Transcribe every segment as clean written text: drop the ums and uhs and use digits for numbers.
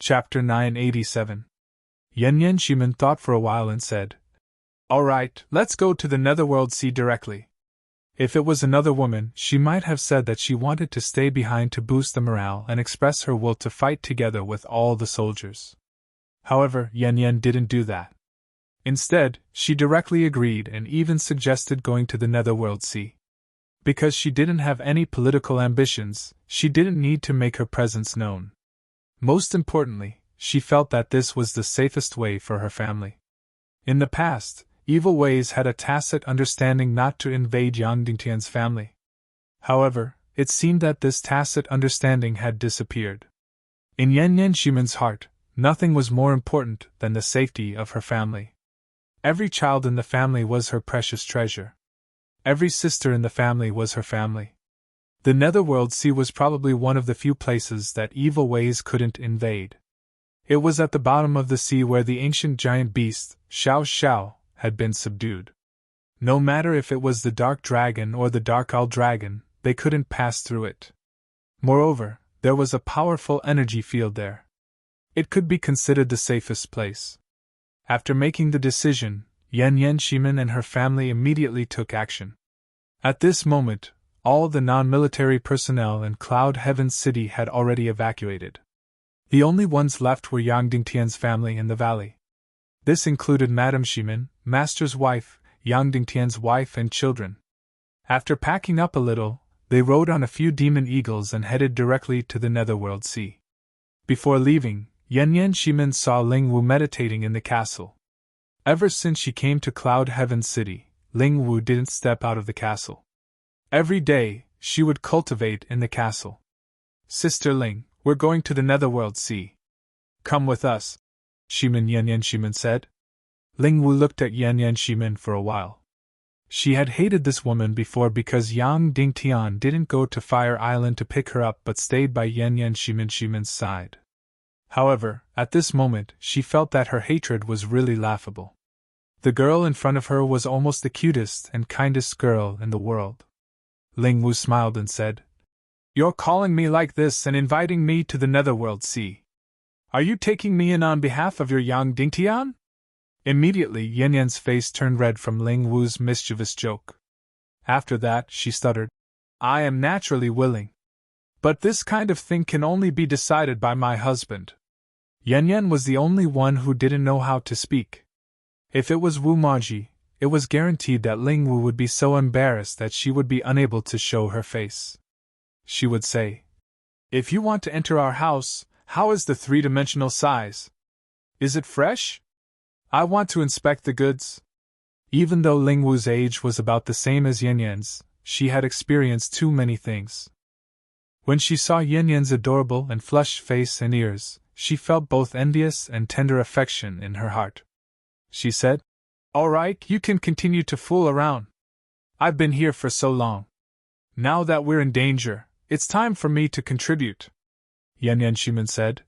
Chapter 987. Yan Shimin thought for a while and said, "All right, let's go to the Netherworld Sea directly." If it was another woman, she might have said that she wanted to stay behind to boost the morale and express her will to fight together with all the soldiers. However, Yan didn't do that. Instead, she directly agreed and even suggested going to the Netherworld Sea. Because she didn't have any political ambitions, she didn't need to make her presence known. Most importantly, she felt that this was the safest way for her family. In the past, evil ways had a tacit understanding not to invade Yang Dingtian's family. However, it seemed that this tacit understanding had disappeared. In Yan Shimin's heart, nothing was more important than the safety of her family. Every child in the family was her precious treasure. Every sister in the family was her family. The Netherworld Sea was probably one of the few places that evil ways couldn't invade. It was at the bottom of the sea where the ancient giant beast, Xiao Xiao, had been subdued. No matter if it was the Dark Dragon or the Dark Owl Dragon, they couldn't pass through it. Moreover, there was a powerful energy field there. It could be considered the safest place. After making the decision, Yan Shimin and her family immediately took action. At this moment, all the non-military personnel in Cloud Heaven City had already evacuated. The only ones left were Yang Dingtian's family in the valley. This included Madame Shimin, Master's wife, Yang Dingtian's wife and children. After packing up a little, they rode on a few demon eagles and headed directly to the Netherworld Sea. Before leaving, Yan Shimin saw Ling Wu meditating in the castle. Ever since she came to Cloud Heaven City, Ling Wu didn't step out of the castle. Every day, she would cultivate in the castle. "Sister Ling, we're going to the Netherworld Sea. Come with us," Yan Shimin said. Ling Wu looked at Yan Shimin for a while. She had hated this woman before because Yang Dingtian didn't go to Fire Island to pick her up but stayed by Yan Shimin's side. However, at this moment, she felt that her hatred was really laughable. The girl in front of her was almost the cutest and kindest girl in the world. Ling Wu smiled and said, "You're calling me like this and inviting me to the Netherworld Sea. Are you taking me in on behalf of your Yang Dingtian?" Immediately, Yan's face turned red from Ling Wu's mischievous joke. After that, she stuttered, "I am naturally willing. But this kind of thing can only be decided by my husband." Yan was the only one who didn't know how to speak. If it was Wu Maji, it was guaranteed that Ling Wu would be so embarrassed that she would be unable to show her face. She would say, "If you want to enter our house, how is the three-dimensional size? Is it fresh? I want to inspect the goods." Even though Ling Wu's age was about the same as Yan's, she had experienced too many things. When she saw Yan's adorable and flushed face and ears, she felt both envious and tender affection in her heart. She said, "All right, you can continue to fool around. I've been here for so long. Now that we're in danger, it's time for me to contribute." Yan Shimin said,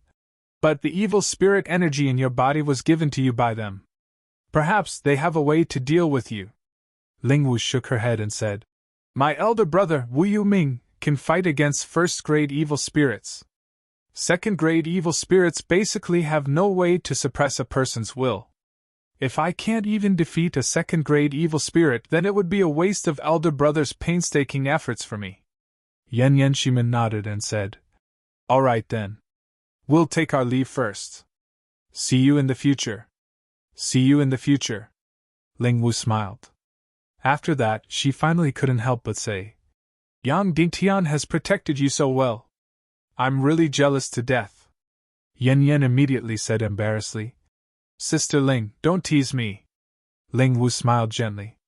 "But the evil spirit energy in your body was given to you by them. Perhaps they have a way to deal with you." Ling Wu shook her head and said, "My elder brother, Wu Yuming, can fight against first-grade evil spirits. Second-grade evil spirits basically have no way to suppress a person's will. If I can't even defeat a second-grade evil spirit, then it would be a waste of elder brother's painstaking efforts for me." Yan Shimin nodded and said, "All right then. We'll take our leave first. See you in the future." "See you in the future." Ling Wu smiled. After that, she finally couldn't help but say, "Yang Dingtian has protected you so well. I'm really jealous to death." Yan immediately said embarrassedly, "Sister Ling, don't tease me." Ling Wu smiled gently.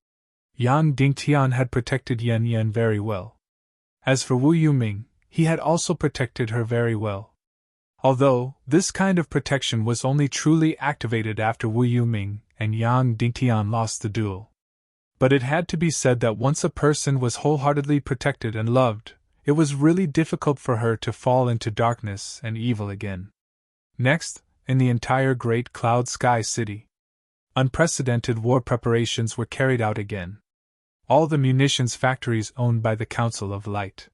Yang Dingtian had protected Yan very well. As for Wu Yuming, he had also protected her very well. Although, this kind of protection was only truly activated after Wu Yuming and Yang Dingtian lost the duel. But it had to be said that once a person was wholeheartedly protected and loved, it was really difficult for her to fall into darkness and evil again. Next, in the entire Great Cloud Sky City, unprecedented war preparations were carried out again. All the munitions factories owned by the Council of Light.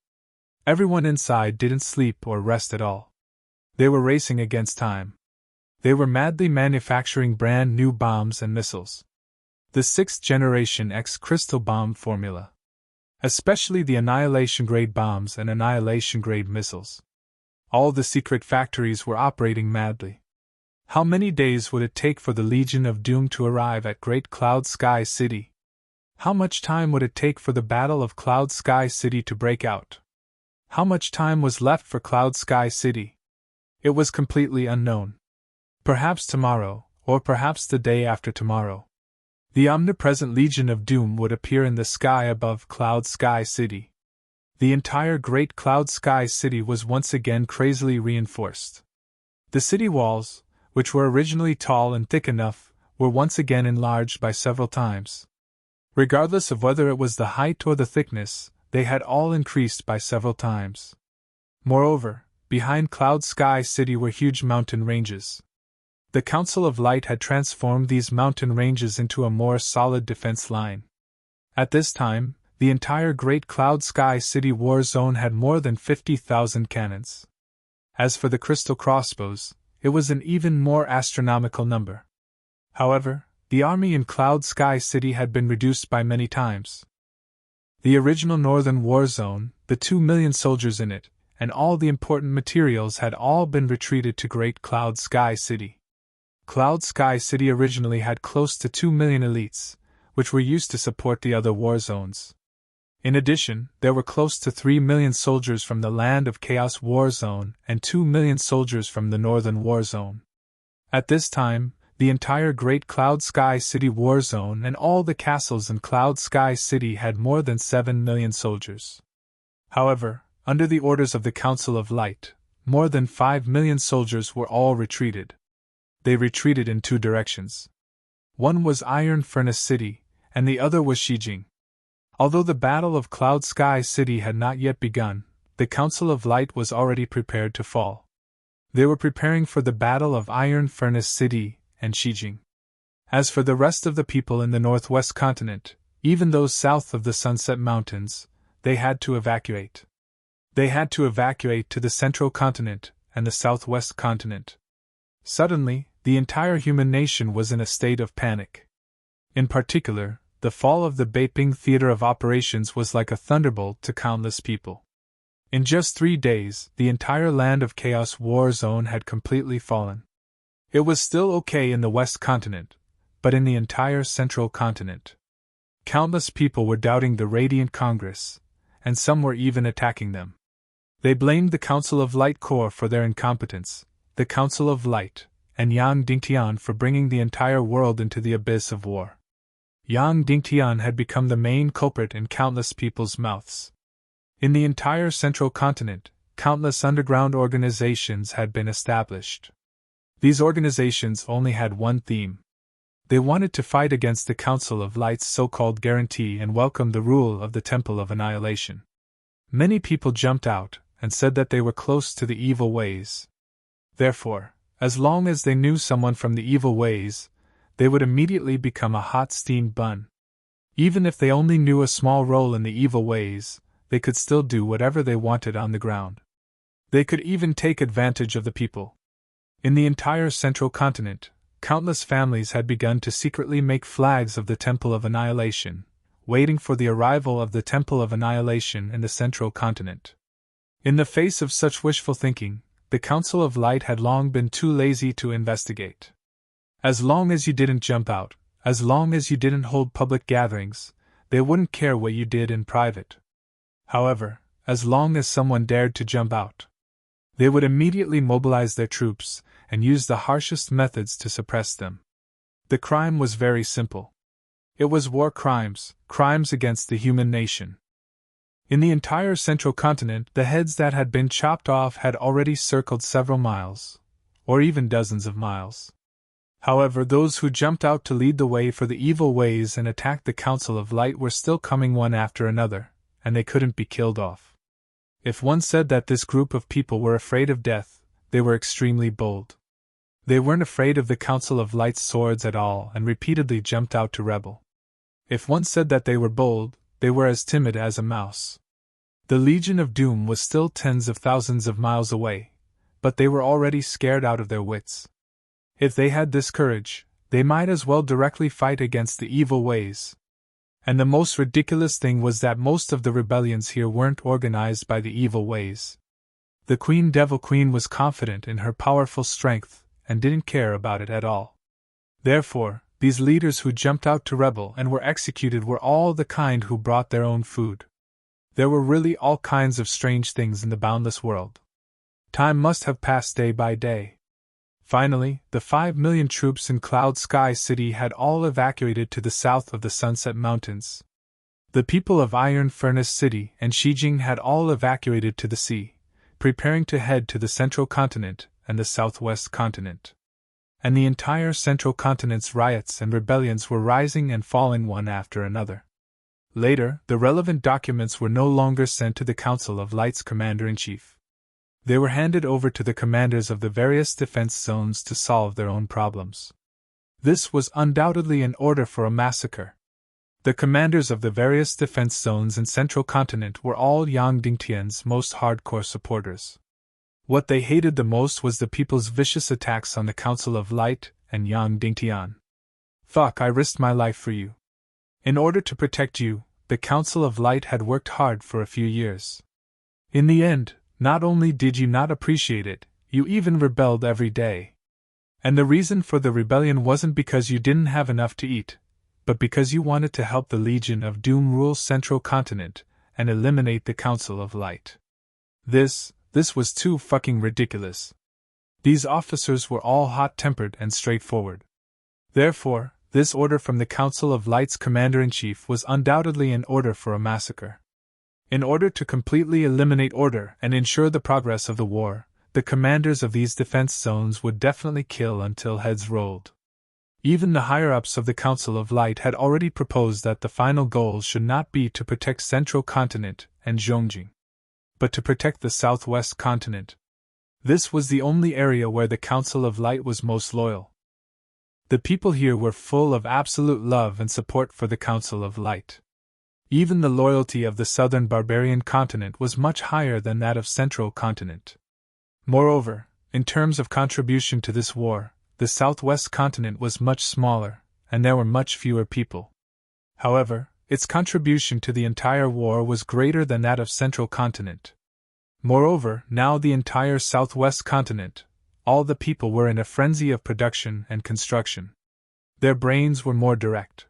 Everyone inside didn't sleep or rest at all. They were racing against time. They were madly manufacturing brand new bombs and missiles. The 6th generation X crystal bomb formula. Especially the annihilation-grade bombs and annihilation-grade missiles. All the secret factories were operating madly. How many days would it take for the Legion of Doom to arrive at Great Cloud Sky City? How much time would it take for the Battle of Cloud Sky City to break out? How much time was left for Cloud Sky City? It was completely unknown. Perhaps tomorrow, or perhaps the day after tomorrow. The omnipresent Legion of Doom would appear in the sky above Cloud Sky City. The entire Great Cloud Sky City was once again crazily reinforced. The city walls, which were originally tall and thick enough, were once again enlarged by several times. Regardless of whether it was the height or the thickness, they had all increased by several times. Moreover, behind Cloud Sky City were huge mountain ranges. The Council of Light had transformed these mountain ranges into a more solid defense line. At this time, the entire Great Cloud Sky City war zone had more than 50,000 cannons. As for the crystal crossbows, it was an even more astronomical number. However, the army in Cloud Sky City had been reduced by many times. The original Northern War Zone, the 2 million soldiers in it, and all the important materials had all been retreated to Great Cloud Sky City. Cloud Sky City originally had close to 2 million elites, which were used to support the other war zones. In addition, there were close to 3 million soldiers from the Land of Chaos War Zone and 2 million soldiers from the Northern War Zone. At this time, the entire Great Cloud Sky City War Zone and all the castles in Cloud Sky City had more than 7 million soldiers. However, under the orders of the Council of Light, more than 5 million soldiers were all retreated. They retreated in 2 directions. One was Iron Furnace City, and the other was Shijing. Although the Battle of Cloud Sky City had not yet begun, the Council of Light was already prepared to fall. They were preparing for the Battle of Iron Furnace City and Shijing. As for the rest of the people in the Northwest continent, even those south of the Sunset Mountains, they had to evacuate. They had to evacuate to the Central Continent and the Southwest Continent. Suddenly, the entire human nation was in a state of panic. In particular, the fall of the Beiping Theater of Operations was like a thunderbolt to countless people. In just 3 days, the entire Land of Chaos War Zone had completely fallen. It was still okay in the West Continent, but in the entire Central Continent, countless people were doubting the Radiant Congress, and some were even attacking them. They blamed the Council of Light Corps for their incompetence, the Council of Light, and Yang Dingtian for bringing the entire world into the abyss of war. Yang Dingtian had become the main culprit in countless people's mouths. In the entire Central Continent, countless underground organizations had been established. These organizations only had one theme. They wanted to fight against the Council of Light's so-called guarantee and welcome the rule of the Temple of Annihilation. Many people jumped out and said that they were close to the evil ways. Therefore, as long as they knew someone from the evil ways, they would immediately become a hot steamed bun. Even if they only knew a small role in the evil ways, they could still do whatever they wanted on the ground. They could even take advantage of the people. In the entire Central Continent, countless families had begun to secretly make flags of the Temple of Annihilation, waiting for the arrival of the Temple of Annihilation in the Central Continent. In the face of such wishful thinking, the Council of Light had long been too lazy to investigate. As long as you didn't jump out, as long as you didn't hold public gatherings, they wouldn't care what you did in private. However, as long as someone dared to jump out, they would immediately mobilize their troops and use the harshest methods to suppress them. The crime was very simple. It was war crimes, crimes against the human nation. In the entire Central Continent, the heads that had been chopped off had already circled several miles, or even dozens of miles. However, those who jumped out to lead the way for the evil ways and attacked the Council of Light were still coming one after another, and they couldn't be killed off. If one said that this group of people were afraid of death, they were extremely bold. They weren't afraid of the Council of Light's swords at all and repeatedly jumped out to rebel. If one said that they were bold, they were as timid as a mouse. The Legion of Doom was still tens of thousands of miles away. but they were already scared out of their wits. If they had this courage, they might as well directly fight against the evil ways. And the most ridiculous thing was that most of the rebellions here weren't organized by the evil ways. The Queen Devil Queen was confident in her powerful strength and didn't care about it at all. Therefore, these leaders who jumped out to rebel and were executed were all the kind who brought their own food. There were really all kinds of strange things in the boundless world. Time must have passed day by day. Finally, the 5 million troops in Cloud Sky City had all evacuated to the south of the Sunset Mountains. The people of Iron Furnace City and Shijing had all evacuated to the sea, preparing to head to the Central Continent and the Southwest Continent. And the entire Central Continent's riots and rebellions were rising and falling one after another. Later, the relevant documents were no longer sent to the Council of Light's Commander-in-Chief. They were handed over to the commanders of the various defense zones to solve their own problems. This was undoubtedly an order for a massacre. The commanders of the various defense zones in Central Continent were all Yang Dingtian's most hardcore supporters. What they hated the most was the people's vicious attacks on the Council of Light and Yang Dingtian. Fuck, I risked my life for you. In order to protect you, the Council of Light had worked hard for a few years. In the end, not only did you not appreciate it, you even rebelled every day. And the reason for the rebellion wasn't because you didn't have enough to eat, but because you wanted to help the Legion of Doom rule Central Continent and eliminate the Council of Light. This was too fucking ridiculous. These officers were all hot-tempered and straightforward. Therefore, this order from the Council of Light's Commander-in-Chief was undoubtedly an order for a massacre. In order to completely eliminate order and ensure the progress of the war, the commanders of these defense zones would definitely kill until heads rolled. Even the higher-ups of the Council of Light had already proposed that the final goal should not be to protect Central Continent and Zhongjing, but to protect the Southwest Continent. This was the only area where the Council of Light was most loyal. The people here were full of absolute love and support for the Council of Light. Even the loyalty of the southern barbarian continent was much higher than that of Central Continent. Moreover, in terms of contribution to this war, the Southwest Continent was much smaller, and there were much fewer people. However, its contribution to the entire war was greater than that of Central Continent. Moreover, now the entire Southwest Continent, all the people were in a frenzy of production and construction. Their brains were more direct.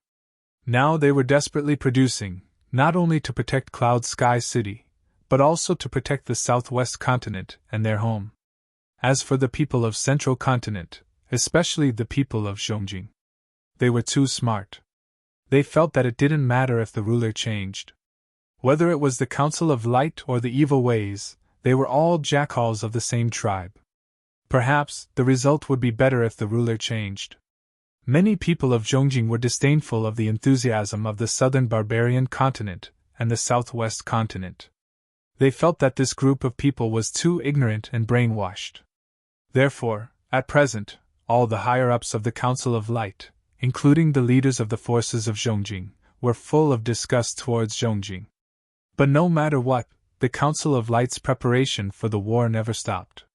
Now they were desperately producing, not only to protect Cloud Sky City, but also to protect the Southwest Continent and their home. As for the people of Central Continent, especially the people of Zhongjing, they were too smart. They felt that it didn't matter if the ruler changed. Whether it was the Council of Light or the evil ways, they were all jackals of the same tribe. Perhaps the result would be better if the ruler changed. Many people of Zhongjing were disdainful of the enthusiasm of the southern barbarian continent and the southwest continent. They felt that this group of people was too ignorant and brainwashed. Therefore, at present, all the higher-ups of the Council of Light, including the leaders of the forces of Zhongjing, were full of disgust towards Zhongjing. But no matter what, the Council of Light's preparation for the war never stopped.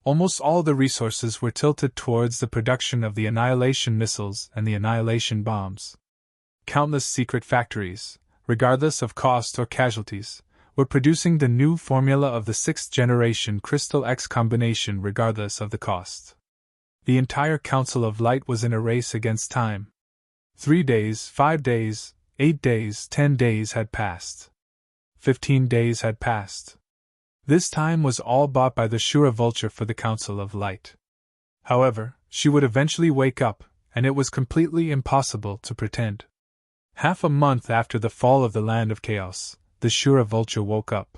Almost all the resources were tilted towards the production of the annihilation missiles and the annihilation bombs. Countless secret factories, regardless of cost or casualties, were producing the new formula of the 6th-generation Crystal X combination regardless of the cost. The entire Council of Light was in a race against time. 3 days, 5 days, 8 days, 10 days had passed. 15 days had passed. This time was all bought by the Shura Vulture for the Council of Light. However, she would eventually wake up, and it was completely impossible to pretend. Half a month after the fall of the Land of Chaos, the Shura Vulture woke up.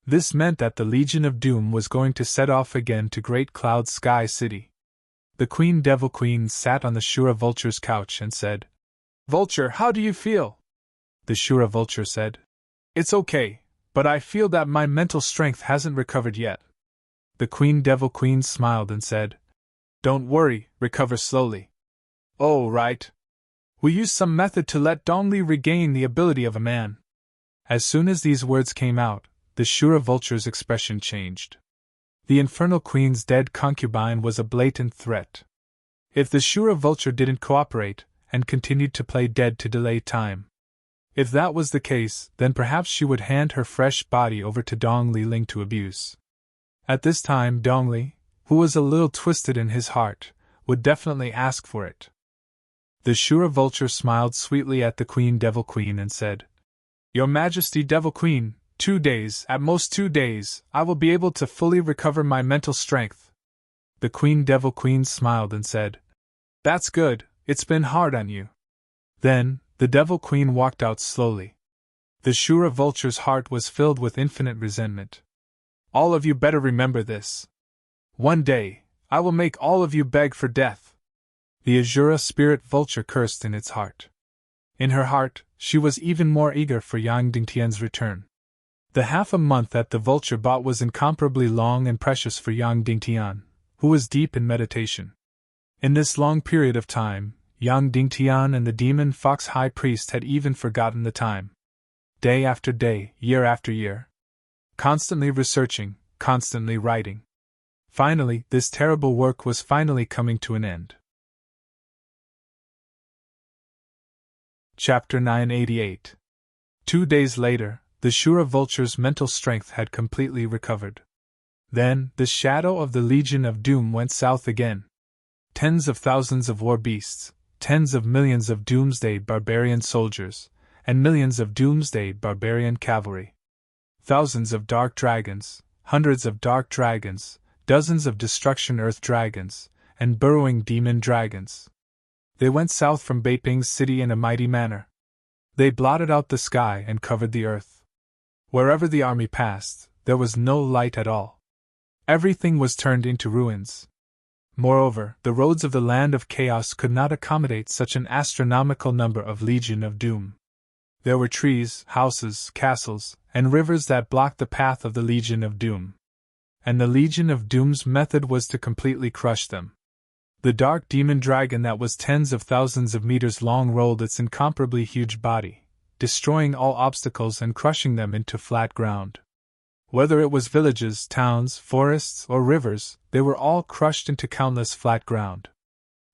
This meant that the Legion of Doom was going to set off again to Great Cloud Sky City. The Queen Devil Queen sat on the Shura Vulture's couch and said, "Vulture, how do you feel?" The Shura Vulture said, "It's okay, but I feel that my mental strength hasn't recovered yet." The Queen Devil Queen smiled and said, "Don't worry, recover slowly." "Oh, right. We use some method to let Dongli regain the ability of a man." As soon as these words came out, the Shura Vulture's expression changed. The infernal queen's dead concubine was a blatant threat. If the Shura vulture didn't cooperate, and continued to play dead to delay time. If that was the case, then perhaps she would hand her fresh body over to Dong Li Ling to abuse. At this time Dong Li, who was a little twisted in his heart, would definitely ask for it. The Shura vulture smiled sweetly at the Queen Devil Queen and said, "Your Majesty Devil Queen, 2 days, at most 2 days, I will be able to fully recover my mental strength." The Queen Devil Queen smiled and said, "That's good, it's been hard on you." Then, the Devil Queen walked out slowly. The Shura vulture's heart was filled with infinite resentment. "All of you better remember this. One day, I will make all of you beg for death." The Azura spirit vulture cursed in its heart. In her heart, she was even more eager for Yang Dingtian's return. The half a month that the vulture bought was incomparably long and precious for Yang Dingtian, who was deep in meditation. In this long period of time, Yang Dingtian and the demon fox high priest had even forgotten the time. Day after day, year after year. Constantly researching, constantly writing. Finally, this terrible work was finally coming to an end. Chapter 988. 2 days later, the Shura vulture's mental strength had completely recovered. Then, the shadow of the Legion of Doom went south again. Tens of thousands of war beasts, tens of millions of doomsday barbarian soldiers, and millions of doomsday barbarian cavalry. Thousands of dark dragons, hundreds of dark dragons, dozens of destruction earth dragons, and burrowing demon dragons. They went south from Beiping's city in a mighty manner. They blotted out the sky and covered the earth. Wherever the army passed, there was no light at all. Everything was turned into ruins. Moreover, the roads of the land of chaos could not accommodate such an astronomical number of Legion of Doom. There were trees, houses, castles, and rivers that blocked the path of the Legion of Doom. And the Legion of Doom's method was to completely crush them. The dark demon dragon that was tens of thousands of meters long rolled its incomparably huge body, destroying all obstacles and crushing them into flat ground. Whether it was villages, towns, forests, or rivers, they were all crushed into countless flat ground.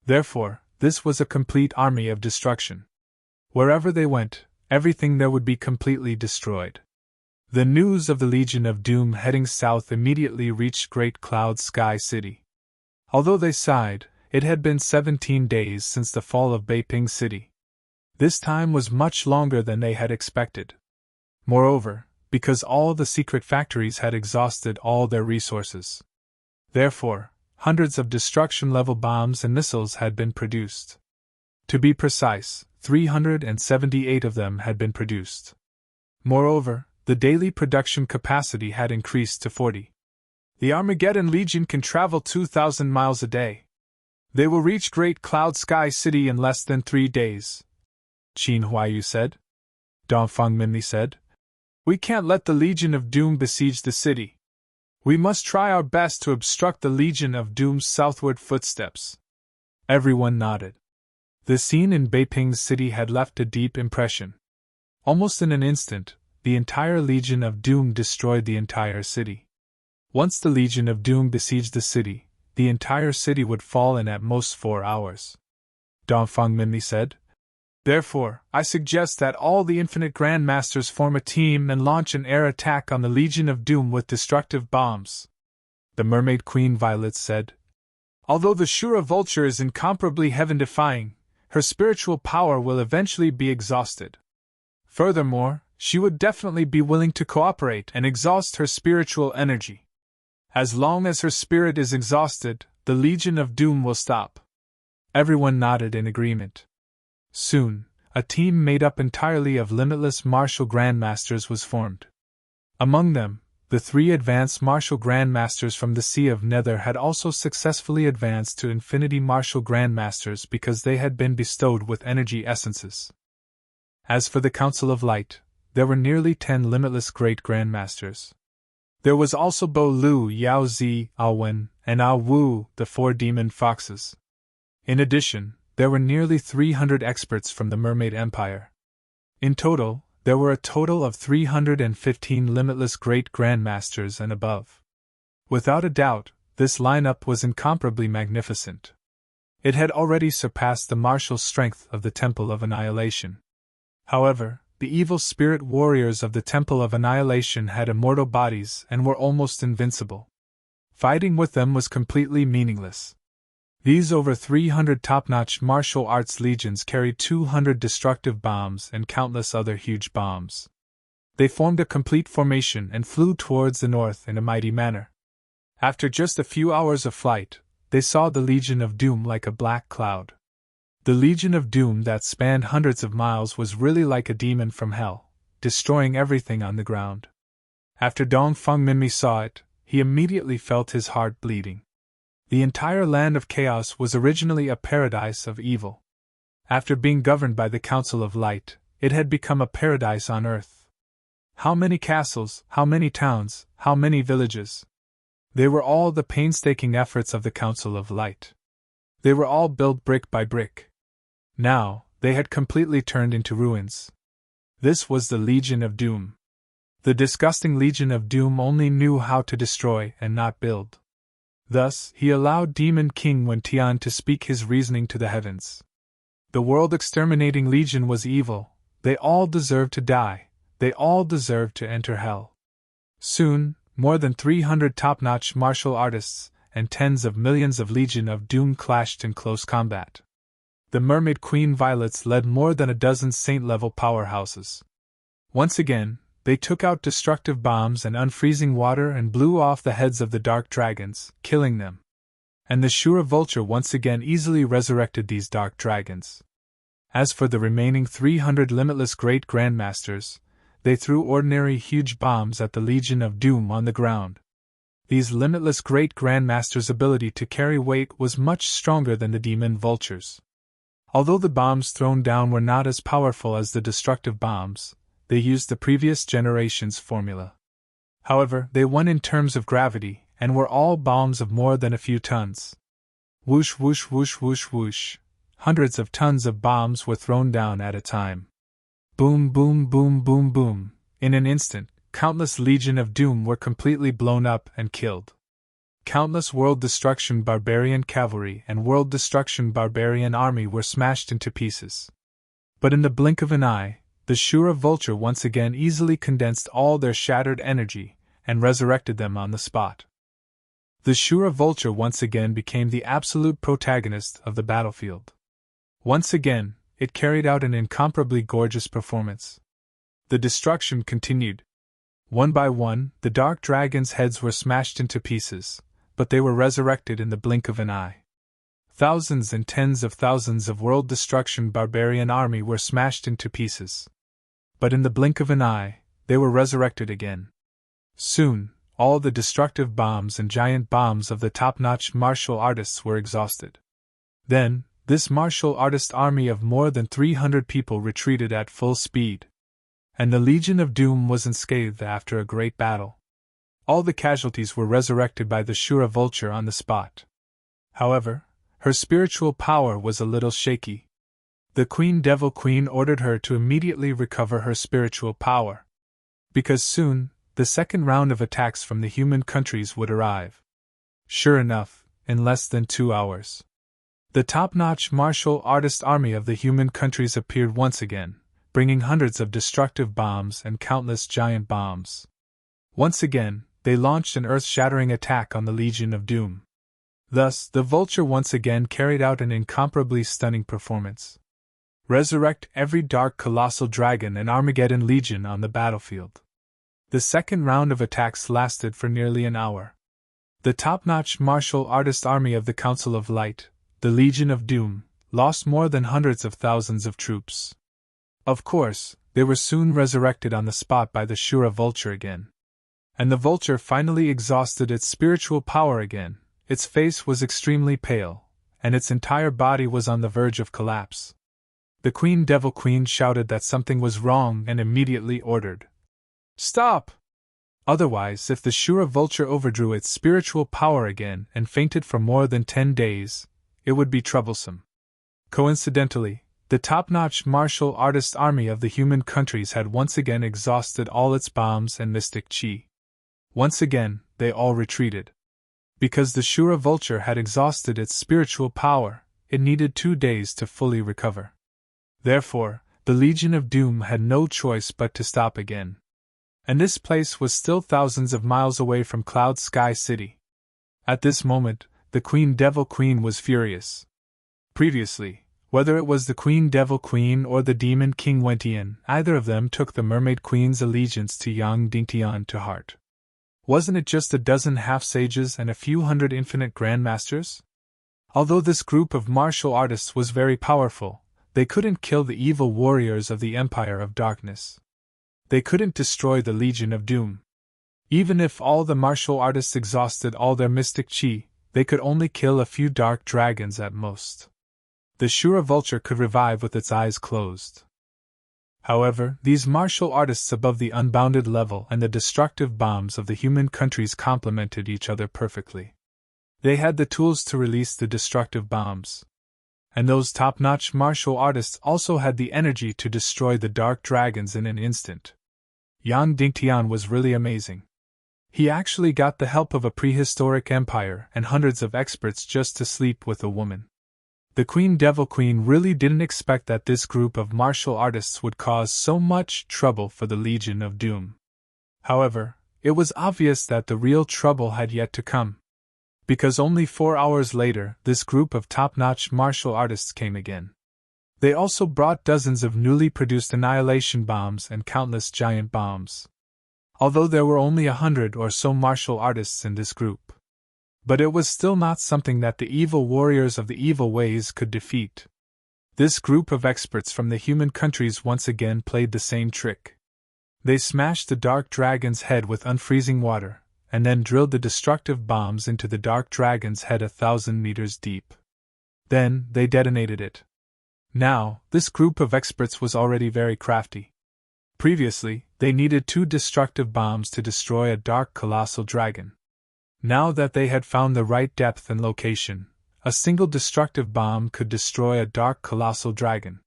Therefore, this was a complete army of destruction. Wherever they went, everything there would be completely destroyed. The news of the Legion of Doom heading south immediately reached Great Cloud Sky City. Although they sighed, it had been 17 days since the fall of Beiping City. This time was much longer than they had expected. Moreover, because all the secret factories had exhausted all their resources. Therefore, hundreds of destruction-level bombs and missiles had been produced. To be precise, 378 of them had been produced. Moreover, the daily production capacity had increased to 40. The Armageddon Legion can travel 2,000 miles a day. They will reach Great Cloud Sky City in less than 3 days, Qin Huayu said. Dongfang Minli said, "We can't let the Legion of Doom besiege the city. We must try our best to obstruct the Legion of Doom's southward footsteps." Everyone nodded. The scene in Beiping's city had left a deep impression. Almost in an instant, the entire Legion of Doom destroyed the entire city. Once the Legion of Doom besieged the city, the entire city would fall in at most 4 hours. Dongfang Minli said, "Therefore, I suggest that all the Infinite Grandmasters form a team and launch an air attack on the Legion of Doom with destructive bombs." The Mermaid Queen Violet said, "Although the Shura vulture is incomparably heaven-defying, her spiritual power will eventually be exhausted. Furthermore, she would definitely be willing to cooperate and exhaust her spiritual energy. As long as her spirit is exhausted, the Legion of Doom will stop." Everyone nodded in agreement. Soon, a team made up entirely of limitless martial grandmasters was formed. Among them, the 3 advanced martial grandmasters from the Sea of Nether had also successfully advanced to infinity martial grandmasters because they had been bestowed with energy essences. As for the Council of Light, there were nearly 10 limitless great grandmasters. There was also Bo Lu, Yao Zi, Awen, and Ah Wu, the 4 demon foxes. In addition, there were nearly 300 experts from the Mermaid Empire. In total, there were a total of 315 limitless great grandmasters and above. Without a doubt, this lineup was incomparably magnificent. It had already surpassed the martial strength of the Temple of Annihilation. However, the evil spirit warriors of the Temple of Annihilation had immortal bodies and were almost invincible. Fighting with them was completely meaningless. These over 300 top-notch martial arts legions carried 200 destructive bombs and countless other huge bombs. They formed a complete formation and flew towards the north in a mighty manner. After just a few hours of flight, they saw the Legion of Doom like a black cloud. The Legion of Doom that spanned hundreds of miles was really like a demon from hell, destroying everything on the ground. After Dong Feng Minmi saw it, he immediately felt his heart bleeding. The entire land of chaos was originally a paradise of evil. After being governed by the Council of Light, it had become a paradise on earth. How many castles, how many towns, how many villages? They were all the painstaking efforts of the Council of Light. They were all built brick by brick. Now, they had completely turned into ruins. This was the Legion of Doom. The disgusting Legion of Doom only knew how to destroy and not build. Thus, he allowed Demon King Wen Tian to speak his reasoning to the heavens. The world-exterminating Legion was evil, they all deserved to die, they all deserved to enter hell. Soon, more than 300 top-notch martial artists and tens of millions of Legion of Doom clashed in close combat. The Mermaid Queen Violets led more than a dozen saint-level powerhouses. Once again, they took out destructive bombs and unfreezing water and blew off the heads of the dark dragons, killing them. And the Shura Vulture once again easily resurrected these dark dragons. As for the remaining 300 limitless great grandmasters, they threw ordinary huge bombs at the Legion of Doom on the ground. These limitless great grandmasters' ability to carry weight was much stronger than the demon vultures. Although the bombs thrown down were not as powerful as the destructive bombs, they used the previous generation's formula. However, they won in terms of gravity, and were all bombs of more than a few tons. Whoosh whoosh whoosh whoosh whoosh. Hundreds of tons of bombs were thrown down at a time. Boom boom boom boom boom. In an instant, countless Legion of Doom were completely blown up and killed. Countless World Destruction Barbarian Cavalry and World Destruction Barbarian Army were smashed into pieces. But in the blink of an eye, the Shura Vulture once again easily condensed all their shattered energy and resurrected them on the spot. The Shura Vulture once again became the absolute protagonist of the battlefield. Once again, it carried out an incomparably gorgeous performance. The destruction continued. One by one, the dark dragons' heads were smashed into pieces, but they were resurrected in the blink of an eye. Thousands and tens of thousands of World Destruction Barbarian Army were smashed into pieces. But in the blink of an eye, they were resurrected again. Soon, all the destructive bombs and giant bombs of the top-notch martial artists were exhausted. Then, this martial artist army of more than 300 people retreated at full speed. And the Legion of Doom was unscathed after a great battle. All the casualties were resurrected by the Shura Vulture on the spot. However, her spiritual power was a little shaky. The Queen Devil Queen ordered her to immediately recover her spiritual power. Because soon, the second round of attacks from the human countries would arrive. Sure enough, in less than 2 hours. The top-notch martial artist army of the human countries appeared once again, bringing hundreds of destructive bombs and countless giant bombs. Once again, they launched an earth-shattering attack on the Legion of Doom. Thus, the Vulture once again carried out an incomparably stunning performance. Resurrect every dark colossal dragon and Armageddon Legion on the battlefield. The second round of attacks lasted for nearly an hour. The top-notch martial artist army of the Council of Light, the Legion of Doom, lost more than hundreds of thousands of troops. Of course, they were soon resurrected on the spot by the Shura Vulture again. And the Vulture finally exhausted its spiritual power again. Its face was extremely pale, and its entire body was on the verge of collapse. The Queen Devil Queen shouted that something was wrong and immediately ordered, "Stop!" Otherwise, if the Shura Vulture overdrew its spiritual power again and fainted for more than 10 days, it would be troublesome. Coincidentally, the top-notch martial artist army of the human countries had once again exhausted all its bombs and mystic chi. Once again, they all retreated. Because the Shura vulture had exhausted its spiritual power, it needed 2 days to fully recover. Therefore, the Legion of Doom had no choice but to stop again. And this place was still thousands of miles away from Cloud Sky City. At this moment, the Queen Devil Queen was furious. Previously, whether it was the Queen Devil Queen or the Demon King Wentian, either of them took the Mermaid Queen's allegiance to Yang Dingtian to heart. Wasn't it just a dozen half-sages and a few hundred infinite grandmasters? Although this group of martial artists was very powerful, they couldn't kill the evil warriors of the Empire of Darkness. They couldn't destroy the Legion of Doom. Even if all the martial artists exhausted all their mystic chi, they could only kill a few dark dragons at most. The Shura vulture could revive with its eyes closed. However, these martial artists above the unbounded level and the destructive bombs of the human countries complemented each other perfectly. They had the tools to release the destructive bombs. And those top-notch martial artists also had the energy to destroy the dark dragons in an instant. Yang Dingtian was really amazing. He actually got the help of a prehistoric empire and hundreds of experts just to sleep with a woman. The Queen Devil Queen really didn't expect that this group of martial artists would cause so much trouble for the Legion of Doom. However, it was obvious that the real trouble had yet to come. Because only 4 hours later, this group of top-notch martial artists came again. They also brought dozens of newly produced annihilation bombs and countless giant bombs. Although there were only 100 or so martial artists in this group. But it was still not something that the evil warriors of the evil ways could defeat. This group of experts from the human countries once again played the same trick. They smashed the dark dragon's head with unfreezing water, and then drilled the destructive bombs into the dark dragon's head 1,000 meters deep. Then, they detonated it. Now, this group of experts was already very crafty. Previously, they needed 2 destructive bombs to destroy a dark colossal dragon. Now that they had found the right depth and location, a single destructive bomb could destroy a dark colossal dragon.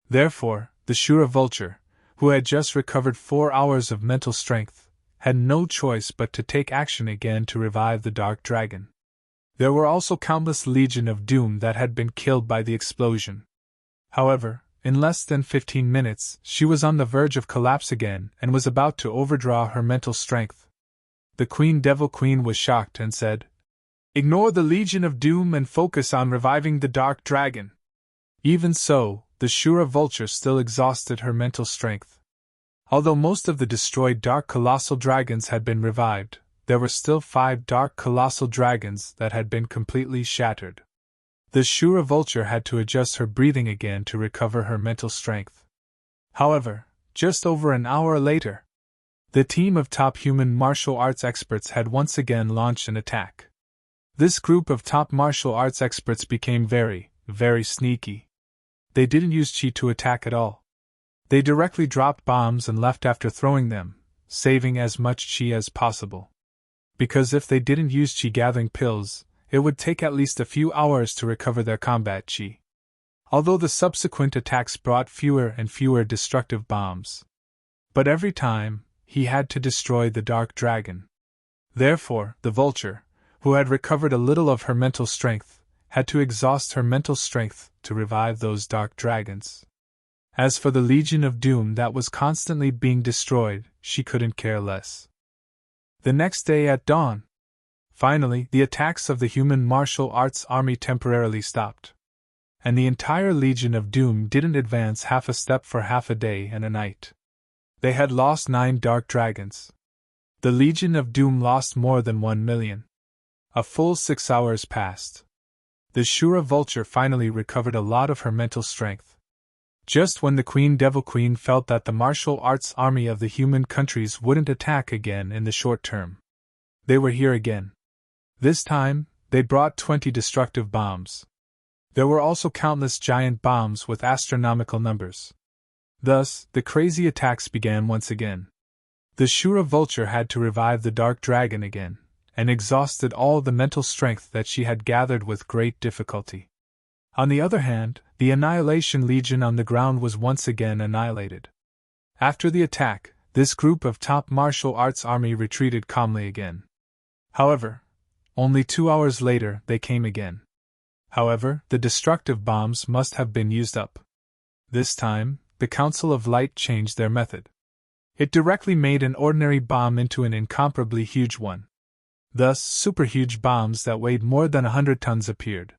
Therefore, the Shura vulture, who had just recovered 4 hours of mental strength, had no choice but to take action again to revive the dark dragon. There were also countless Legion of Doom that had been killed by the explosion. However, in less than 15 minutes, she was on the verge of collapse again and was about to overdraw her mental strength. The Queen Devil Queen was shocked and said, "Ignore the Legion of Doom and focus on reviving the dark dragon." Even so, the Shura vulture still exhausted her mental strength. Although most of the destroyed dark colossal dragons had been revived, there were still 5 dark colossal dragons that had been completely shattered. The Shura vulture had to adjust her breathing again to recover her mental strength. However, just over an hour later, the team of top human martial arts experts had once again launched an attack. This group of top martial arts experts became very, very sneaky. They didn't use chi to attack at all. They directly dropped bombs and left after throwing them, saving as much chi as possible. Because if they didn't use chi gathering pills, it would take at least a few hours to recover their combat chi. Although the subsequent attacks brought fewer and fewer destructive bombs. But every time, he had to destroy the dark dragon. Therefore, the vulture, who had recovered a little of her mental strength, had to exhaust her mental strength to revive those dark dragons. As for the Legion of Doom that was constantly being destroyed, she couldn't care less. The next day at dawn, finally, the attacks of the human martial arts army temporarily stopped. And the entire Legion of Doom didn't advance half a step for half a day and a night. They had lost 9 dark dragons. The Legion of Doom lost more than 1 million. A full 6 hours passed. The Shura vulture finally recovered a lot of her mental strength. Just when the Queen Devil Queen felt that the martial arts army of the human countries wouldn't attack again in the short term. They were here again. This time, they brought 20 destructive bombs. There were also countless giant bombs with astronomical numbers. Thus, the crazy attacks began once again. The Shura vulture had to revive the dark dragon again, and exhausted all the mental strength that she had gathered with great difficulty. On the other hand, the Annihilation Legion on the ground was once again annihilated. After the attack, this group of top martial arts army retreated calmly again. However, Only 2 hours later, they came again. However, the destructive bombs must have been used up. This time, the Council of Light changed their method. It directly made an ordinary bomb into an incomparably huge one. Thus, superhuge bombs that weighed more than 100 tons appeared.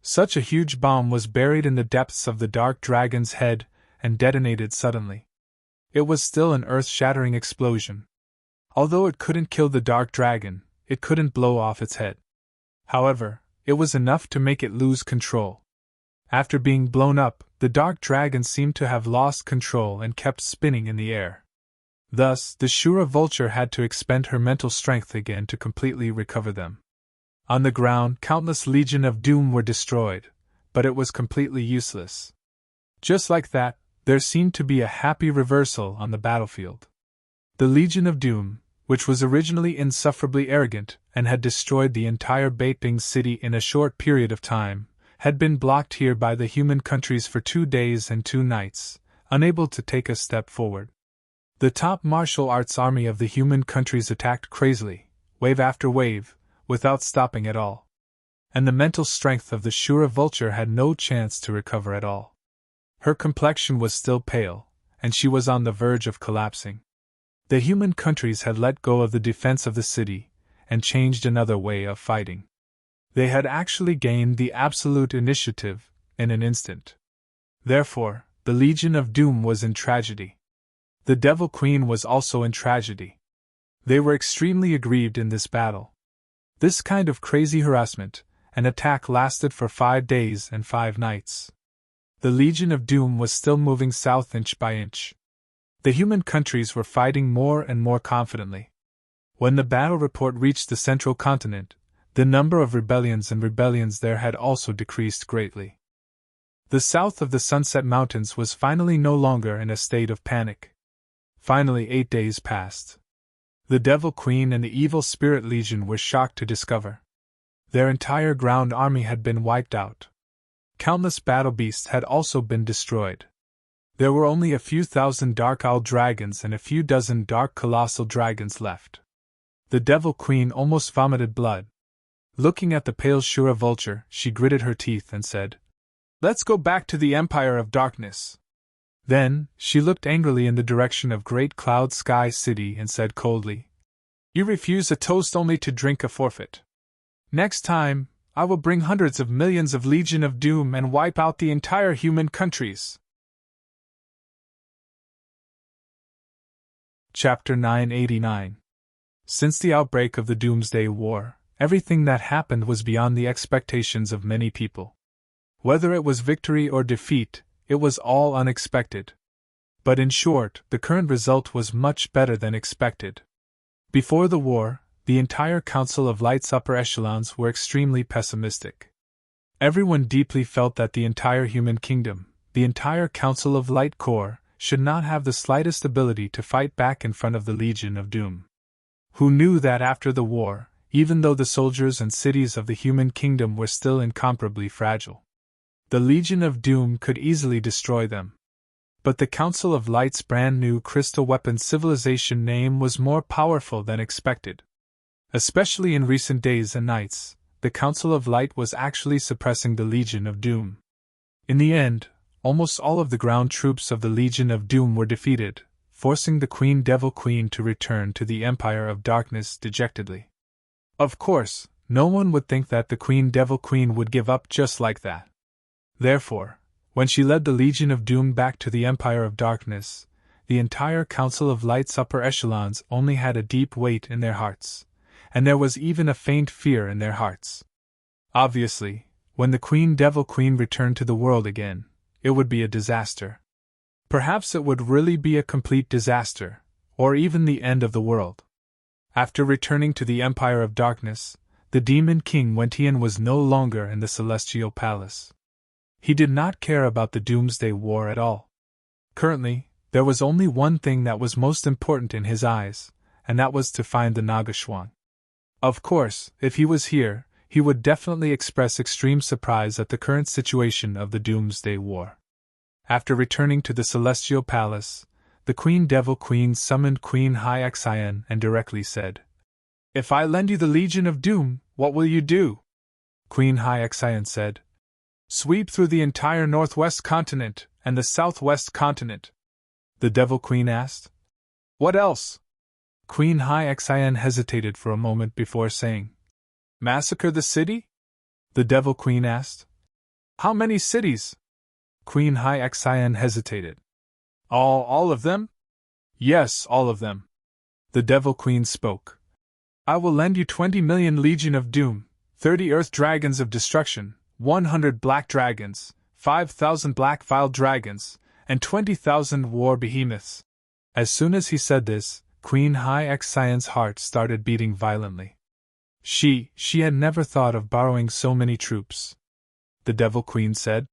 Such a huge bomb was buried in the depths of the Dark Dragon's head and detonated suddenly. It was still an earth-shattering explosion. Although it couldn't kill the Dark Dragon, it couldn't blow off its head. However, it was enough to make it lose control. After being blown up, the Dark Dragon seemed to have lost control and kept spinning in the air. Thus, the Shura vulture had to expend her mental strength again to completely recover them. On the ground, countless Legion of Doom were destroyed, but it was completely useless. Just like that, there seemed to be a happy reversal on the battlefield. The Legion of Doom, which was originally insufferably arrogant and had destroyed the entire Beiping city in a short period of time, had been blocked here by the human countries for 2 days and 2 nights, unable to take a step forward. The top martial arts army of the human countries attacked crazily, wave after wave, without stopping at all. And the mental strength of the Shura vulture had no chance to recover at all. Her complexion was still pale, and she was on the verge of collapsing. The human countries had let go of the defense of the city, and changed another way of fighting. They had actually gained the absolute initiative in an instant. Therefore, the Legion of Doom was in tragedy. The Devil Queen was also in tragedy. They were extremely aggrieved in this battle. This kind of crazy harassment and attack lasted for 5 days and 5 nights. The Legion of Doom was still moving south inch by inch. The human countries were fighting more and more confidently. When the battle report reached the central continent, the number of rebellions there had also decreased greatly. The south of the Sunset Mountains was finally no longer in a state of panic. Finally 8 days passed. The Devil Queen and the Evil Spirit Legion were shocked to discover their entire ground army had been wiped out. Countless battle beasts had also been destroyed. There were only a few thousand Dark Owl dragons and a few dozen Dark Colossal dragons left. The Devil Queen almost vomited blood. Looking at the pale Shura vulture, she gritted her teeth and said, "Let's go back to the Empire of Darkness." Then, she looked angrily in the direction of Great Cloud Sky City and said coldly, "You refuse a toast only to drink a forfeit. Next time, I will bring hundreds of millions of Legion of Doom and wipe out the entire human countries." Chapter 989. Since the outbreak of the Doomsday War, everything that happened was beyond the expectations of many people. Whether it was victory or defeat, it was all unexpected. But in short, the current result was much better than expected. Before the war, the entire Council of Light's upper echelons were extremely pessimistic. Everyone deeply felt that the entire human kingdom, the entire Council of Light Corps, should not have the slightest ability to fight back in front of the Legion of Doom. Who knew that after the war, even though the soldiers and cities of the human kingdom were still incomparably fragile, the Legion of Doom could easily destroy them. But the Council of Light's brand new crystal weapon civilization name was more powerful than expected. Especially in recent days and nights, the Council of Light was actually suppressing the Legion of Doom. In the end, almost all of the ground troops of the Legion of Doom were defeated, forcing the Devil Queen to return to the Empire of Darkness dejectedly. Of course, no one would think that the Devil Queen would give up just like that. Therefore, when she led the Legion of Doom back to the Empire of Darkness, the entire Council of Light's upper echelons only had a deep weight in their hearts, and there was even a faint fear in their hearts. Obviously, when the Devil Queen returned to the world again, it would be a disaster. Perhaps it would really be a complete disaster, or even the end of the world. After returning to the Empire of Darkness, the Demon King Wentian was no longer in the Celestial Palace. He did not care about the Doomsday War at all. Currently, there was only one thing that was most important in his eyes, and that was to find the Nagashwang. Of course, if he was here, he would definitely express extreme surprise at the current situation of the Doomsday War. After returning to the Celestial Palace, the Devil Queen summoned Queen Hyaxian and directly said, "If I lend you the Legion of Doom, What will you do? Queen Hyaxian said. Sweep through the entire northwest continent and the southwest continent. The Devil Queen asked. What else? Queen Hyaxian hesitated for a moment before saying. Massacre the city? The Devil Queen asked. How many cities? Queen Hyaxian hesitated. All of them? Yes, all of them. The Devil Queen spoke. I will lend you 20 million Legion of Doom, 30 Earth Dragons of Destruction, 100 Black Dragons, 5,000 Black Vile Dragons, and 20,000 War Behemoths. As soon as he said this, Queen Hyaxian's heart started beating violently. She had never thought of borrowing so many troops. The Devil Queen said,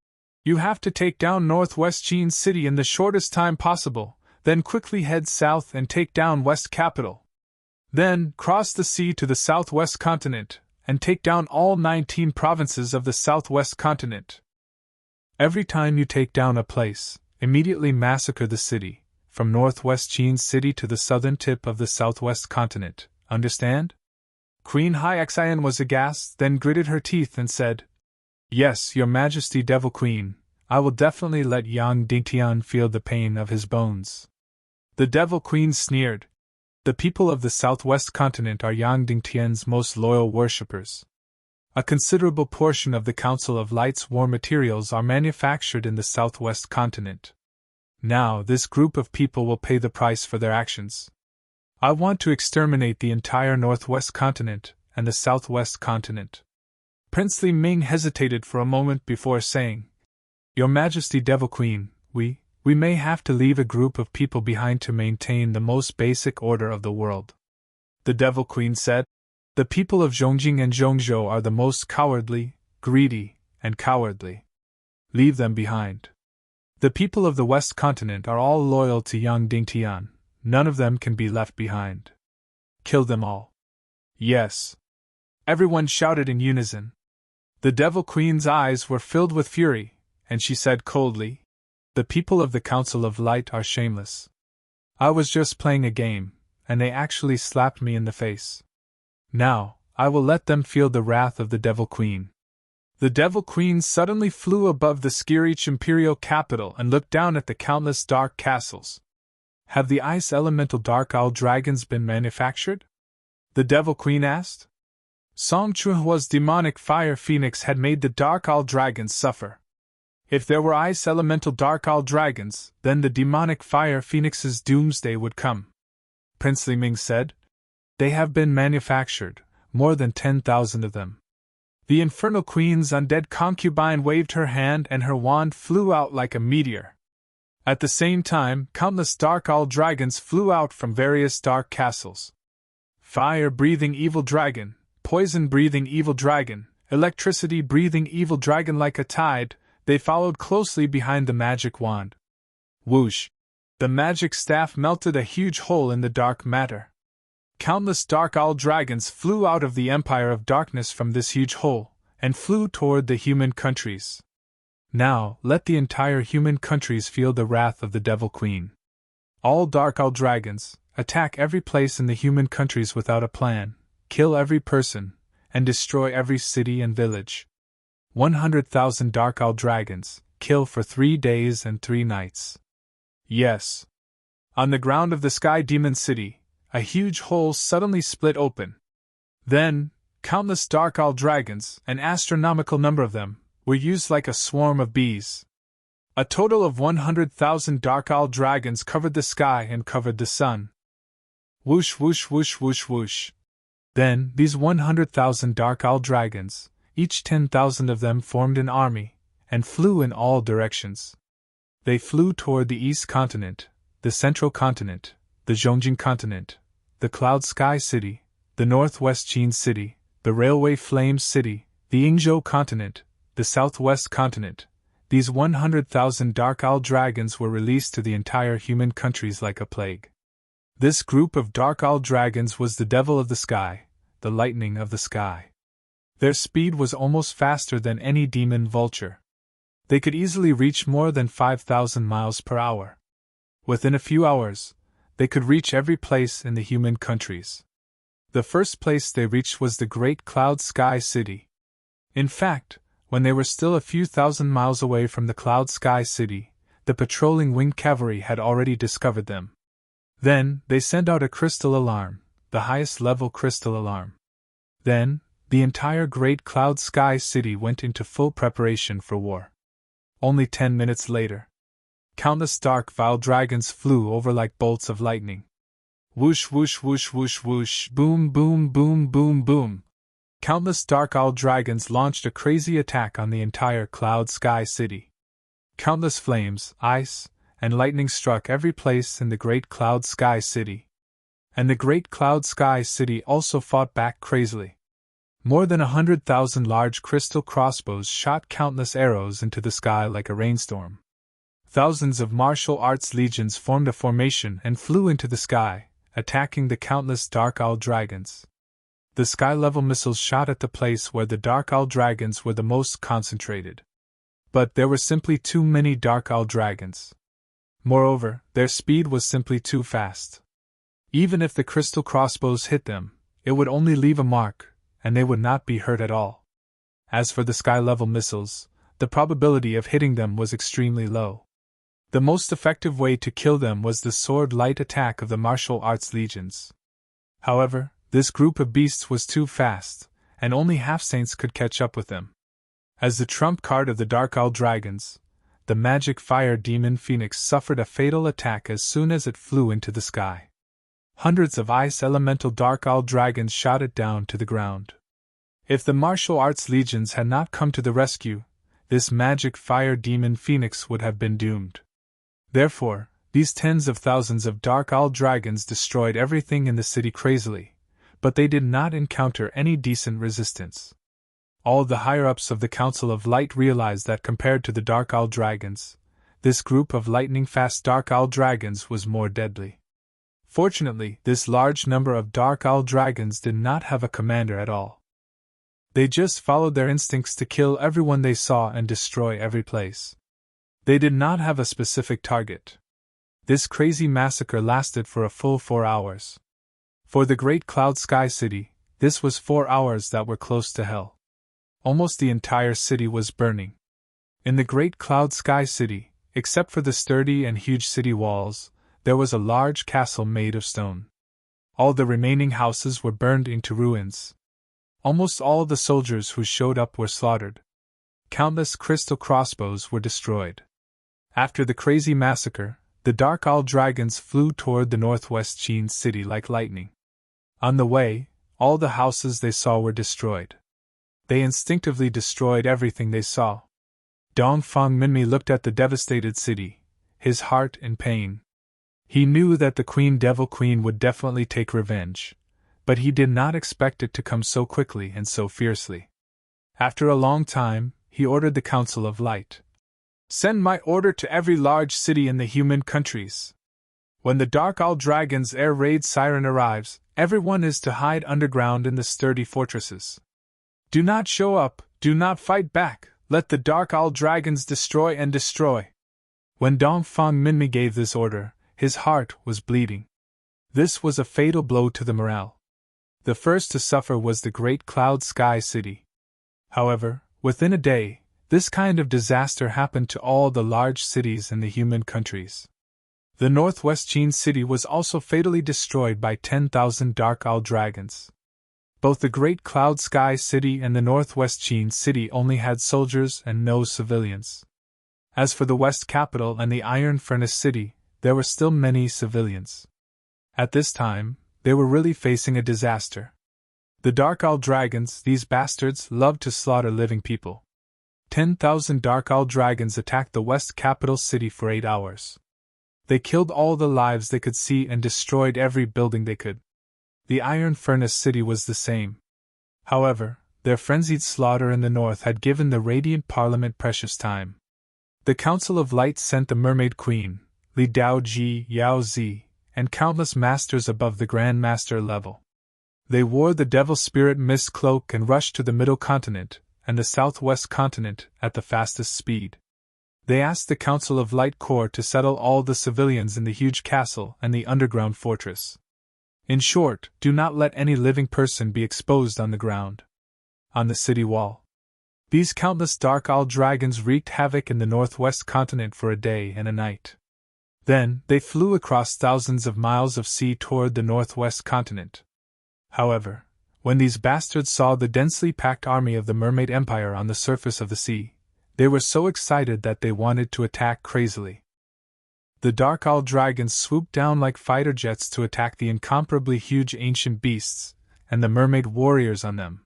You have to take down Northwest Qin City in the shortest time possible, then quickly head south and take down West Capital. Then cross the sea to the southwest continent, and take down all 19 provinces of the southwest continent. Every time you take down a place, immediately massacre the city, from Northwest Qin City to the southern tip of the southwest continent, understand? Queen Hyaxian was aghast, then gritted her teeth and said, Yes, Your Majesty Devil Queen, I will definitely let Yang Dingtian feel the pain of his bones. The Devil Queen sneered. The people of the southwest continent are Yang Dingtian's most loyal worshippers. A considerable portion of the Council of Light's war materials are manufactured in the southwest continent. Now, this group of people will pay the price for their actions. I want to exterminate the entire northwest continent and the southwest continent. Princely Ming hesitated for a moment before saying, Your Majesty Devil Queen, we may have to leave a group of people behind to maintain the most basic order of the world. The Devil Queen said, The people of Zhongjing and Zhongzhou are the most cowardly, greedy, and cowardly. Leave them behind. The people of the West Continent are all loyal to Yang Dingtian. None of them can be left behind. Kill them all. Yes. Everyone shouted in unison. The Devil Queen's eyes were filled with fury, and she said coldly, The people of the Council of Light are shameless. I was just playing a game, and they actually slapped me in the face. Now, I will let them feel the wrath of the Devil Queen. The Devil Queen suddenly flew above the Skirich imperial capital and looked down at the countless dark castles. Have the ice elemental dark owl dragons been manufactured? The Devil Queen asked. Song Chuhua's demonic fire phoenix had made the dark owl dragons suffer. If there were ice elemental dark owl dragons, then the demonic fire phoenix's doomsday would come. Princely Ming said. They have been manufactured, more than 10,000 of them. The Infernal Queen's undead concubine waved her hand and her wand flew out like a meteor. At the same time, countless dark owl dragons flew out from various dark castles. Fire-breathing evil dragon, poison-breathing evil dragon, electricity-breathing evil dragon like a tide, they followed closely behind the magic wand. Whoosh! The magic staff melted a huge hole in the dark matter. Countless dark owl dragons flew out of the Empire of Darkness from this huge hole, and flew toward the human countries. Now, let the entire human countries feel the wrath of the Devil Queen. All dark owl dragons, attack every place in the human countries without a plan, kill every person, and destroy every city and village. 100,000 dark owl dragons, kill for 3 days and 3 nights. Yes. On the ground of the Sky Demon City, a huge hole suddenly split open. Then, countless dark owl dragons, an astronomical number of them, were used like a swarm of bees. A total of 100,000 dark owl dragons covered the sky and covered the sun. Whoosh whoosh whoosh whoosh whoosh. Then, these 100,000 dark owl dragons, each 10,000 of them formed an army, and flew in all directions. They flew toward the East Continent, the Central Continent, the Zhongjing Continent, the Cloud Sky City, the Northwest Qin City, the Railway Flames City, the Yingzhou Continent, the Southwest Continent. These 100,000 dark owl dragons were released to the entire human countries like a plague. This group of dark owl dragons was the devil of the sky, the lightning of the sky. Their speed was almost faster than any demon vulture. They could easily reach more than 5,000 miles per hour. Within a few hours, they could reach every place in the human countries. The first place they reached was the Great Cloud Sky City. In fact, when they were still a few thousand miles away from the Cloud Sky City, the patrolling winged cavalry had already discovered them. Then, they sent out a crystal alarm, the highest level crystal alarm. Then, the entire Great Cloud Sky City went into full preparation for war. Only 10 minutes later, countless dark vile dragons flew over like bolts of lightning. Whoosh whoosh whoosh whoosh whoosh, boom boom boom boom boom. Countless dark owl dragons launched a crazy attack on the entire Cloud Sky City. Countless flames, ice, and lightning struck every place in the Great Cloud Sky City. And the Great Cloud Sky City also fought back crazily. More than 100,000 large crystal crossbows shot countless arrows into the sky like a rainstorm. Thousands of martial arts legions formed a formation and flew into the sky, attacking the countless dark owl dragons. The sky-level missiles shot at the place where the dark owl dragons were the most concentrated. But there were simply too many dark owl dragons. Moreover, their speed was simply too fast. Even if the crystal crossbows hit them, it would only leave a mark, and they would not be hurt at all. As for the sky-level missiles, the probability of hitting them was extremely low. The most effective way to kill them was the sword-light attack of the martial arts legions. However, this group of beasts was too fast, and only half-saints could catch up with them. As the trump card of the Dark Owl Dragons, the magic fire demon Phoenix suffered a fatal attack as soon as it flew into the sky. Hundreds of ice elemental Dark Owl Dragons shot it down to the ground. If the martial arts legions had not come to the rescue, this magic fire demon Phoenix would have been doomed. Therefore, these tens of thousands of Dark Owl Dragons destroyed everything in the city crazily, but they did not encounter any decent resistance. All the higher-ups of the Council of Light realized that compared to the Dark Owl Dragons, this group of lightning-fast Dark Owl Dragons was more deadly. Fortunately, this large number of Dark Owl Dragons did not have a commander at all. They just followed their instincts to kill everyone they saw and destroy every place. They did not have a specific target. This crazy massacre lasted for a full 4 hours. For the Great Cloud Sky City, this was 4 hours that were close to hell. Almost the entire city was burning. In the Great Cloud Sky City, except for the sturdy and huge city walls, there was a large castle made of stone. All the remaining houses were burned into ruins. Almost all the soldiers who showed up were slaughtered. Countless crystal crossbows were destroyed. After the crazy massacre, the Dark Owl Dragons flew toward the northwest Qin city like lightning. On the way, all the houses they saw were destroyed. They instinctively destroyed everything they saw. Dongfang Minmi looked at the devastated city, his heart in pain. He knew that the Queen Devil Queen would definitely take revenge, but he did not expect it to come so quickly and so fiercely. After a long time, he ordered the Council of Light. Send my order to every large city in the human countries. When the Dark Owl Dragon's air raid siren arrives, everyone is to hide underground in the sturdy fortresses. Do not show up, do not fight back, let the Dark Owl Dragons destroy and destroy. When Dongfang Minmi gave this order, his heart was bleeding. This was a fatal blow to the morale. The first to suffer was the Great Cloud Sky City. However, within a day, this kind of disaster happened to all the large cities in the human countries. The northwest Qin city was also fatally destroyed by 10,000 Dark Owl Dragons. Both the Great Cloud Sky City and the northwest Qin city only had soldiers and no civilians. As for the West Capital and the Iron Furnace City, there were still many civilians. At this time, they were really facing a disaster. The Dark Owl Dragons, these bastards, loved to slaughter living people. 10,000 Dark Owl Dragons attacked the West Capital City for 8 hours. They killed all the lives they could see and destroyed every building they could. The Iron Furnace City was the same. However, their frenzied slaughter in the north had given the Radiant Parliament precious time. The Council of Light sent the Mermaid Queen, Li Daoji, Yao Zi, and countless masters above the Grand Master level. They wore the Devil Spirit Mist cloak and rushed to the Middle Continent and the Southwest Continent at the fastest speed. They asked the Council of Light Corps to settle all the civilians in the huge castle and the underground fortress. In short, do not let any living person be exposed on the ground. On the city wall. These countless dark owl dragons wreaked havoc in the northwest continent for a day and a night. Then, they flew across thousands of miles of sea toward the northwest continent. However, when these bastards saw the densely packed army of the Mermaid Empire on the surface of the sea, they were so excited that they wanted to attack crazily. The dark owl dragons swooped down like fighter jets to attack the incomparably huge ancient beasts, and the mermaid warriors on them.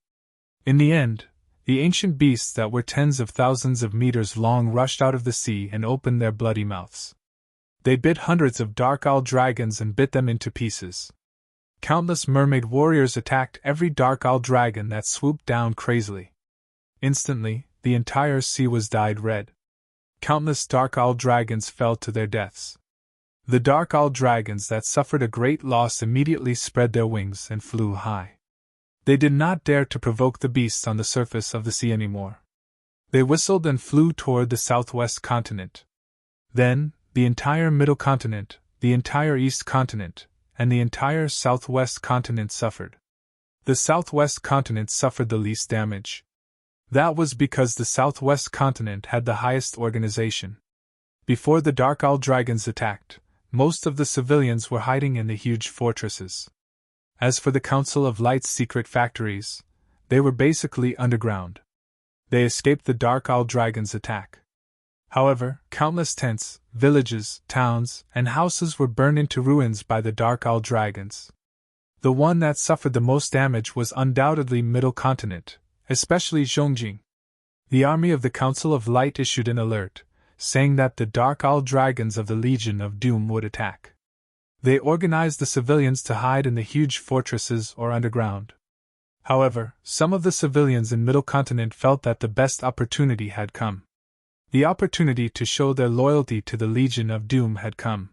In the end, the ancient beasts that were tens of thousands of meters long rushed out of the sea and opened their bloody mouths. They bit hundreds of dark owl dragons and bit them into pieces. Countless mermaid warriors attacked every dark owl dragon that swooped down crazily. Instantly, the entire sea was dyed red. Countless dark owl dragons fell to their deaths. The dark owl dragons that suffered a great loss immediately spread their wings and flew high. They did not dare to provoke the beasts on the surface of the sea anymore. They whistled and flew toward the southwest continent. Then, the entire middle continent, the entire east continent, and the entire southwest continent suffered. The southwest continent suffered the least damage. That was because the southwest continent had the highest organization. Before the dark owl dragons attacked, most of the civilians were hiding in the huge fortresses. As for the Council of Light's secret factories, they were basically underground. They escaped the dark owl dragons' attack. However, countless tents, villages, towns, and houses were burned into ruins by the dark owl dragons. The one that suffered the most damage was undoubtedly Middle Continent, especially Zhongjing. The army of the Council of Light issued an alert, saying that the dark owl dragons of the Legion of Doom would attack. They organized the civilians to hide in the huge fortresses or underground. However, some of the civilians in Middle Continent felt that the best opportunity had come. The opportunity to show their loyalty to the Legion of Doom had come.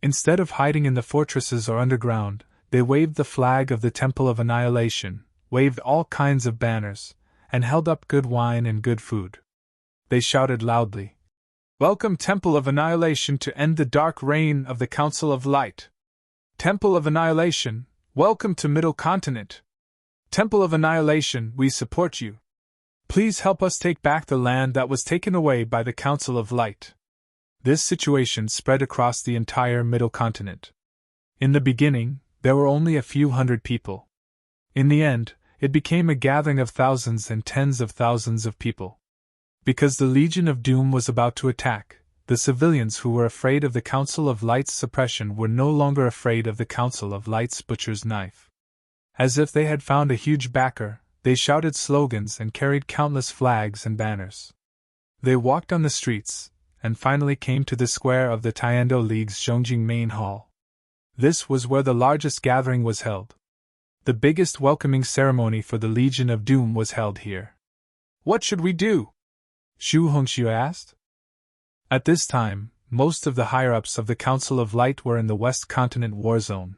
Instead of hiding in the fortresses or underground, they waved the flag of the Temple of Annihilation, waved all kinds of banners, and held up good wine and good food. They shouted loudly, "Welcome, Temple of Annihilation, to end the dark reign of the Council of Light! Temple of Annihilation, welcome to Middle Continent! Temple of Annihilation, we support you! Please help us take back the land that was taken away by the Council of Light." This situation spread across the entire Middle Continent. In the beginning, there were only a few hundred people. In the end, it became a gathering of thousands and tens of thousands of people. Because the Legion of Doom was about to attack, the civilians who were afraid of the Council of Light's suppression were no longer afraid of the Council of Light's butcher's knife. As if they had found a huge backer, they shouted slogans and carried countless flags and banners. They walked on the streets, and finally came to the square of the Tiando League's Zhongjing Main Hall. This was where the largest gathering was held. The biggest welcoming ceremony for the Legion of Doom was held here. "What should we do?" Xu Hongxiu asked. At this time, most of the higher-ups of the Council of Light were in the West Continent war zone.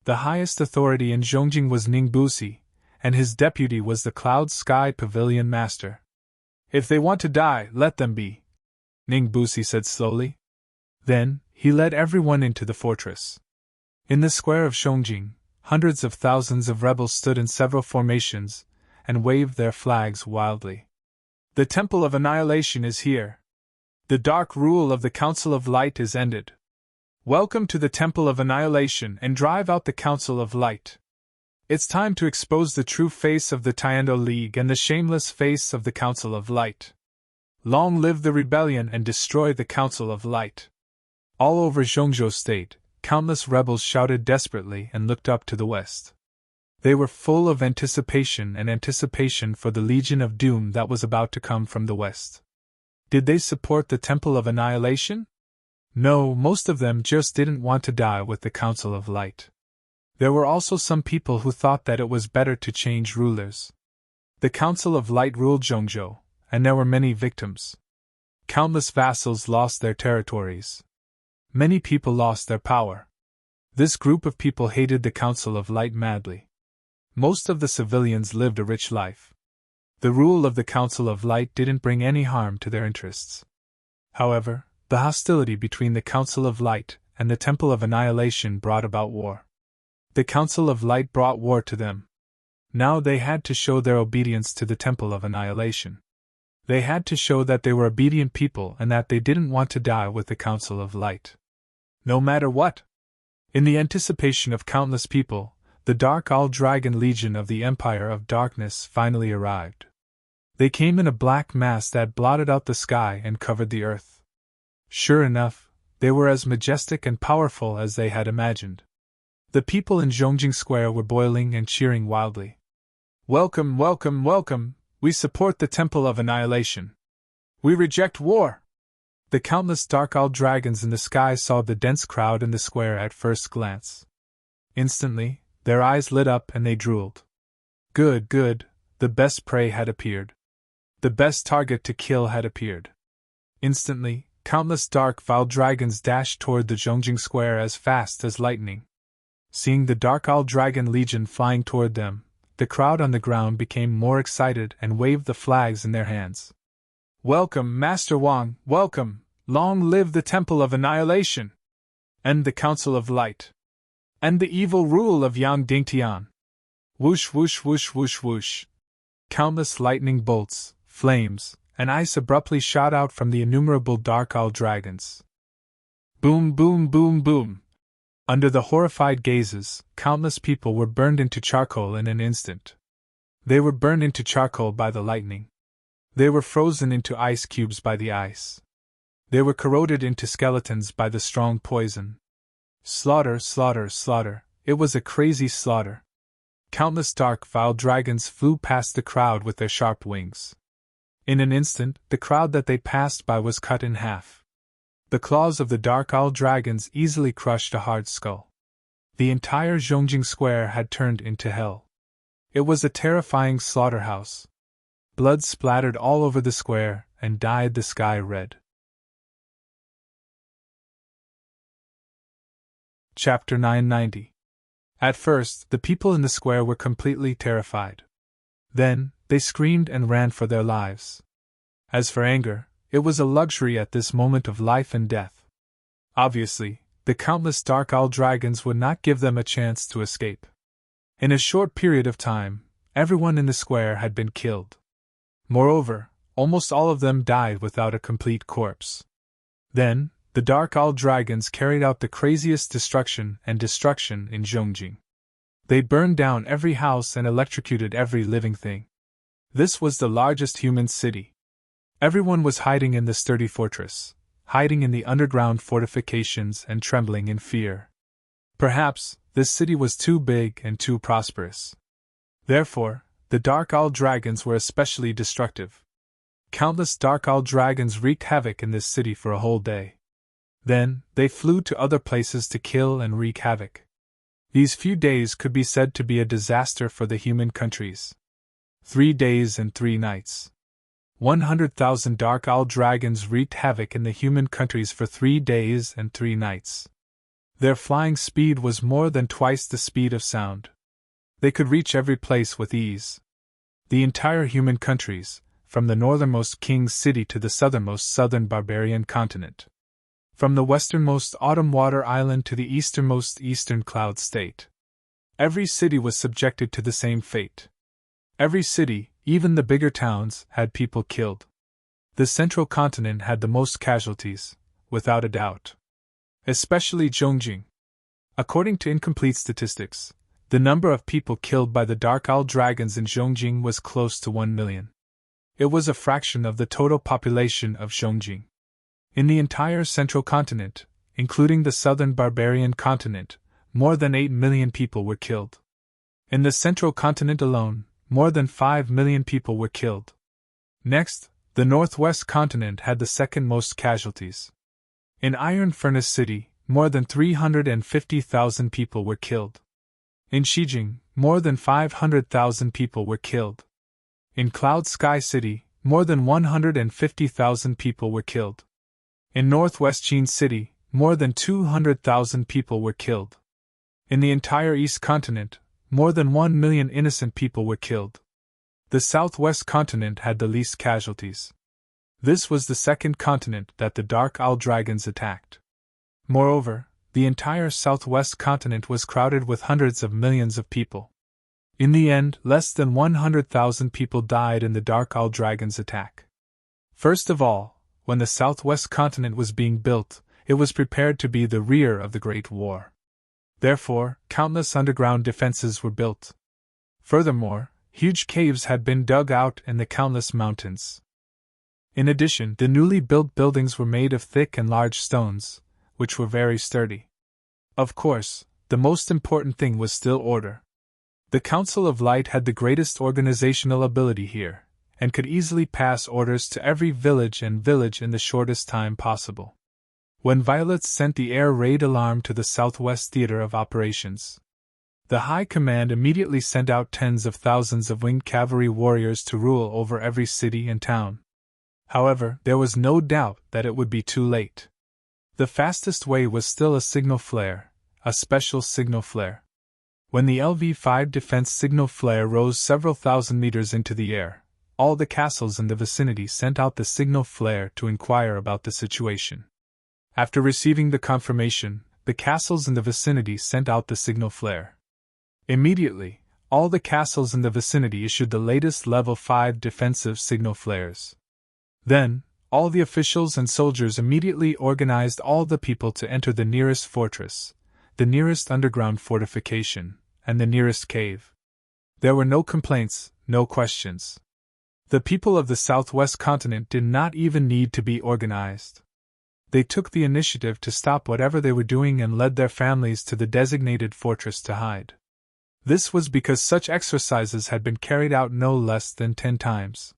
The highest authority in Zhongjing was Ningbusi, and his deputy was the Cloud Sky Pavilion Master. "If they want to die, let them be," Ningbusi said slowly. Then, he led everyone into the fortress. In the square of Zhongjing, hundreds of thousands of rebels stood in several formations, and waved their flags wildly. "The Temple of Annihilation is here. The dark rule of the Council of Light is ended. Welcome to the Temple of Annihilation and drive out the Council of Light. It's time to expose the true face of the Tiando League and the shameless face of the Council of Light. Long live the rebellion and destroy the Council of Light." All over Zhongzhou State, countless rebels shouted desperately and looked up to the west. They were full of anticipation for the Legion of Doom that was about to come from the west. Did they support the Temple of Annihilation? No, most of them just didn't want to die with the Council of Light. There were also some people who thought that it was better to change rulers. The Council of Light ruled Zhongzhou, and there were many victims. Countless vassals lost their territories. Many people lost their power. This group of people hated the Council of Light madly. Most of the civilians lived a rich life. The rule of the Council of Light didn't bring any harm to their interests. However, the hostility between the Council of Light and the Temple of Annihilation brought about war. The Council of Light brought war to them. Now they had to show their obedience to the Temple of Annihilation. They had to show that they were obedient people and that they didn't want to die with the Council of Light. No matter what. In the anticipation of countless people, the Dark Owl Dragon Legion of the Empire of Darkness finally arrived. They came in a black mass that blotted out the sky and covered the earth. Sure enough, they were as majestic and powerful as they had imagined. The people in Zhongjing Square were boiling and cheering wildly. Welcome, welcome, welcome! We support the Temple of Annihilation. We reject war! The countless dark owl dragons in the sky saw the dense crowd in the square at first glance. Instantly, their eyes lit up and they drooled. Good, good, the best prey had appeared. The best target to kill had appeared. Instantly, countless dark foul dragons dashed toward the Zhongjing Square as fast as lightning. Seeing the Dark Owl Dragon Legion flying toward them, the crowd on the ground became more excited and waved the flags in their hands. Welcome, Master Wang, welcome! Long live the Temple of Annihilation! And the Council of Light! And the evil rule of Yang Dingtian! Whoosh, whoosh, whoosh, whoosh, whoosh! Countless lightning bolts, flames, and ice abruptly shot out from the innumerable dark owl dragons. Boom, boom, boom, boom! Under the horrified gazes, countless people were burned into charcoal in an instant. They were burned into charcoal by the lightning. They were frozen into ice cubes by the ice. They were corroded into skeletons by the strong poison. Slaughter, slaughter, slaughter, it was a crazy slaughter. Countless dark, foul dragons flew past the crowd with their sharp wings. In an instant, the crowd that they passed by was cut in half. The claws of the dark owl dragons easily crushed a hard skull. The entire Zhongjing Square had turned into hell. It was a terrifying slaughterhouse. Blood splattered all over the square and dyed the sky red. Chapter 990. At first, the people in the square were completely terrified. Then, they screamed and ran for their lives. As for anger, it was a luxury at this moment of life and death. Obviously, the countless dark owl dragons would not give them a chance to escape. In a short period of time, everyone in the square had been killed. Moreover, almost all of them died without a complete corpse. Then, the dark owl dragons carried out the craziest destruction in Zhongjing. They burned down every house and electrocuted every living thing. This was the largest human city. Everyone was hiding in the sturdy fortress, hiding in the underground fortifications and trembling in fear. Perhaps, this city was too big and too prosperous. Therefore, the dark owl dragons were especially destructive. Countless dark owl dragons wreaked havoc in this city for a whole day. Then, they flew to other places to kill and wreak havoc. These few days could be said to be a disaster for the human countries. 3 days and 3 nights. 100,000 dark owl dragons wreaked havoc in the human countries for 3 days and 3 nights. Their flying speed was more than twice the speed of sound. They could reach every place with ease. The entire human countries, from the northernmost king's city to the southernmost southern barbarian continent. From the westernmost autumn water island to the easternmost eastern cloud state. Every city was subjected to the same fate. Every city, even the bigger towns, had people killed. The central continent had the most casualties, without a doubt. Especially Zhongjing. According to incomplete statistics, the number of people killed by the dark owl dragons in Zhongjing was close to 1 million. It was a fraction of the total population of Zhongjing. In the entire central continent, including the southern barbarian continent, more than 8 million people were killed. In the central continent alone, more than 5 million people were killed. Next, the northwest continent had the second most casualties. In Iron Furnace City, more than 350,000 people were killed. In Xijing, more than 500,000 people were killed. In Cloud Sky City, more than 150,000 people were killed. In Northwest Qin City, more than 200,000 people were killed. In the entire East Continent, more than 1 million innocent people were killed. The Southwest Continent had the least casualties. This was the second continent that the Dark Owl Dragons attacked. Moreover, the entire southwest continent was crowded with hundreds of millions of people. In the end, less than 100,000 people died in the Dark Owl Dragon's attack. First of all, when the southwest continent was being built, it was prepared to be the rear of the Great War. Therefore, countless underground defenses were built. Furthermore, huge caves had been dug out in the countless mountains. In addition, the newly built buildings were made of thick and large stones, which were very sturdy. Of course, the most important thing was still order. The Council of Light had the greatest organizational ability here, and could easily pass orders to every village in the shortest time possible. When Violet sent the air raid alarm to the Southwest Theater of Operations, the High Command immediately sent out tens of thousands of winged cavalry warriors to rule over every city and town. However, there was no doubt that it would be too late. The fastest way was still a signal flare, a special signal flare. When the LV-5 defense signal flare rose several thousand meters into the air, all the castles in the vicinity sent out the signal flare to inquire about the situation. After receiving the confirmation, the castles in the vicinity sent out the signal flare. Immediately, all the castles in the vicinity issued the latest level 5 defensive signal flares. Then, all the officials and soldiers immediately organized all the people to enter the nearest fortress, the nearest underground fortification, and the nearest cave. There were no complaints, no questions. The people of the Southwest continent did not even need to be organized. They took the initiative to stop whatever they were doing and led their families to the designated fortress to hide. This was because such exercises had been carried out no less than 10 times.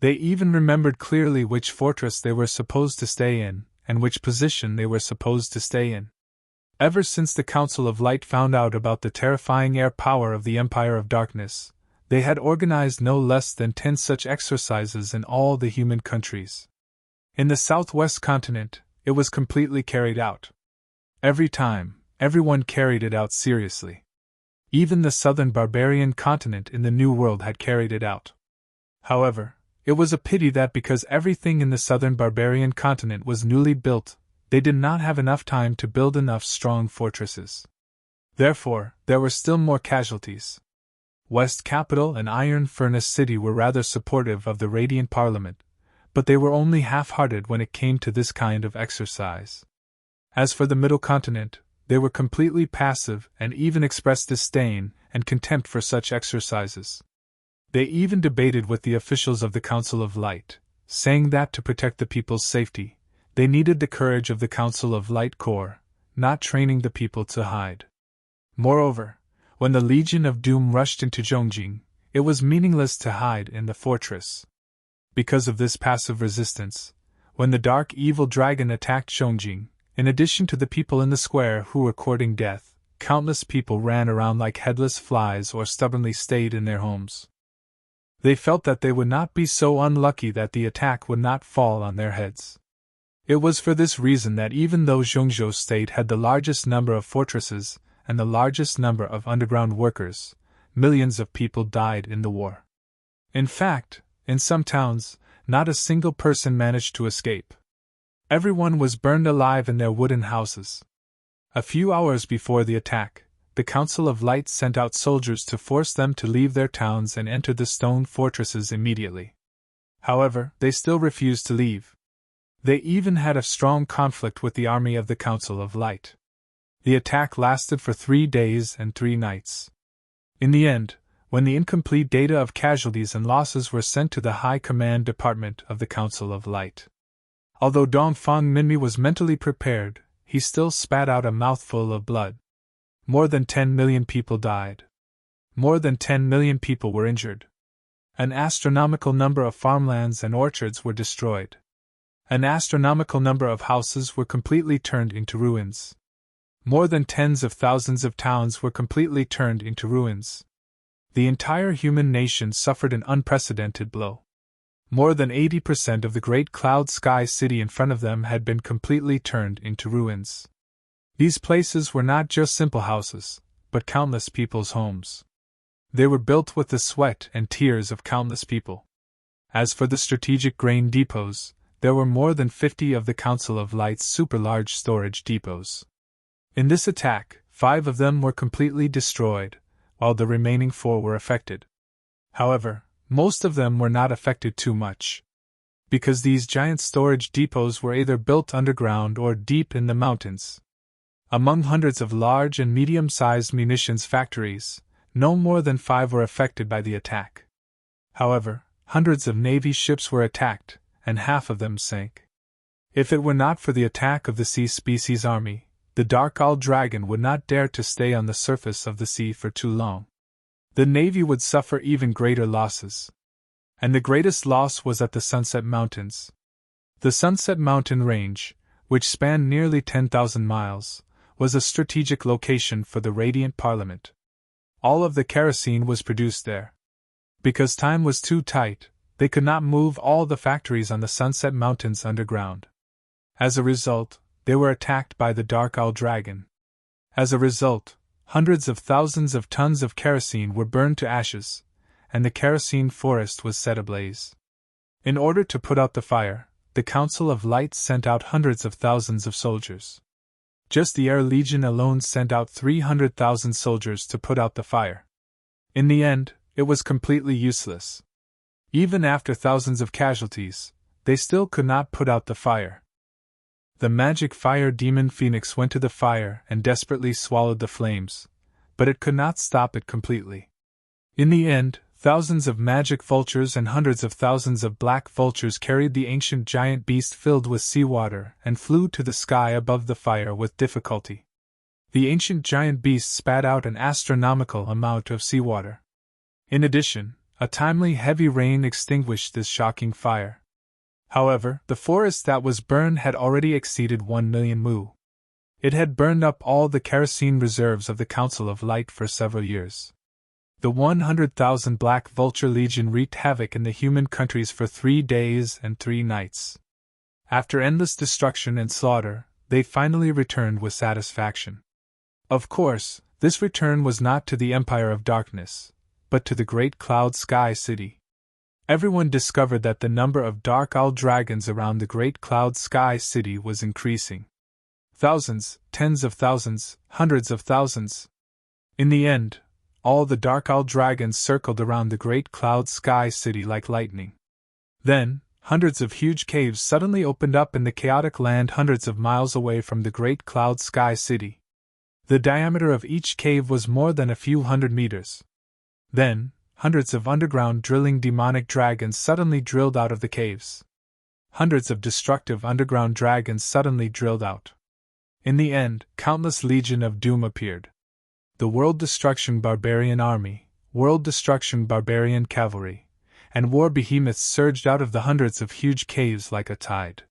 They even remembered clearly which fortress they were supposed to stay in, and which position they were supposed to stay in. Ever since the Council of Light found out about the terrifying air power of the Empire of Darkness, they had organized no less than 10 such exercises in all the human countries. In the Southwest continent, it was completely carried out. Every time, everyone carried it out seriously. Even the southern barbarian continent in the New World had carried it out. However, it was a pity that because everything in the southern barbarian continent was newly built, they did not have enough time to build enough strong fortresses. Therefore, there were still more casualties. West Capital and Iron Furnace City were rather supportive of the Radiant Parliament, but they were only half-hearted when it came to this kind of exercise. As for the Middle Continent, they were completely passive and even expressed disdain and contempt for such exercises. They even debated with the officials of the Council of Light, saying that to protect the people's safety, they needed the courage of the Council of Light Corps, not training the people to hide. Moreover, when the Legion of Doom rushed into Zhongjing, it was meaningless to hide in the fortress. Because of this passive resistance, when the dark evil dragon attacked Zhongjing, in addition to the people in the square who were courting death, countless people ran around like headless flies or stubbornly stayed in their homes. They felt that they would not be so unlucky that the attack would not fall on their heads. It was for this reason that even though Zhongzhou State had the largest number of fortresses and the largest number of underground workers, millions of people died in the war. In fact, in some towns, not a single person managed to escape. Everyone was burned alive in their wooden houses. A few hours before the attack, the Council of Light sent out soldiers to force them to leave their towns and enter the stone fortresses immediately. However, they still refused to leave. They even had a strong conflict with the army of the Council of Light. The attack lasted for 3 days and 3 nights. In the end, when the incomplete data of casualties and losses were sent to the High Command Department of the Council of Light, although Dongfang Minmi was mentally prepared, he still spat out a mouthful of blood. More than 10 million people died. More than 10 million people were injured. An astronomical number of farmlands and orchards were destroyed. An astronomical number of houses were completely turned into ruins. More than tens of thousands of towns were completely turned into ruins. The entire human nation suffered an unprecedented blow. More than 80% of the great cloud sky city in front of them had been completely turned into ruins. These places were not just simple houses, but countless people's homes. They were built with the sweat and tears of countless people. As for the strategic grain depots, there were more than 50 of the Council of Light's super-large storage depots. In this attack, 5 of them were completely destroyed, while the remaining 4 were affected. However, most of them were not affected too much, because these giant storage depots were either built underground or deep in the mountains. Among hundreds of large and medium-sized munitions factories, no more than 5 were affected by the attack. However, hundreds of Navy ships were attacked, and half of them sank. If it were not for the attack of the Sea Species Army, the Dark-Owled Dragon would not dare to stay on the surface of the sea for too long. The Navy would suffer even greater losses. And the greatest loss was at the Sunset Mountains. The Sunset Mountain Range, which spanned nearly 10,000 miles, was a strategic location for the Radiant Parliament. All of the kerosene was produced there. Because time was too tight, they could not move all the factories on the Sunset Mountains underground. As a result, they were attacked by the Dark-Owled Dragon. As a result, hundreds of thousands of tons of kerosene were burned to ashes, and the kerosene forest was set ablaze. In order to put out the fire, the Council of Light sent out hundreds of thousands of soldiers. Just the Air Legion alone sent out 300,000 soldiers to put out the fire. In the end, it was completely useless. Even after thousands of casualties, they still could not put out the fire. The magic fire demon Phoenix went to the fire and desperately swallowed the flames, but it could not stop it completely. In the end, thousands of magic vultures and hundreds of thousands of black vultures carried the ancient giant beast filled with seawater and flew to the sky above the fire with difficulty. The ancient giant beast spat out an astronomical amount of seawater. In addition, a timely heavy rain extinguished this shocking fire. However, the forest that was burned had already exceeded 1 million mu. It had burned up all the kerosene reserves of the Council of Light for several years. The 100,000 Black Vulture Legion wreaked havoc in the human countries for 3 days and 3 nights. After endless destruction and slaughter, they finally returned with satisfaction. Of course, this return was not to the Empire of Darkness, but to the Great Cloud Sky City. Everyone discovered that the number of dark-owled dragons around the Great Cloud Sky City was increasing. Thousands, tens of thousands, hundreds of thousands. In the end, all the dark-owled dragons circled around the Great Cloud Sky City like lightning. Then, hundreds of huge caves suddenly opened up in the chaotic land hundreds of miles away from the Great Cloud Sky City. The diameter of each cave was more than a few hundred meters. Then, hundreds of underground drilling demonic dragons suddenly drilled out of the caves. Hundreds of destructive underground dragons suddenly drilled out. In the end, countless Legion of Doom appeared. The World Destruction Barbarian Army, World Destruction Barbarian Cavalry, and war behemoths surged out of the hundreds of huge caves like a tide.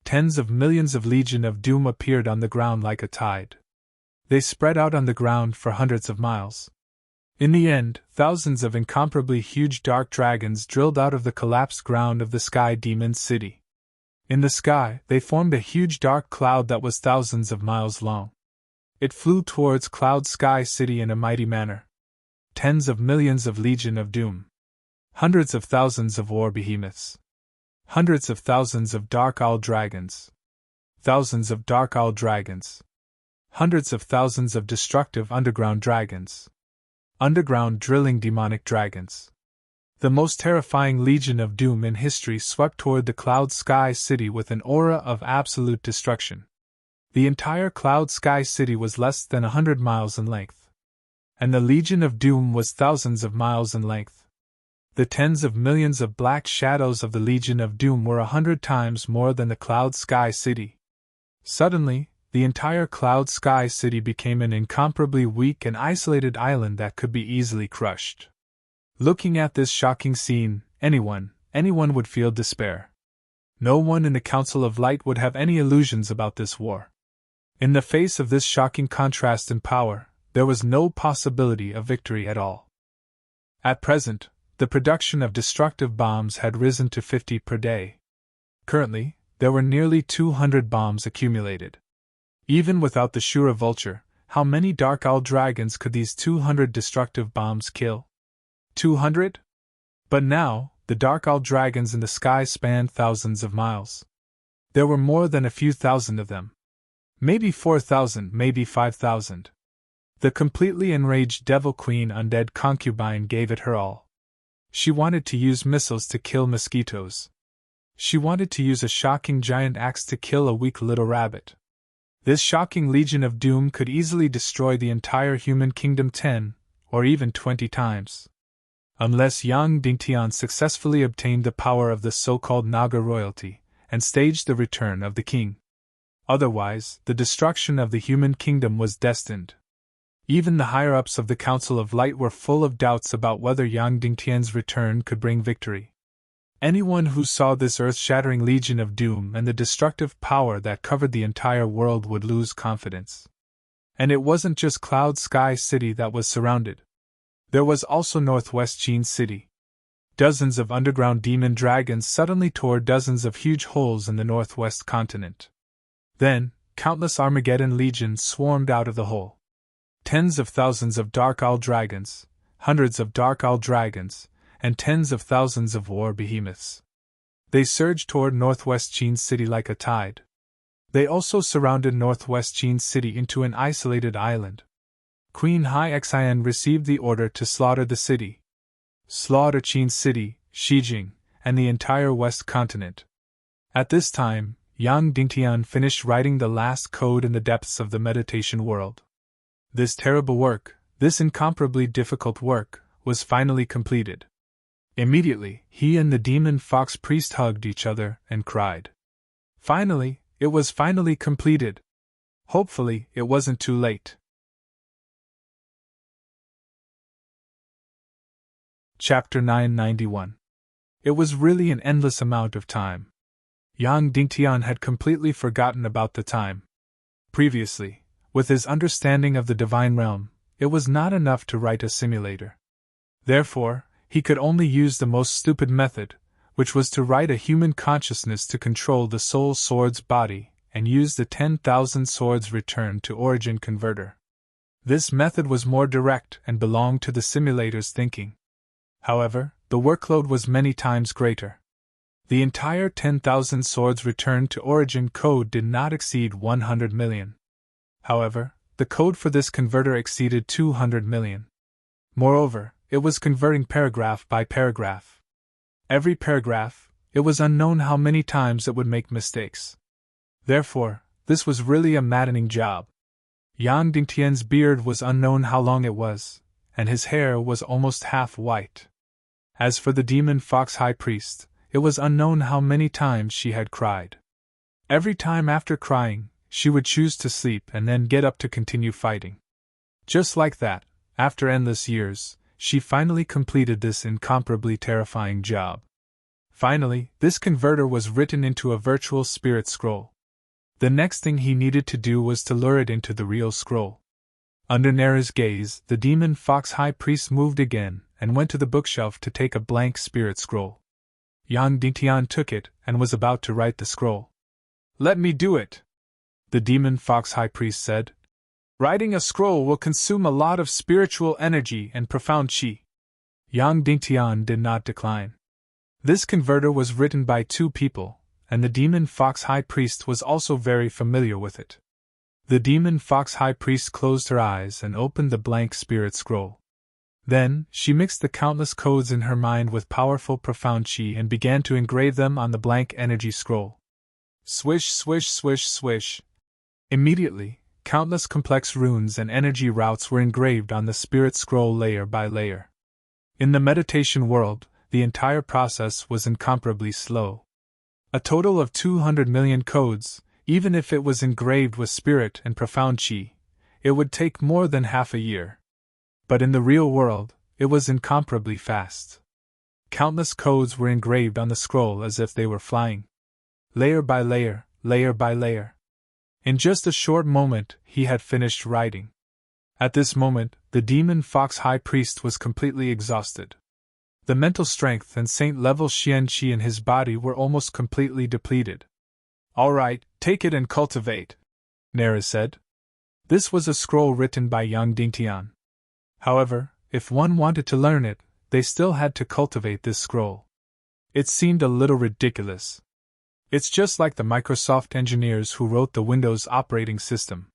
Tens of millions of Legion of Doom appeared on the ground like a tide. They spread out on the ground for hundreds of miles. In the end, thousands of incomparably huge dark dragons drilled out of the collapsed ground of the Sky Demon City. In the sky, they formed a huge dark cloud that was thousands of miles long. It flew towards Cloud Sky City in a mighty manner. Tens of millions of Legion of Doom. Hundreds of thousands of war behemoths. Hundreds of thousands of dark-owled dragons. Thousands of dark-owled dragons. Hundreds of thousands of destructive underground dragons. Underground drilling demonic dragons. The most terrifying Legion of Doom in history swept toward the Cloud Sky City with an aura of absolute destruction. The entire Cloud Sky City was less than 100 miles in length. And the Legion of Doom was thousands of miles in length. The tens of millions of black shadows of the Legion of Doom were 100 times more than the Cloud Sky City. Suddenly, the entire Cloud Sky City became an incomparably weak and isolated island that could be easily crushed. Looking at this shocking scene, anyone would feel despair. No one in the Council of Light would have any illusions about this war. In the face of this shocking contrast in power, there was no possibility of victory at all. At present, the production of destructive bombs had risen to 50 per day. Currently, there were nearly 200 bombs accumulated. Even without the Shura Vulture, how many dark-owled dragons could these 200 destructive bombs kill? 200? But now, the dark-owled dragons in the sky spanned thousands of miles. There were more than a few thousand of them. Maybe 4,000, maybe 5,000. The completely enraged Devil Queen undead concubine gave it her all. She wanted to use missiles to kill mosquitoes. She wanted to use a shocking giant axe to kill a weak little rabbit. This shocking legion of doom could easily destroy the entire human kingdom 10, or even 20 times. Unless Yang Dingtian successfully obtained the power of the so-called Naga royalty, and staged the return of the king. Otherwise, the destruction of the human kingdom was destined. Even the higher-ups of the Council of Light were full of doubts about whether Yang Dingtian's return could bring victory. Anyone who saw this earth-shattering legion of doom and the destructive power that covered the entire world would lose confidence. And it wasn't just Cloud Sky City that was surrounded. There was also Northwest Qin City. Dozens of underground demon dragons suddenly tore dozens of huge holes in the northwest continent. Then, countless Armageddon legions swarmed out of the hole. Tens of thousands of Dark Owl dragons, hundreds of Dark Owl dragons, and tens of thousands of war behemoths. They surged toward Northwest Qin City like a tide. They also surrounded Northwest Qin City into an isolated island. Queen Hai Xin received the order to slaughter the city. Slaughter Qin City, Xijing, and the entire West continent. At this time, Yang Dingtian finished writing the last code in the depths of the meditation world. This terrible work, this incomparably difficult work, was finally completed. Immediately, he and the demon fox priest hugged each other and cried. Finally, it was finally completed. Hopefully, it wasn't too late. Chapter 991. It was really an endless amount of time. Yang Dingtian had completely forgotten about the time. Previously, with his understanding of the divine realm, it was not enough to write a simulator. Therefore, he could only use the most stupid method, which was to write a human consciousness to control the soul sword's body and use the 10,000 swords return to origin converter. This method was more direct and belonged to the simulator's thinking. However, the workload was many times greater. The entire 10,000 swords returned to origin code did not exceed 100 million. However, the code for this converter exceeded 200 million. Moreover, it was converting paragraph by paragraph. Every paragraph, it was unknown how many times it would make mistakes. Therefore, this was really a maddening job. Yang Dingtian's beard was unknown how long it was, and his hair was almost half white. As for the demon fox high priest, it was unknown how many times she had cried. Every time after crying, she would choose to sleep and then get up to continue fighting. Just like that, after endless years, she finally completed this incomparably terrifying job. Finally, this converter was written into a virtual spirit scroll. The next thing he needed to do was to lure it into the real scroll. Under Nera's gaze, the demon fox high priest moved again and went to the bookshelf to take a blank spirit scroll. Yang Dingtian took it and was about to write the scroll. "Let me do it," the demon fox high priest said. "Writing a scroll will consume a lot of spiritual energy and profound qi." Yang Dingtian did not decline. This converter was written by two people, and the demon fox high priest was also very familiar with it. The demon fox high priest closed her eyes and opened the blank spirit scroll. Then, she mixed the countless codes in her mind with powerful profound qi and began to engrave them on the blank energy scroll. Swish, swish, swish, swish. Immediately, countless complex runes and energy routes were engraved on the spirit scroll layer by layer. In the meditation world, the entire process was incomparably slow. A total of 200 million codes, even if it was engraved with spirit and profound qi, it would take more than half a year. But in the real world, it was incomparably fast. Countless codes were engraved on the scroll as if they were flying. Layer by layer, layer by layer. In just a short moment, he had finished writing. At this moment, the demon fox high priest was completely exhausted. The mental strength and saint-level Xian Qi in his body were almost completely depleted. "All right, take it and cultivate," Nera said. This was a scroll written by Yang Dingtian. However, if one wanted to learn it, they still had to cultivate this scroll. It seemed a little ridiculous. It's just like the Microsoft engineers who wrote the Windows operating system.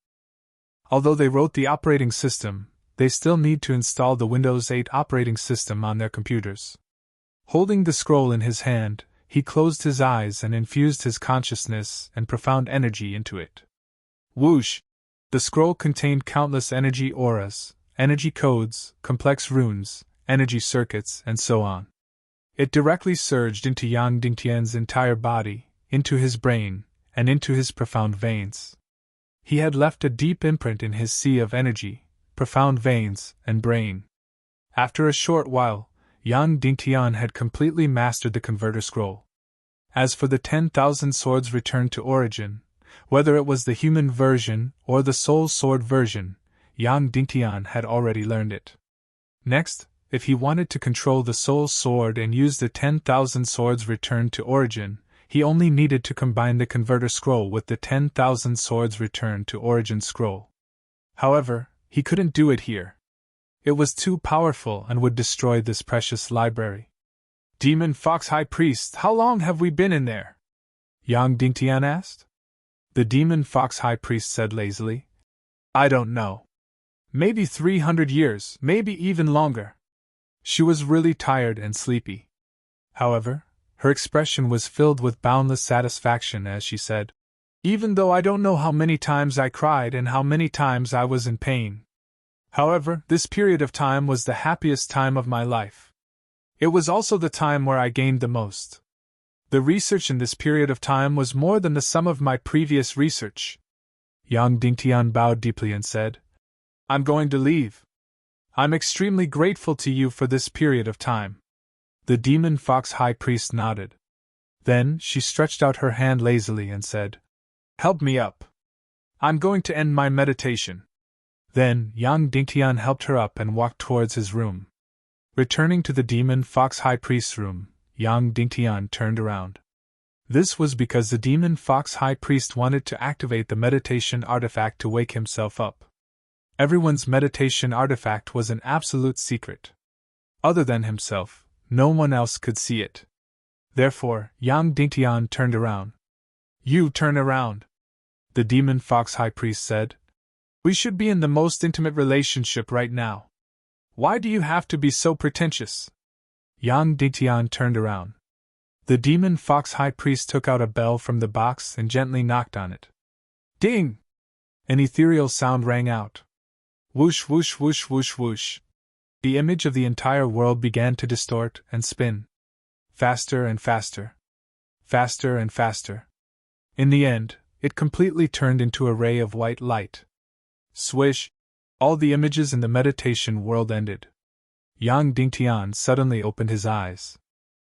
Although they wrote the operating system, they still need to install the Windows 8 operating system on their computers. Holding the scroll in his hand, he closed his eyes and infused his consciousness and profound energy into it. Whoosh! The scroll contained countless energy auras, energy codes, complex runes, energy circuits, and so on. It directly surged into Yang Dingtian's entire body, into his brain, and into his profound veins. He had left a deep imprint in his sea of energy, profound veins, and brain. After a short while, Yang Dingtian had completely mastered the converter scroll. As for the 10,000 swords returned to origin, whether it was the human version or the soul sword version, Yang Dingtian had already learned it. Next, if he wanted to control the soul sword and use the 10,000 swords returned to origin, he only needed to combine the converter scroll with the 10,000 swords returned to origin scroll. However, he couldn't do it here. It was too powerful and would destroy this precious library. Demon Fox High Priest, how long have we been in there? Yang Dingtian asked. The Demon Fox High Priest said lazily. I don't know. Maybe 300 years, maybe even longer. She was really tired and sleepy. However, her expression was filled with boundless satisfaction as she said, even though I don't know how many times I cried and how many times I was in pain. However, this period of time was the happiest time of my life. It was also the time where I gained the most. The research in this period of time was more than the sum of my previous research. Yang Dingtian bowed deeply and said, I'm going to leave. I'm extremely grateful to you for this period of time. The Demon Fox High Priest nodded. Then she stretched out her hand lazily and said, Help me up. I'm going to end my meditation. Then Yang Dingtian helped her up and walked towards his room. Returning to the Demon Fox High Priest's room, Yang Dingtian turned around. This was because the Demon Fox High Priest wanted to activate the meditation artifact to wake himself up. Everyone's meditation artifact was an absolute secret. Other than himself, no one else could see it. Therefore, Yang Dingtian turned around. You turn around, the Demon Fox High Priest said. We should be in the most intimate relationship right now. Why do you have to be so pretentious? Yang Dingtian turned around. The Demon Fox High Priest took out a bell from the box and gently knocked on it. Ding! An ethereal sound rang out. Whoosh, whoosh, whoosh, whoosh, whoosh. The image of the entire world began to distort and spin. Faster and faster. Faster and faster. In the end, it completely turned into a ray of white light. Swish! All the images in the meditation world ended. Yang Dingtian suddenly opened his eyes.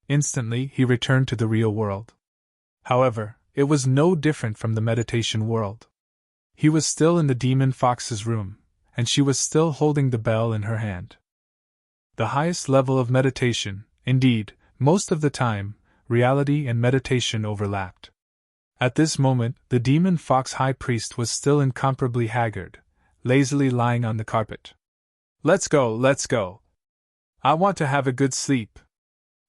Instantly, he returned to the real world. However, it was no different from the meditation world. He was still in the Demon Fox's room, and she was still holding the bell in her hand. The highest level of meditation, indeed, most of the time, reality and meditation overlapped. At this moment, the Demon Fox High Priest was still incomparably haggard, lazily lying on the carpet. Let's go, let's go. I want to have a good sleep.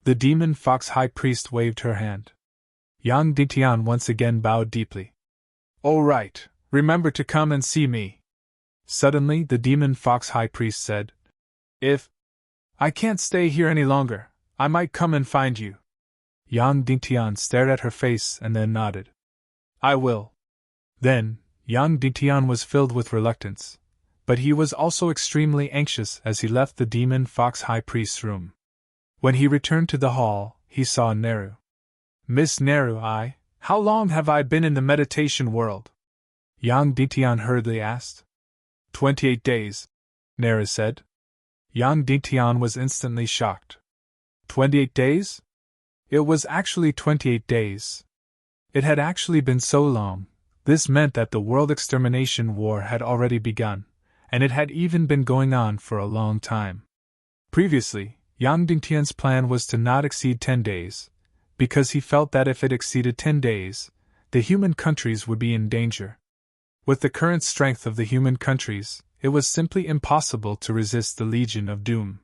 The Demon Fox High Priest waved her hand. Yang Dingtian once again bowed deeply. All right, remember to come and see me. Suddenly, the Demon Fox High Priest said, If I can't stay here any longer, I might come and find you. Yang Dingtian stared at her face and then nodded. I will. Then, Yang Dingtian was filled with reluctance, but he was also extremely anxious as he left the Demon Fox High Priest's room. When he returned to the hall, he saw Neru. Miss Neru, how long have I been in the meditation world? Yang Dingtian hurriedly asked. 28 days, Neru said. Yang Dingtian was instantly shocked. 28 days? It was actually 28 days. It had actually been so long. This meant that the World Extermination War had already begun, and it had even been going on for a long time. Previously, Yang Dingtian's plan was to not exceed 10 days, because he felt that if it exceeded 10 days, the human countries would be in danger. With the current strength of the human countries, it was simply impossible to resist the Legion of Doom.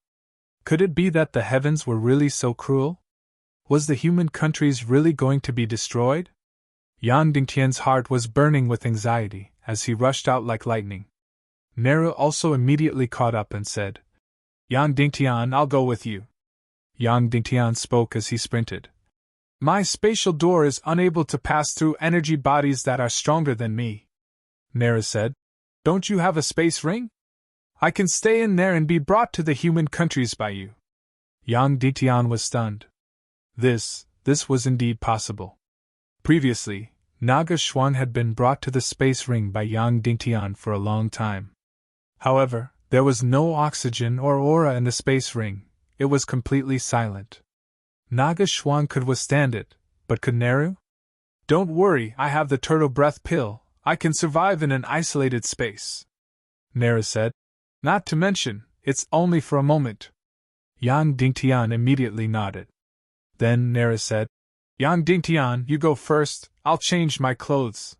Could it be that the heavens were really so cruel? Was the human countries really going to be destroyed? Yang Dingtian's heart was burning with anxiety as he rushed out like lightning. Nera also immediately caught up and said, Yang Dingtian, I'll go with you. Yang Dingtian spoke as he sprinted. My spatial door is unable to pass through energy bodies that are stronger than me. Nera said, Don't you have a space ring? I can stay in there and be brought to the human countries by you. Yang Dingtian was stunned. This was indeed possible. Previously, Naga Xuan had been brought to the space ring by Yang Dingtian for a long time. However, there was no oxygen or aura in the space ring. It was completely silent. Naga Xuan could withstand it, but could Neru? Don't worry, I have the turtle breath pill. I can survive in an isolated space. Nera said. Not to mention, it's only for a moment. Yang Dingtian immediately nodded. Then Nera said, Yang Dingtian, you go first, I'll change my clothes.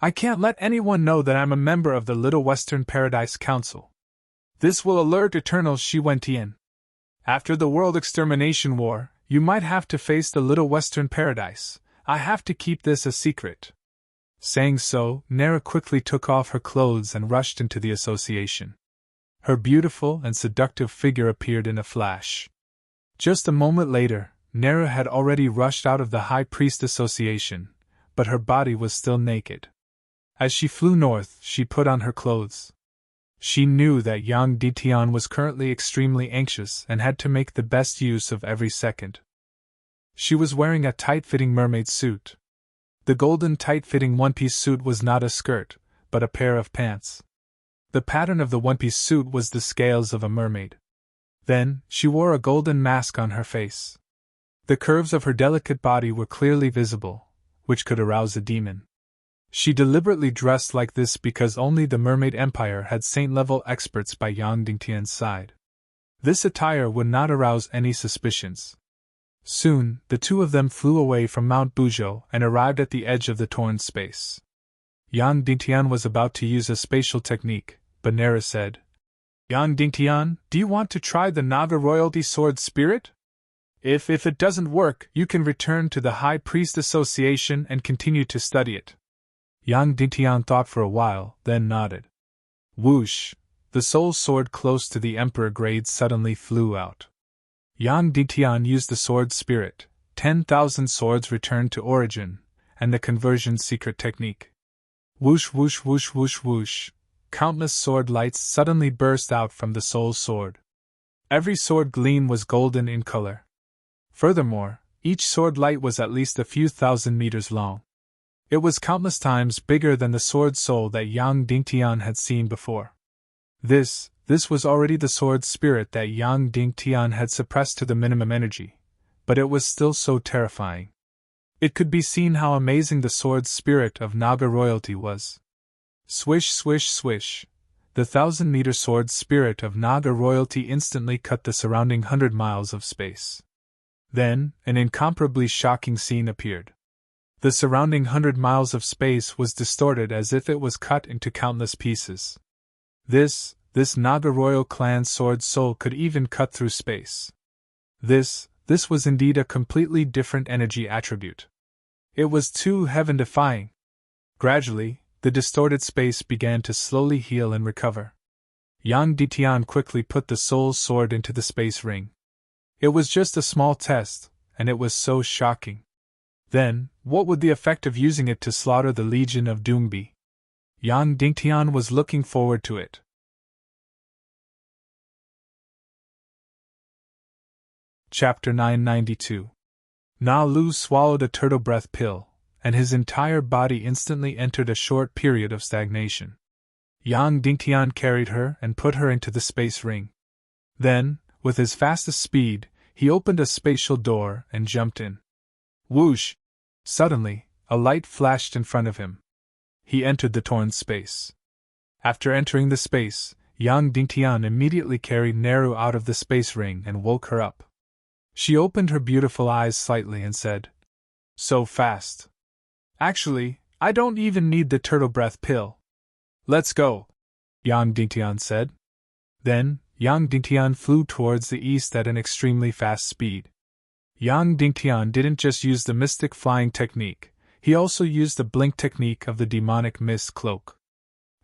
I can't let anyone know that I'm a member of the Little Western Paradise Council. This will alert Eternal Shi Wentian. After the World Extermination War, you might have to face the Little Western Paradise. I have to keep this a secret. Saying so, Nera quickly took off her clothes and rushed into the association. Her beautiful and seductive figure appeared in a flash. Just a moment later, Nera had already rushed out of the High Priest Association, but her body was still naked. As she flew north, she put on her clothes. She knew that Yang Dingtian was currently extremely anxious and had to make the best use of every second. She was wearing a tight-fitting mermaid suit. The golden tight-fitting one-piece suit was not a skirt, but a pair of pants. The pattern of the one-piece suit was the scales of a mermaid. Then, she wore a golden mask on her face. The curves of her delicate body were clearly visible, which could arouse a demon. She deliberately dressed like this because only the Mermaid Empire had saint-level experts by Yang Dingtian's side. This attire would not arouse any suspicions. Soon, the two of them flew away from Mount Buzhou and arrived at the edge of the torn space. Yang Dingtian was about to use a spatial technique, but Nera said, Yang Dingtian, do you want to try the Naga Royalty Sword Spirit? If it doesn't work, you can return to the High Priest Association and continue to study it. Yang Dingtian thought for a while, then nodded. Whoosh! The soul sword close to the Emperor grade suddenly flew out. Yang Dingtian used the sword spirit, 10,000 swords returned to origin, and the conversion secret technique. Whoosh whoosh whoosh whoosh whoosh! Countless sword lights suddenly burst out from the soul sword. Every sword gleam was golden in color. Furthermore, each sword light was at least a few thousand meters long. It was countless times bigger than the sword soul that Yang Dingtian had seen before. This was already the sword spirit that Yang Dingtian had suppressed to the minimum energy, but it was still so terrifying. It could be seen how amazing the sword spirit of Naga royalty was. Swish swish swish! The 1,000-meter sword spirit of Naga royalty instantly cut the surrounding 100 miles of space. Then, an incomparably shocking scene appeared. The surrounding 100 miles of space was distorted as if it was cut into countless pieces. This Naga royal clan sword soul could even cut through space. This was indeed a completely different energy attribute. It was too heaven-defying. Gradually, the distorted space began to slowly heal and recover. Yang Dingtian quickly put the soul sword into the space ring. It was just a small test, and it was so shocking. Then, what would the effect of using it to slaughter the Legion of Doom be? Yang Dingtian was looking forward to it. Chapter 992. Na Lu swallowed a turtle breath pill, and his entire body instantly entered a short period of stagnation. Yang Dingtian carried her and put her into the space ring. Then, with his fastest speed, he opened a spatial door and jumped in. Whoosh! Suddenly, a light flashed in front of him. He entered the torn space. After entering the space, Yang Dingtian immediately carried Neru out of the space ring and woke her up. She opened her beautiful eyes slightly and said, So fast. Actually, I don't even need the turtle breath pill. Let's go, Yang Dingtian said. Then, Yang Dingtian flew towards the east at an extremely fast speed. Yang Dingtian didn't just use the mystic flying technique, he also used the blink technique of the demonic mist cloak.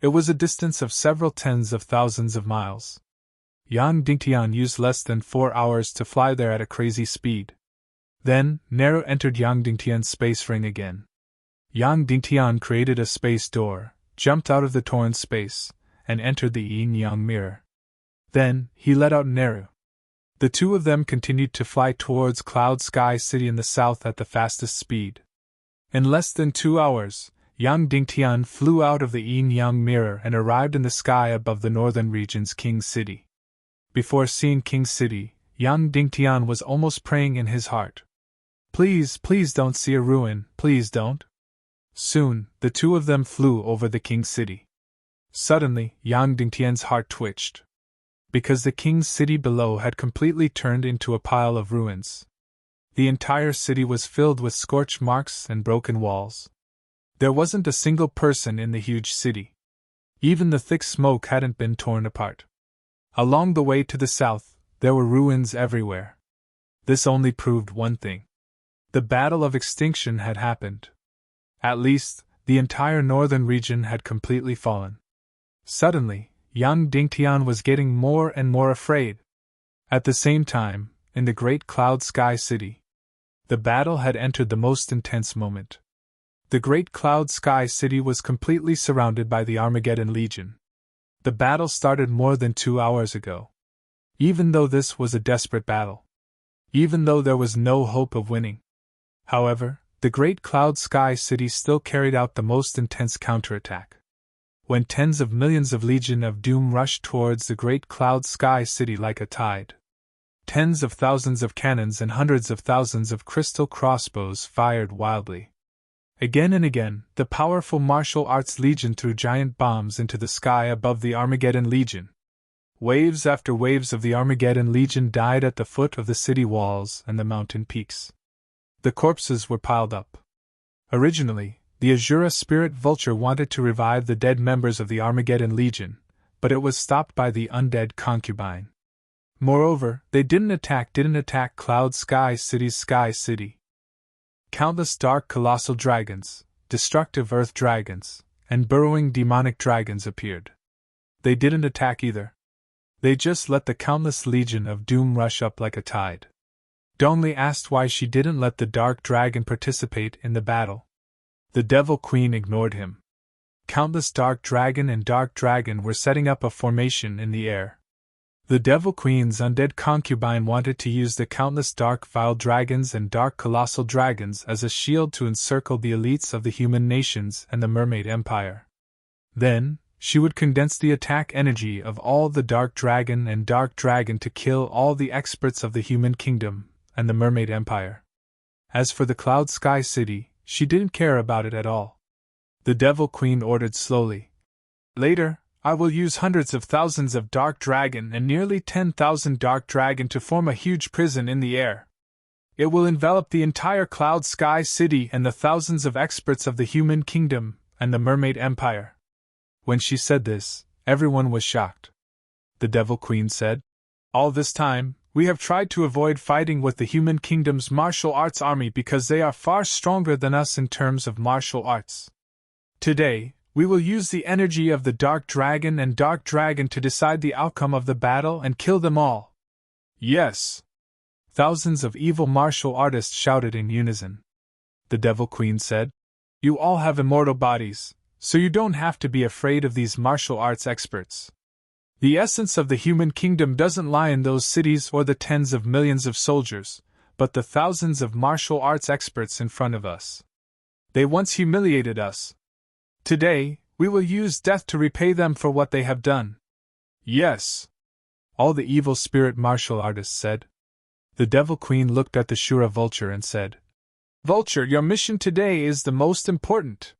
It was a distance of several tens of thousands of miles. Yang Dingtian used less than 4 hours to fly there at a crazy speed. Then, Nero entered Yang Dingtian's space ring again. Yang Dingtian created a space door, jumped out of the torn space, and entered the yin-yang mirror. Then, he let out Nero. The two of them continued to fly towards Cloud Sky City in the south at the fastest speed. In less than 2 hours, Yang Dingtian flew out of the yin-yang mirror and arrived in the sky above the northern region's King City. Before seeing King City, Yang Dingtian was almost praying in his heart. Please, please don't see a ruin, please don't. Soon, the two of them flew over the King City. Suddenly, Yang Dingtian's heart twitched. Because the King's City below had completely turned into a pile of ruins. The entire city was filled with scorch marks and broken walls. There wasn't a single person in the huge city. Even the thick smoke hadn't been torn apart. Along the way to the south, there were ruins everywhere. This only proved one thing. The Battle of Extinction had happened. At least, the entire northern region had completely fallen. Suddenly, Yang Dingtian was getting more and more afraid. At the same time, in the great Cloud Sky City, the battle had entered the most intense moment. The great Cloud Sky City was completely surrounded by the Armageddon Legion. The battle started more than 2 hours ago. Even though this was a desperate battle. Even though there was no hope of winning. However, the great Cloud Sky City still carried out the most intense counterattack. When tens of millions of Legion of Doom rushed towards the great Cloud Sky City like a tide. Tens of thousands of cannons and hundreds of thousands of crystal crossbows fired wildly. Again and again, the powerful martial arts Legion threw giant bombs into the sky above the Armageddon Legion. Waves after waves of the Armageddon Legion died at the foot of the city walls and the mountain peaks. The corpses were piled up. Originally, the Azura spirit vulture wanted to revive the dead members of the Armageddon Legion, but it was stopped by the undead concubine. Moreover, they didn't attack Cloud Sky City's Sky City. Countless dark colossal dragons, destructive earth dragons, and burrowing demonic dragons appeared. They didn't attack either. They just let the countless Legion of Doom rush up like a tide. Donley asked why she didn't let the Dark Dragon participate in the battle. The Devil Queen ignored him. Countless Dark Dragon and Dark Dragon were setting up a formation in the air. The Devil Queen's undead concubine wanted to use the countless dark vile dragons and dark colossal dragons as a shield to encircle the elites of the human nations and the Mermaid Empire. Then, she would condense the attack energy of all the Dark Dragon and Dark Dragon to kill all the experts of the human kingdom and the Mermaid Empire. As for the Cloud Sky City, she didn't care about it at all. The Devil Queen ordered slowly. Later, I will use hundreds of thousands of Dark Dragon and nearly 10,000 Dark Dragon to form a huge prison in the air. It will envelop the entire Cloud Sky City and the thousands of experts of the human kingdom and the Mermaid Empire. When she said this, everyone was shocked. The Devil Queen said, "All this time, we have tried to avoid fighting with the human kingdom's martial arts army because they are far stronger than us in terms of martial arts. Today, we will use the energy of the Dark Dragon and Dark Dragon to decide the outcome of the battle and kill them all." Yes! Thousands of evil martial artists shouted in unison. The Devil Queen said, "You all have immortal bodies, so you don't have to be afraid of these martial arts experts. The essence of the human kingdom doesn't lie in those cities or the tens of millions of soldiers, but the thousands of martial arts experts in front of us. They once humiliated us. Today, we will use death to repay them for what they have done." Yes! All the evil spirit martial artists said. The Devil Queen looked at the Shura Vulture and said, "Vulture, your mission today is the most important.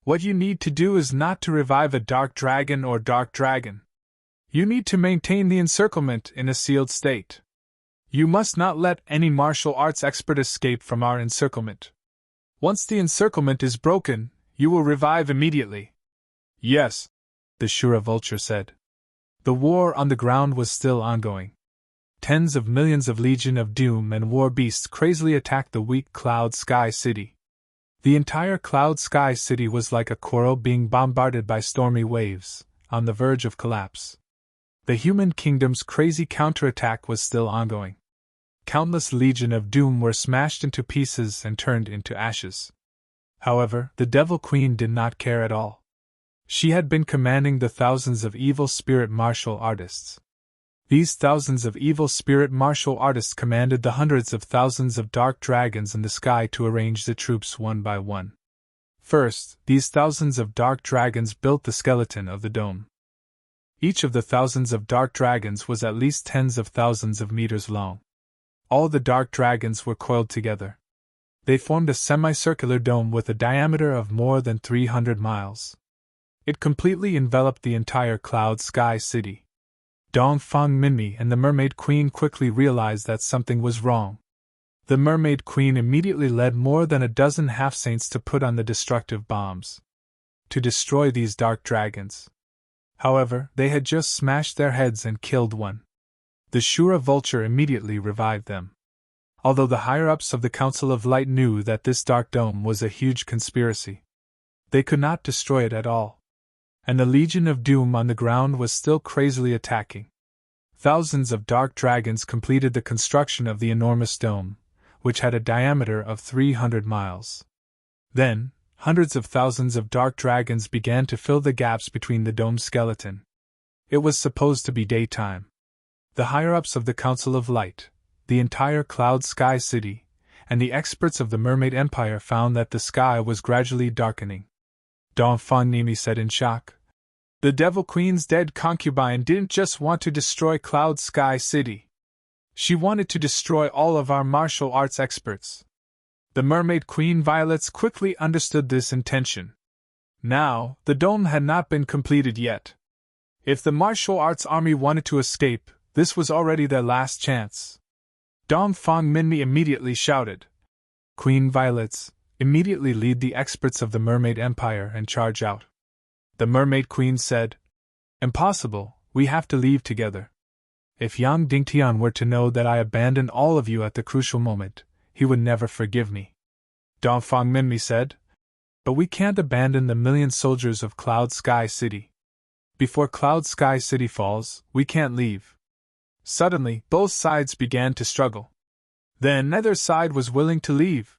What you need to do is not to revive a Dark Dragon or Dark Dragon. You need to maintain the encirclement in a sealed state. You must not let any martial arts expert escape from our encirclement. Once the encirclement is broken, you will revive immediately." Yes, the Shura Vulture said. The war on the ground was still ongoing. tens of millions of Legion of Doom and war beasts crazily attacked the weak Cloud Sky City. The entire Cloud Sky City was like a coral being bombarded by stormy waves, on the verge of collapse. The human kingdom's crazy counterattack was still ongoing. Countless Legion of Doom were smashed into pieces and turned into ashes. However, the Devil Queen did not care at all. She had been commanding the thousands of evil spirit martial artists. These thousands of evil spirit martial artists commanded the hundreds of thousands of dark dragons in the sky to arrange the troops one by one. First, these thousands of dark dragons built the skeleton of the dome. Each of the thousands of dark dragons was at least tens of thousands of meters long. All the dark dragons were coiled together. They formed a semicircular dome with a diameter of more than 300 miles. It completely enveloped the entire Cloud Sky City. Dong Fang Minmi and the Mermaid Queen quickly realized that something was wrong. The Mermaid Queen immediately led more than a dozen half-saints to put on the destructive bombs to destroy these dark dragons. However, they had just smashed their heads and killed one. The Shura vulture immediately revived them. Although the higher-ups of the Council of Light knew that this dark dome was a huge conspiracy, they could not destroy it at all. And the Legion of Doom on the ground was still crazily attacking. Thousands of dark dragons completed the construction of the enormous dome, which had a diameter of 300 miles. Then, hundreds of thousands of dark dragons began to fill the gaps between the dome's skeleton. It was supposed to be daytime. The higher-ups of the Council of Light, the entire Cloud Sky City, and the experts of the Mermaid Empire found that the sky was gradually darkening. Dong Fang Nimi said in shock. The Devil Queen's dead concubine didn't just want to destroy Cloud Sky City. She wanted to destroy all of our martial arts experts. The Mermaid Queen Violets quickly understood this intention. Now, the dome had not been completed yet. If the martial arts army wanted to escape, this was already their last chance. Dong Fang Minmi immediately shouted, Queen Violets, immediately lead the experts of the Mermaid Empire and charge out. The Mermaid Queen said, Impossible, we have to leave together. If Yang Dingtian were to know that I abandoned all of you at the crucial moment, he would never forgive me. Dong Fang Minmi said, But we can't abandon the million soldiers of Cloud Sky City. Before Cloud Sky City falls, we can't leave. Suddenly, both sides began to struggle. Then neither side was willing to leave.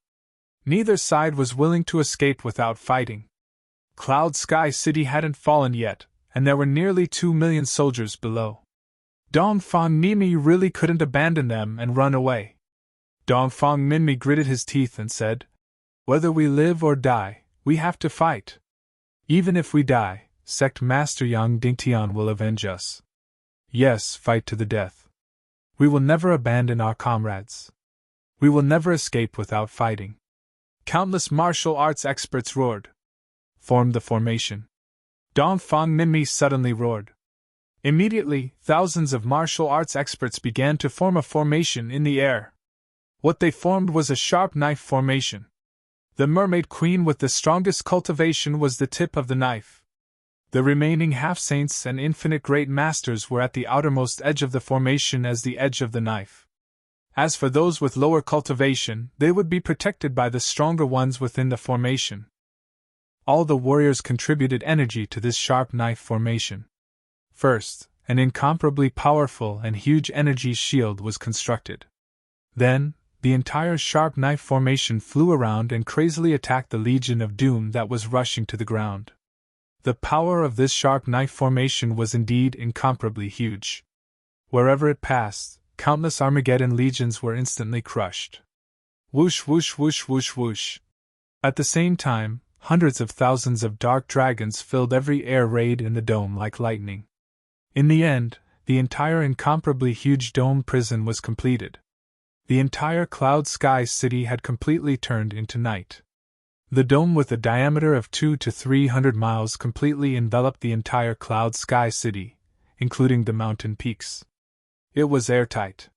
Neither side was willing to escape without fighting. Cloud Sky City hadn't fallen yet, and there were nearly 2 million soldiers below. Dong Fang Minmi really couldn't abandon them and run away. Dong Fang Minmi gritted his teeth and said, Whether we live or die, we have to fight. Even if we die, Sect Master Yang Dingtian will avenge us. Yes, fight to the death. We will never abandon our comrades. We will never escape without fighting. Countless martial arts experts roared. Formed the formation. Dong Fang Minmi suddenly roared. Immediately, thousands of martial arts experts began to form a formation in the air. What they formed was a sharp knife formation. The Mermaid Queen with the strongest cultivation was the tip of the knife. The remaining half-saints and infinite great masters were at the outermost edge of the formation as the edge of the knife. As for those with lower cultivation, they would be protected by the stronger ones within the formation. All the warriors contributed energy to this sharp knife formation. First, an incomparably powerful and huge energy shield was constructed. Then, the entire sharp knife formation flew around and crazily attacked the Legion of Doom that was rushing to the ground. The power of this sharp knife formation was indeed incomparably huge. Wherever it passed, countless Armageddon legions were instantly crushed. Whoosh whoosh whoosh whoosh whoosh. At the same time, hundreds of thousands of dark dragons filled every air raid in the dome like lightning. In the end, the entire incomparably huge dome prison was completed. The entire Cloud Sky City had completely turned into night. The dome with a diameter of 200 to 300 miles completely enveloped the entire Cloud Sky City, including the mountain peaks. It was airtight.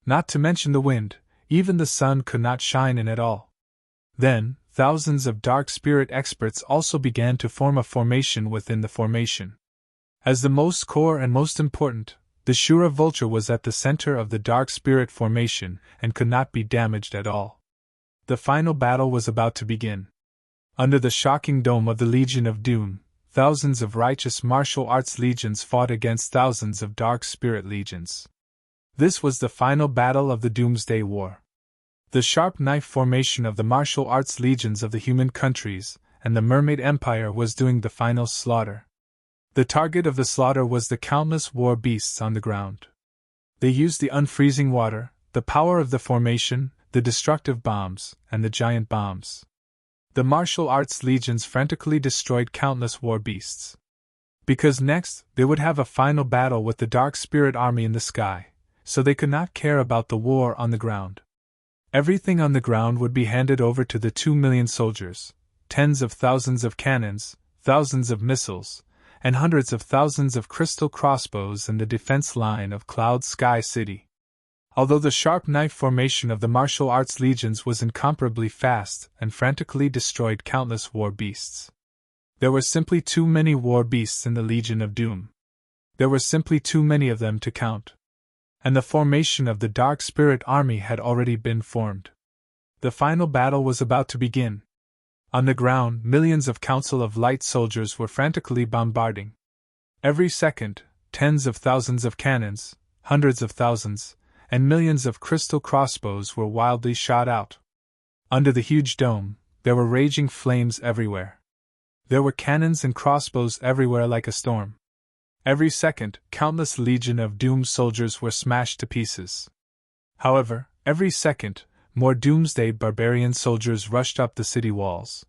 Not to mention the wind, even the sun could not shine in at all. Then, thousands of dark spirit experts also began to form a formation within the formation. As the most core and most important, the The Shura vulture was at the center of the dark spirit formation and could not be damaged at all. The final battle was about to begin. Under the shocking dome of the Legion of Doom, thousands of righteous martial arts legions fought against thousands of dark spirit legions. This was the final battle of the Doomsday War. The sharp knife formation of the martial arts legions of the human countries and the Mermaid Empire was doing the final slaughter. The target of the slaughter was the countless war beasts on the ground. They used the unfreezing water, the power of the formation, the destructive bombs, and the giant bombs. The martial arts legions frantically destroyed countless war beasts. Because next, they would have a final battle with the dark spirit army in the sky, so they could not care about the war on the ground. Everything on the ground would be handed over to the 2 million soldiers, tens of thousands of cannons, thousands of missiles, and hundreds of thousands of crystal crossbows in the defense line of Cloud Sky City. Although the sharp knife formation of the martial arts legions was incomparably fast and frantically destroyed countless war beasts, there were simply too many war beasts in the Legion of Doom. There were simply too many of them to count. And the formation of the Dark Spirit Army had already been formed. The final battle was about to begin. On the ground, millions of Council of Light soldiers were frantically bombarding. Every second, tens of thousands of cannons, hundreds of thousands, and millions of crystal crossbows were wildly shot out. Under the huge dome, there were raging flames everywhere. There were cannons and crossbows everywhere like a storm. Every second, countless Legion of Doom soldiers were smashed to pieces. However, every second, more Doomsday barbarian soldiers rushed up the city walls.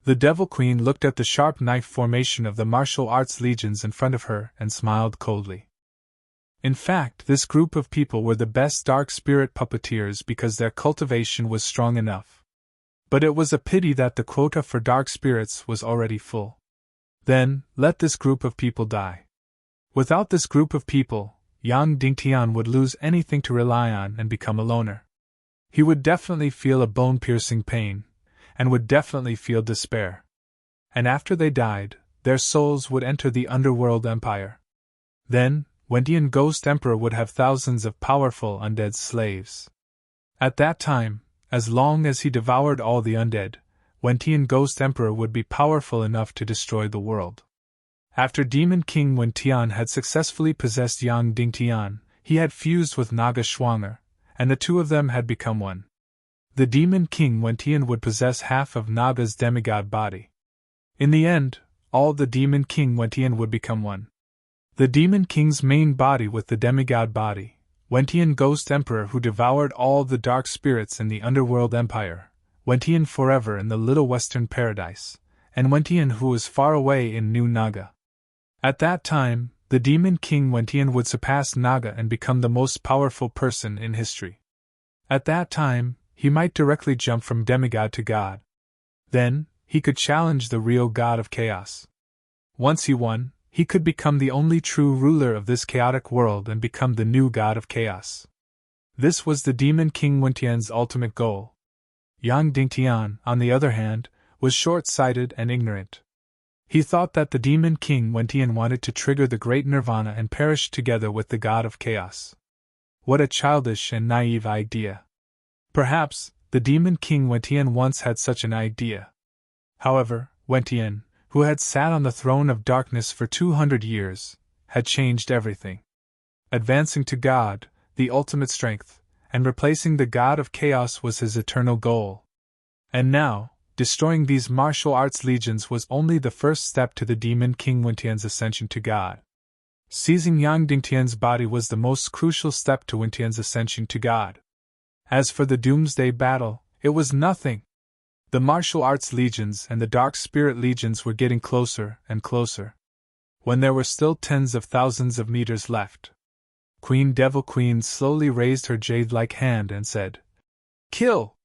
The Devil Queen looked at the sharp knife formation of the martial arts legions in front of her and smiled coldly. In fact, this group of people were the best dark spirit puppeteers because their cultivation was strong enough. But it was a pity that the quota for dark spirits was already full. Then, let this group of people die. Without this group of people, Yang Dingtian would lose anything to rely on and become a loner. He would definitely feel a bone-piercing pain, and would definitely feel despair. And after they died, their souls would enter the Underworld Empire. Then, Wentian Ghost Emperor would have thousands of powerful undead slaves. At that time, as long as he devoured all the undead, Wentian Ghost Emperor would be powerful enough to destroy the world. After Demon King Wentian had successfully possessed Yang Dingtian, he had fused with Naga Schwanger, and the two of them had become one. The Demon King Wentian would possess half of Naga's demigod body. In the end, all the Demon King Wentian would become one. The Demon King's main body with the demigod body, Wentian Ghost Emperor who devoured all the dark spirits in the Underworld Empire, Wentian forever in the Little Western Paradise, and Wentian who was far away in New Naga. At that time, the Demon King Wentian would surpass Naga and become the most powerful person in history. At that time, he might directly jump from demigod to god. Then, he could challenge the real god of chaos. Once he won, he could become the only true ruler of this chaotic world and become the new god of chaos. This was the Demon King Wentian's ultimate goal. Yang Dingtian, on the other hand, was short-sighted and ignorant. He thought that the Demon King Wentian wanted to trigger the great nirvana and perish together with the god of chaos. What a childish and naive idea. Perhaps, the Demon King Wentian once had such an idea. However, Wentian, who had sat on the throne of darkness for 200 years, had changed everything. Advancing to God, the ultimate strength, and replacing the god of chaos was his eternal goal. And now, destroying these martial arts legions was only the first step to the Demon King Wentian's ascension to God. Seizing Yang Dingtian's body was the most crucial step to Wentian's ascension to God. As for the Doomsday battle, it was nothing. The martial arts legions and the dark spirit legions were getting closer and closer. When there were still tens of thousands of meters left, Queen Devil Queen slowly raised her jade-like hand and said, "Kill!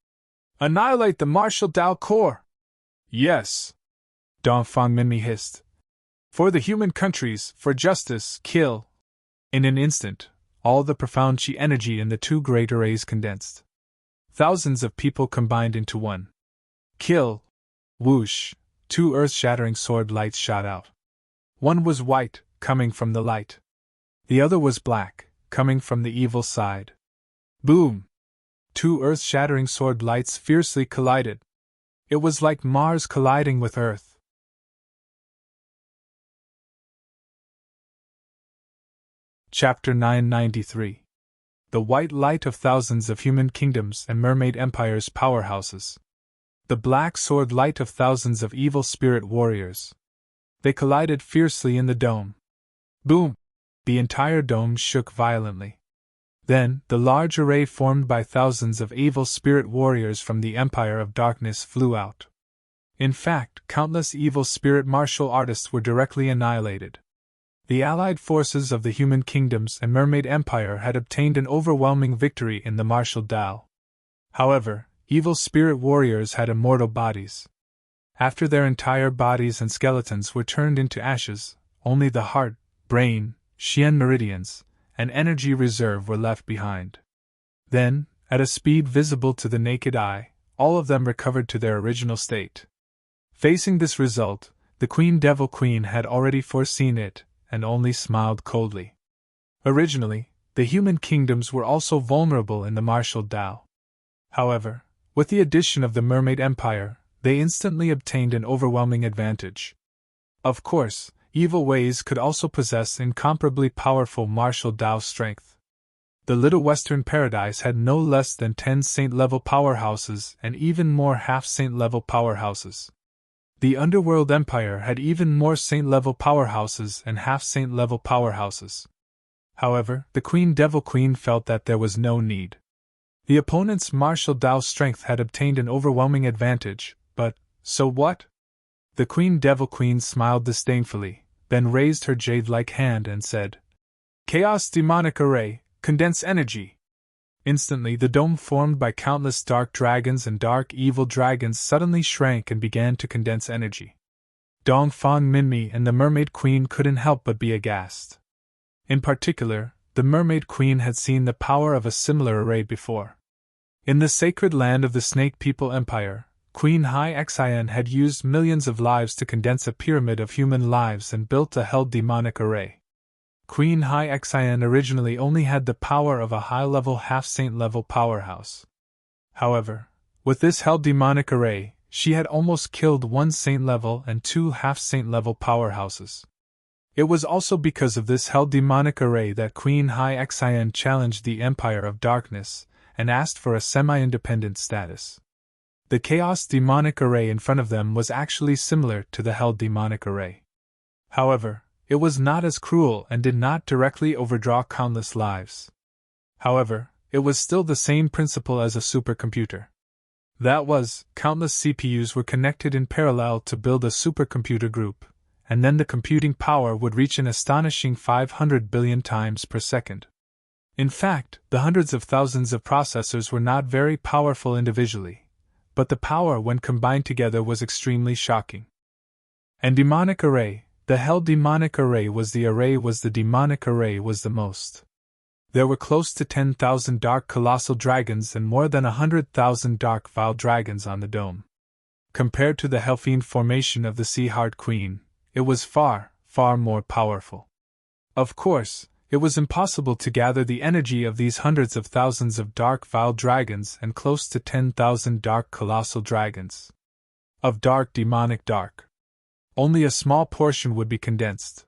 Annihilate the martial Dao core!" "Yes!" Dongfang Minmi hissed. "For the human countries, for justice, kill!" In an instant, all the profound chi energy in the two great arrays condensed. Thousands of people combined into one. "Kill!" Whoosh! Two earth-shattering sword lights shot out. One was white, coming from the light. The other was black, coming from the evil side. Boom! Two earth-shattering sword lights fiercely collided. It was like Mars colliding with Earth. Chapter 993. The white light of thousands of human kingdoms and mermaid empires' powerhouses. The black sword light of thousands of evil spirit warriors. They collided fiercely in the dome. Boom! The entire dome shook violently. Then, the large array formed by thousands of evil spirit warriors from the Empire of Darkness flew out. In fact, countless evil spirit martial artists were directly annihilated. The allied forces of the human kingdoms and mermaid empire had obtained an overwhelming victory in the martial duel. However, evil spirit warriors had immortal bodies. After their entire bodies and skeletons were turned into ashes, only the heart, brain, Xian meridians, and energy reserve were left behind. Then, at a speed visible to the naked eye, all of them recovered to their original state. Facing this result, the Queen Devil Queen had already foreseen it, and only smiled coldly. Originally, the human kingdoms were also vulnerable in the martial duel. However, with the addition of the Mermaid Empire, they instantly obtained an overwhelming advantage. Of course, evil ways could also possess incomparably powerful martial duel strength. The Little Western Paradise had no less than 10 saint-level powerhouses and even more half-saint-level powerhouses. The Underworld Empire had even more saint-level powerhouses and half-saint-level powerhouses. However, the Queen Devil Queen felt that there was no need. The opponent's martial duel strength had obtained an overwhelming advantage, but, so what? The Queen Devil Queen smiled disdainfully, then raised her jade-like hand and said, "Chaos Demonic Array, condense energy." Instantly the dome formed by countless dark dragons and dark evil dragons suddenly shrank and began to condense energy. Dongfang Minmi and the Mermaid Queen couldn't help but be aghast. In particular, the Mermaid Queen had seen the power of a similar array before. In the sacred land of the Snake People Empire, Queen Hai Xian had used millions of lives to condense a pyramid of human lives and built a hell demonic array. Queen Hai Xian originally only had the power of a high-level half-saint-level powerhouse. However, with this hell demonic array, she had almost killed 1 saint-level and 2 half-saint-level powerhouses. It was also because of this hell demonic array that Queen Hai Xian challenged the Empire of Darkness and asked for a semi-independent status. The Chaos Demonic Array in front of them was actually similar to the Hell Demonic Array. However, it was not as cruel and did not directly overdraw countless lives. However, it was still the same principle as a supercomputer. That was, countless CPUs were connected in parallel to build a supercomputer group, and then the computing power would reach an astonishing 500 billion times per second. In fact, the hundreds of thousands of processors were not very powerful individually, but the power when combined together was extremely shocking. And demonic array, the hell demonic array was the demonic array was the most. There were close to 10,000 dark colossal dragons and more than 100,000 dark vile dragons on the dome. Compared to the Hellfiend formation of the Sea Heart Queen, it was far, far more powerful. Of course, it was impossible to gather the energy of these hundreds of thousands of dark vile dragons and close to 10,000 dark colossal dragons. Of dark demonic dark. Only a small portion would be condensed.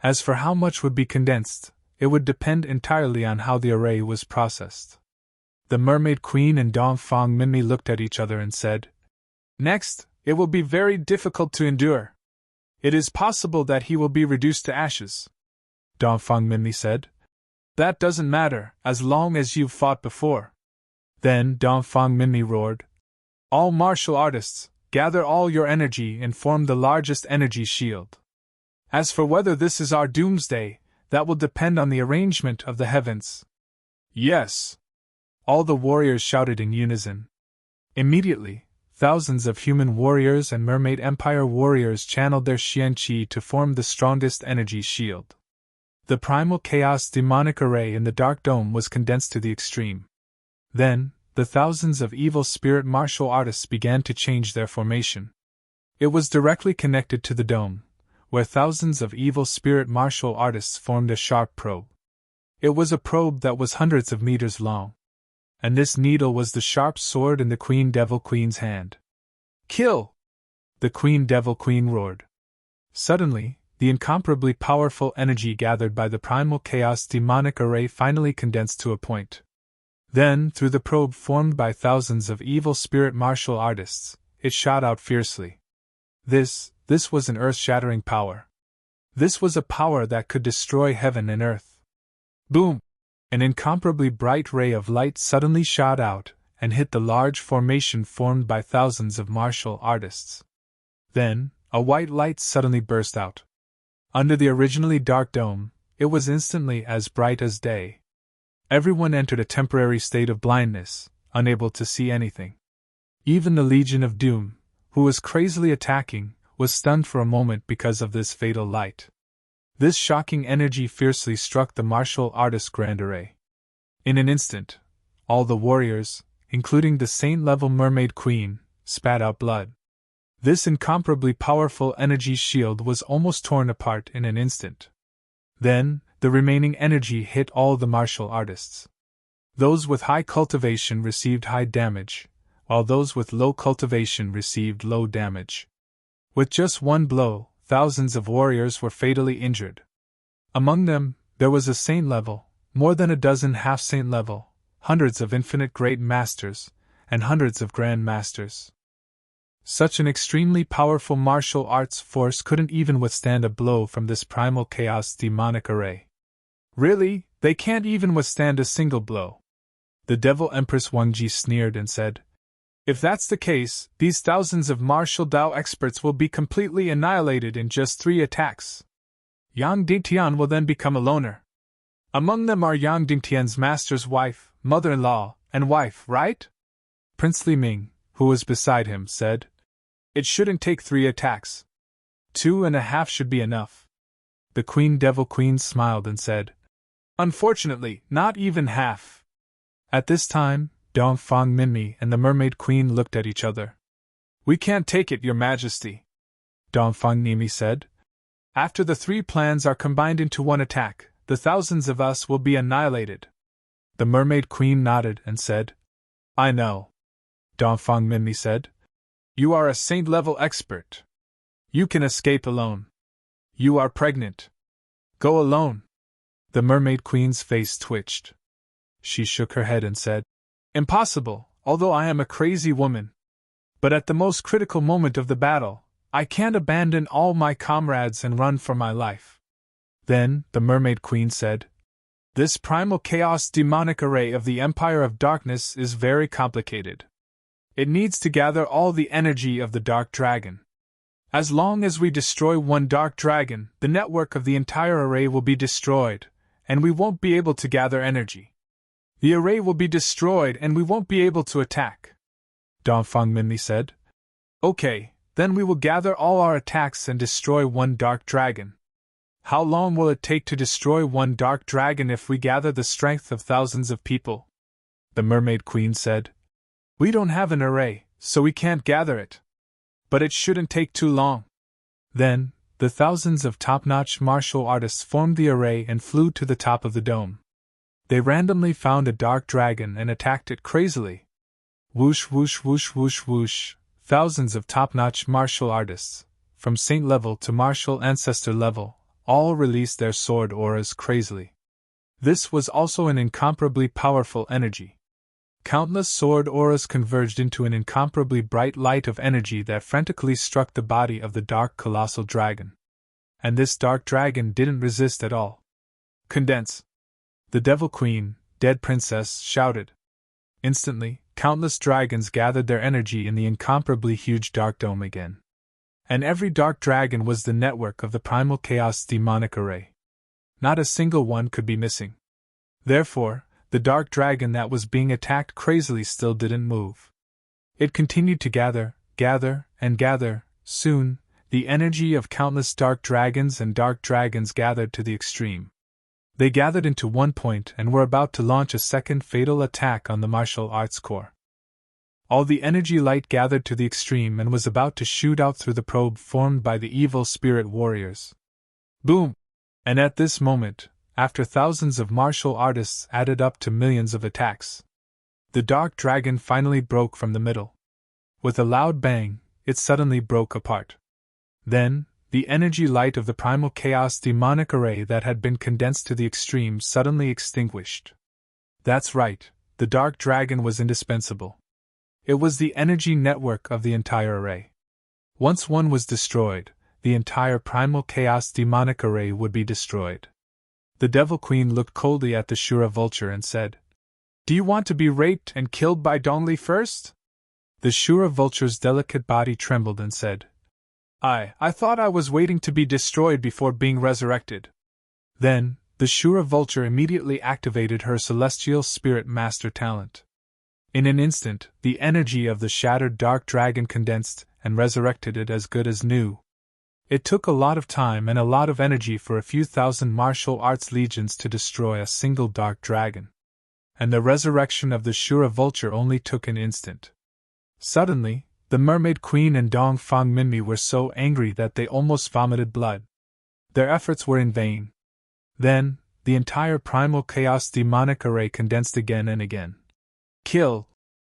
As for how much would be condensed, it would depend entirely on how the array was processed. The Mermaid Queen and Dongfang Minmi looked at each other and said, "Next, it will be very difficult to endure. It is possible that he will be reduced to ashes." Dongfang Minmi said, "That doesn't matter, as long as you've fought before." Then Dongfang Minmi roared, "All martial artists, gather all your energy and form the largest energy shield. As for whether this is our doomsday, that will depend on the arrangement of the heavens." "Yes!" all the warriors shouted in unison. Immediately, thousands of human warriors and Mermaid Empire warriors channeled their Xian Qi to form the strongest energy shield. The primal chaos demonic array in the Dark Dome was condensed to the extreme. Then, the thousands of evil spirit martial artists began to change their formation. It was directly connected to the dome, where thousands of evil spirit martial artists formed a sharp probe. It was a probe that was hundreds of meters long. And this needle was the sharp sword in the Queen Devil Queen's hand. "Kill!" the Queen Devil Queen roared. Suddenly, the incomparably powerful energy gathered by the primal chaos demonic array finally condensed to a point. Then, through the probe formed by thousands of evil spirit martial artists, it shot out fiercely. This was an earth-shattering power. This was a power that could destroy heaven and earth. Boom! An incomparably bright ray of light suddenly shot out and hit the large formation formed by thousands of martial artists. Then, a white light suddenly burst out. Under the originally dark dome, it was instantly as bright as day. Everyone entered a temporary state of blindness, unable to see anything. Even the Legion of Doom, who was crazily attacking, was stunned for a moment because of this fatal light. This shocking energy fiercely struck the martial artist grand array. In an instant, all the warriors, including the saint-level mermaid queen, spat out blood. This incomparably powerful energy shield was almost torn apart in an instant. Then, the remaining energy hit all the martial artists. Those with high cultivation received high damage, while those with low cultivation received low damage. With just one blow, thousands of warriors were fatally injured. Among them, there was a saint level, more than a dozen half-saint level, hundreds of infinite great masters, and hundreds of grand masters. Such an extremely powerful martial arts force couldn't even withstand a blow from this primal chaos demonic array. Really, they can't even withstand a single blow. The Devil Empress Wangji sneered and said, "If that's the case, these thousands of martial Dao experts will be completely annihilated in just 3 attacks. Yang Dingtian will then become a loner. Among them are Yang Dingtian's master's wife, mother-in-law, and wife, right?" Prince Li Ming, who was beside him, said, "It shouldn't take 3 attacks. 2.5 should be enough." The Queen Devil Queen smiled and said, "Unfortunately, not even half." At this time, Dongfang Minmi and the Mermaid Queen looked at each other. "We can't take it, Your Majesty," Dongfang Nimi said. "After the 3 plans are combined into one attack, the thousands of us will be annihilated." The Mermaid Queen nodded and said, "I know." Dongfang Minmi said, "You are a saint-level expert. You can escape alone. You are pregnant. Go alone." The Mermaid Queen's face twitched. She shook her head and said, "Impossible, although I am a crazy woman. But at the most critical moment of the battle, I can't abandon all my comrades and run for my life." Then, the Mermaid Queen said, "This primal chaos demonic array of the Empire of Darkness is very complicated. It needs to gather all the energy of the Dark Dragon. As long as we destroy one Dark Dragon, the network of the entire array will be destroyed, and we won't be able to gather energy. The array will be destroyed and we won't be able to attack." Dongfang Minmi said, "Okay, then we will gather all our attacks and destroy one Dark Dragon. How long will it take to destroy one Dark Dragon if we gather the strength of thousands of people?" The Mermaid Queen said, "We don't have an array, so we can't gather it. But it shouldn't take too long." Then, the thousands of top-notch martial artists formed the array and flew to the top of the dome. They randomly found a dark dragon and attacked it crazily. Whoosh whoosh whoosh whoosh whoosh, thousands of top-notch martial artists, from saint level to martial ancestor level, all released their sword auras crazily. This was also an incomparably powerful energy. Countless sword auras converged into an incomparably bright light of energy that frantically struck the body of the dark colossal dragon. And this dark dragon didn't resist at all. "Condense!" The Devil Queen, Dead Princess, shouted. Instantly, countless dragons gathered their energy in the incomparably huge dark dome again. And every dark dragon was the network of the primal chaos demonic array. Not a single one could be missing. Therefore, the dark dragon that was being attacked crazily still didn't move. It continued to gather, and gather. Soon, the energy of countless dark dragons and dark dragons gathered to the extreme. They gathered into one point and were about to launch a second fatal attack on the martial arts core. All the energy light gathered to the extreme and was about to shoot out through the probe formed by the evil spirit warriors. Boom! And at this moment, after thousands of martial artists added up to millions of attacks, the dark dragon finally broke from the middle. With a loud bang, it suddenly broke apart. Then, the energy light of the primal chaos demonic array that had been condensed to the extreme suddenly extinguished. That's right, the dark dragon was indispensable. It was the energy network of the entire array. Once one was destroyed, the entire primal chaos demonic array would be destroyed. The Devil Queen looked coldly at the Shura vulture and said, "Do you want to be raped and killed by Dongli first?" The Shura vulture's delicate body trembled and said, I thought I was waiting to be destroyed before being resurrected." Then, the Shura vulture immediately activated her celestial spirit master talent. In an instant, the energy of the shattered dark dragon condensed and resurrected it as good as new. It took a lot of time and a lot of energy for a few thousand martial arts legions to destroy a single dark dragon. And the resurrection of the Shura vulture only took an instant. Suddenly, the Mermaid Queen and Dong Fang Minmi were so angry that they almost vomited blood. Their efforts were in vain. Then, the entire primal chaos demonic array condensed again and again. Kill!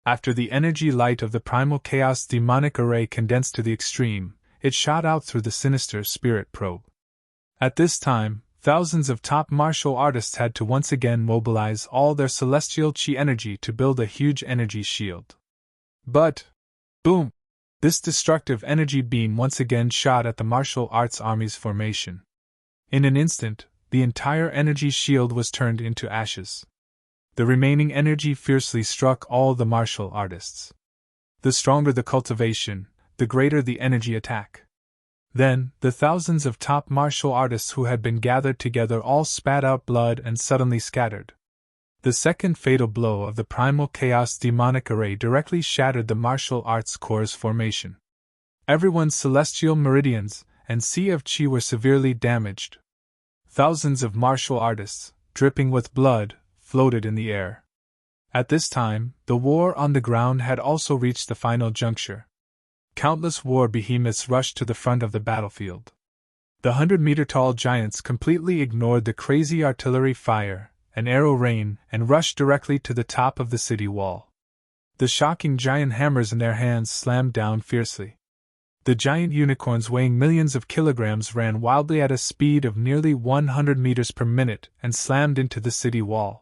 After the energy light of the primal chaos demonic array condensed to the extreme, it shot out through the sinister spirit probe. At this time, thousands of top martial artists had to once again mobilize all their celestial chi energy to build a huge energy shield. But, boom! This destructive energy beam once again shot at the martial arts army's formation. In an instant, the entire energy shield was turned into ashes. The remaining energy fiercely struck all the martial artists. The stronger the cultivation, the greater the energy attack. Then, the thousands of top martial artists who had been gathered together all spat out blood and suddenly scattered. The second fatal blow of the primal chaos demonic array directly shattered the martial arts corps' formation. Everyone's celestial meridians and sea of chi were severely damaged. Thousands of martial artists, dripping with blood, floated in the air. At this time, the war on the ground had also reached the final juncture. Countless war behemoths rushed to the front of the battlefield. The 100-meter-tall giants completely ignored the crazy artillery fire and arrow rain and rushed directly to the top of the city wall. The shocking giant hammers in their hands slammed down fiercely. The giant unicorns weighing millions of kilograms ran wildly at a speed of nearly 100 meters per minute and slammed into the city wall.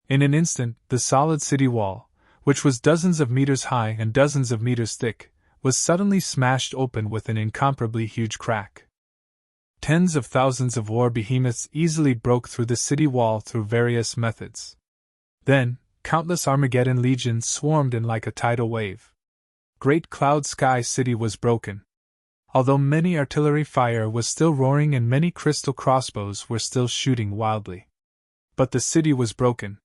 In an instant, the solid city wall, which was dozens of meters high and dozens of meters thick, was suddenly smashed open with an incomparably huge crack. Tens of thousands of war behemoths easily broke through the city wall through various methods. Then, countless Armageddon legions swarmed in like a tidal wave. Great Cloud Sky City was broken. Although many artillery fire was still roaring and many crystal crossbows were still shooting wildly. But the city was broken.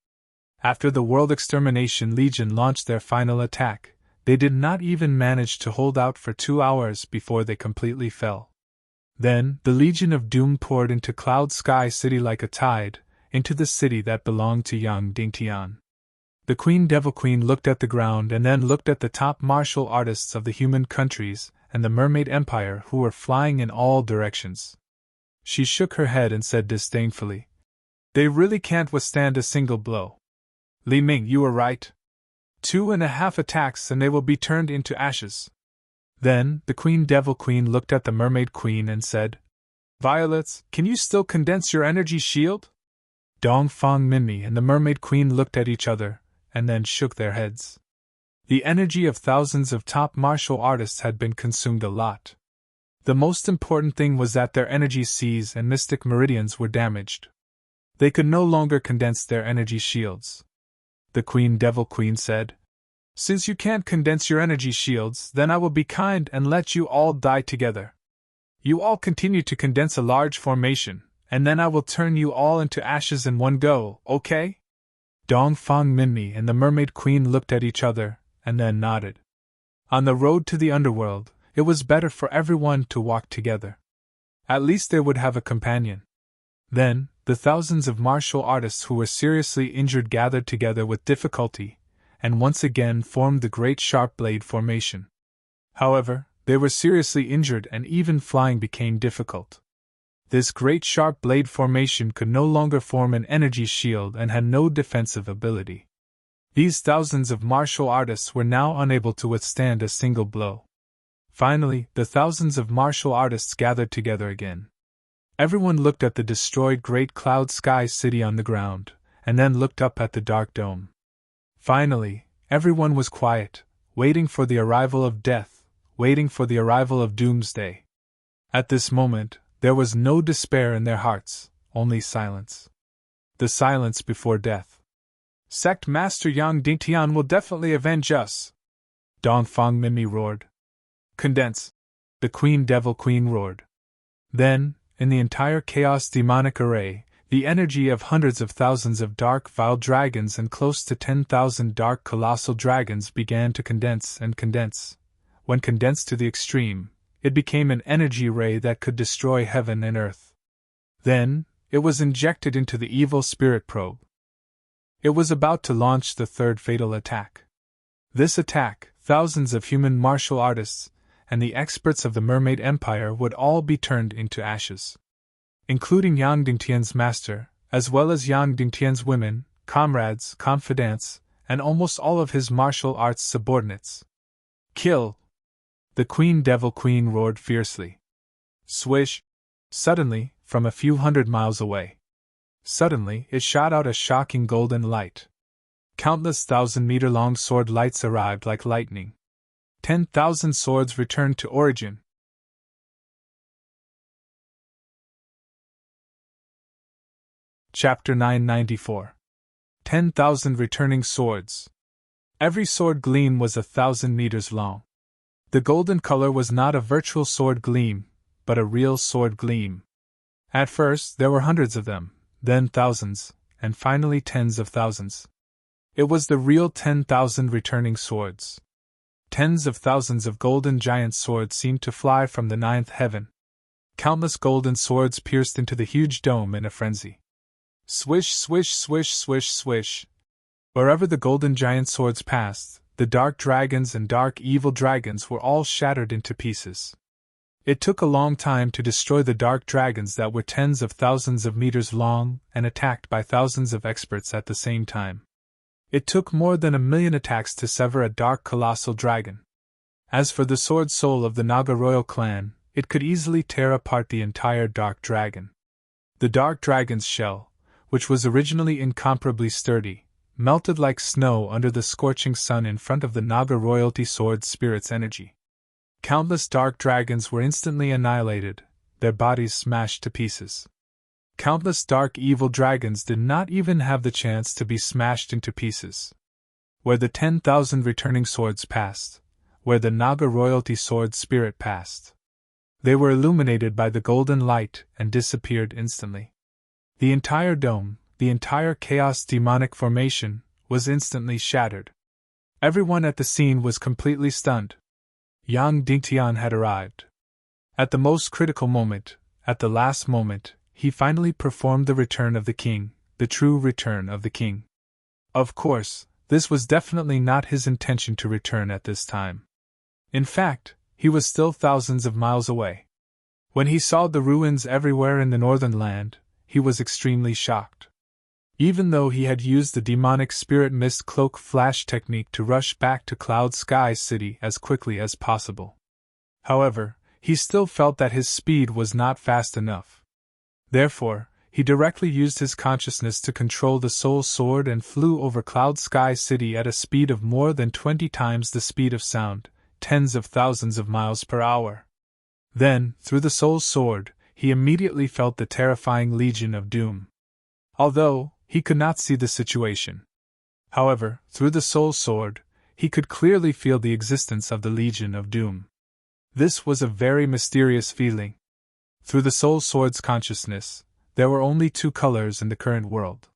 After the World Extermination Legion launched their final attack, they did not even manage to hold out for 2 hours before they completely fell. Then, the Legion of Doom poured into Cloud Sky City like a tide, into the city that belonged to Yang Dingtian. The Queen Devil Queen looked at the ground and then looked at the top martial artists of the human countries and the Mermaid Empire who were flying in all directions. She shook her head and said disdainfully, "They really can't withstand a single blow. Li Ming, you were right. 2.5 attacks and they will be turned into ashes." Then, the Queen Devil Queen looked at the Mermaid Queen and said, "Violets, can you still condense your energy shield?" Dong Fang Minmi and the Mermaid Queen looked at each other, and then shook their heads. The energy of thousands of top martial artists had been consumed a lot. The most important thing was that their energy seas and mystic meridians were damaged. They could no longer condense their energy shields. The Queen Devil Queen said, "Since you can't condense your energy shields, then I will be kind and let you all die together. You all continue to condense a large formation, and then I will turn you all into ashes in one go, okay?" Dong Fang Minmi and the Mermaid Queen looked at each other, and then nodded. On the road to the underworld, it was better for everyone to walk together. At least they would have a companion. Then, the thousands of martial artists who were seriously injured gathered together with difficulty, and once again formed the great sharp blade formation. However, they were seriously injured and even flying became difficult. This great sharp blade formation could no longer form an energy shield and had no defensive ability. These thousands of martial artists were now unable to withstand a single blow. Finally, the thousands of martial artists gathered together again. Everyone looked at the destroyed great cloud sky city on the ground, and then looked up at the dark dome. Finally, everyone was quiet, waiting for the arrival of death, waiting for the arrival of doomsday. At this moment, there was no despair in their hearts, only silence. The silence before death. Sect Master Yang Dingtian will definitely avenge us, Dongfang Mimi roared. Condense, the Queen Devil Queen roared. Then, in the entire chaos demonic array, the energy of hundreds of thousands of dark vile dragons and close to 10,000 dark colossal dragons began to condense and condense. When condensed to the extreme, it became an energy ray that could destroy heaven and earth. Then, it was injected into the evil spirit probe. It was about to launch the third fatal attack. This attack, thousands of human martial artists, and the experts of the Mermaid Empire would all be turned into ashes. Including Yang Dingtian's master, as well as Yang Dingtian's women, comrades, confidants, and almost all of his martial arts subordinates. Kill! The Queen Devil Queen roared fiercely. Swish! Suddenly, from a few hundred miles away. Suddenly, it shot out a shocking golden light. Countless 1,000-meter-long sword lights arrived like lightning. 10,000 swords returned to origin. Chapter 994. 10,000 returning swords. Every sword gleam was 1,000 meters long. The golden color was not a virtual sword gleam, but a real sword gleam. At first, there were hundreds of them, then thousands, and finally tens of thousands. It was the real 10,000 returning swords. Tens of thousands of golden giant swords seemed to fly from the ninth heaven. Countless golden swords pierced into the huge dome in a frenzy. Swish, swish, swish, swish, swish. Wherever the golden giant swords passed, the dark dragons and dark evil dragons were all shattered into pieces. It took a long time to destroy the dark dragons that were tens of thousands of meters long and attacked by thousands of experts at the same time. It took more than 1,000,000 attacks to sever a dark colossal dragon. As for the sword soul of the Naga royal clan, it could easily tear apart the entire dark dragon. The dark dragon's shell, which was originally incomparably sturdy, melted like snow under the scorching sun in front of the Naga royalty sword spirit's energy. Countless dark dragons were instantly annihilated, their bodies smashed to pieces. Countless dark evil dragons did not even have the chance to be smashed into pieces. Where the 10,000 returning swords passed, where the Naga royalty sword spirit passed, they were illuminated by the golden light and disappeared instantly. The entire dome, the entire chaos demonic formation, was instantly shattered. Everyone at the scene was completely stunned. Yang Dingtian had arrived. At the most critical moment, at the last moment, he finally performed the return of the king, the true return of the king. Of course, this was definitely not his intention to return at this time. In fact, he was still thousands of miles away. When he saw the ruins everywhere in the northern land, he was extremely shocked. Even though he had used the demonic spirit mist cloak flash technique to rush back to Cloud Sky City as quickly as possible. However, he still felt that his speed was not fast enough. Therefore, he directly used his consciousness to control the soul sword and flew over Cloud Sky City at a speed of more than 20 times the speed of sound, tens of thousands of miles per hour. Then, through the soul sword, he immediately felt the terrifying Legion of Doom. Although he could not see the situation. However, through the soul sword, he could clearly feel the existence of the Legion of Doom. This was a very mysterious feeling. Through the soul sword's consciousness, there were only two colors in the current world.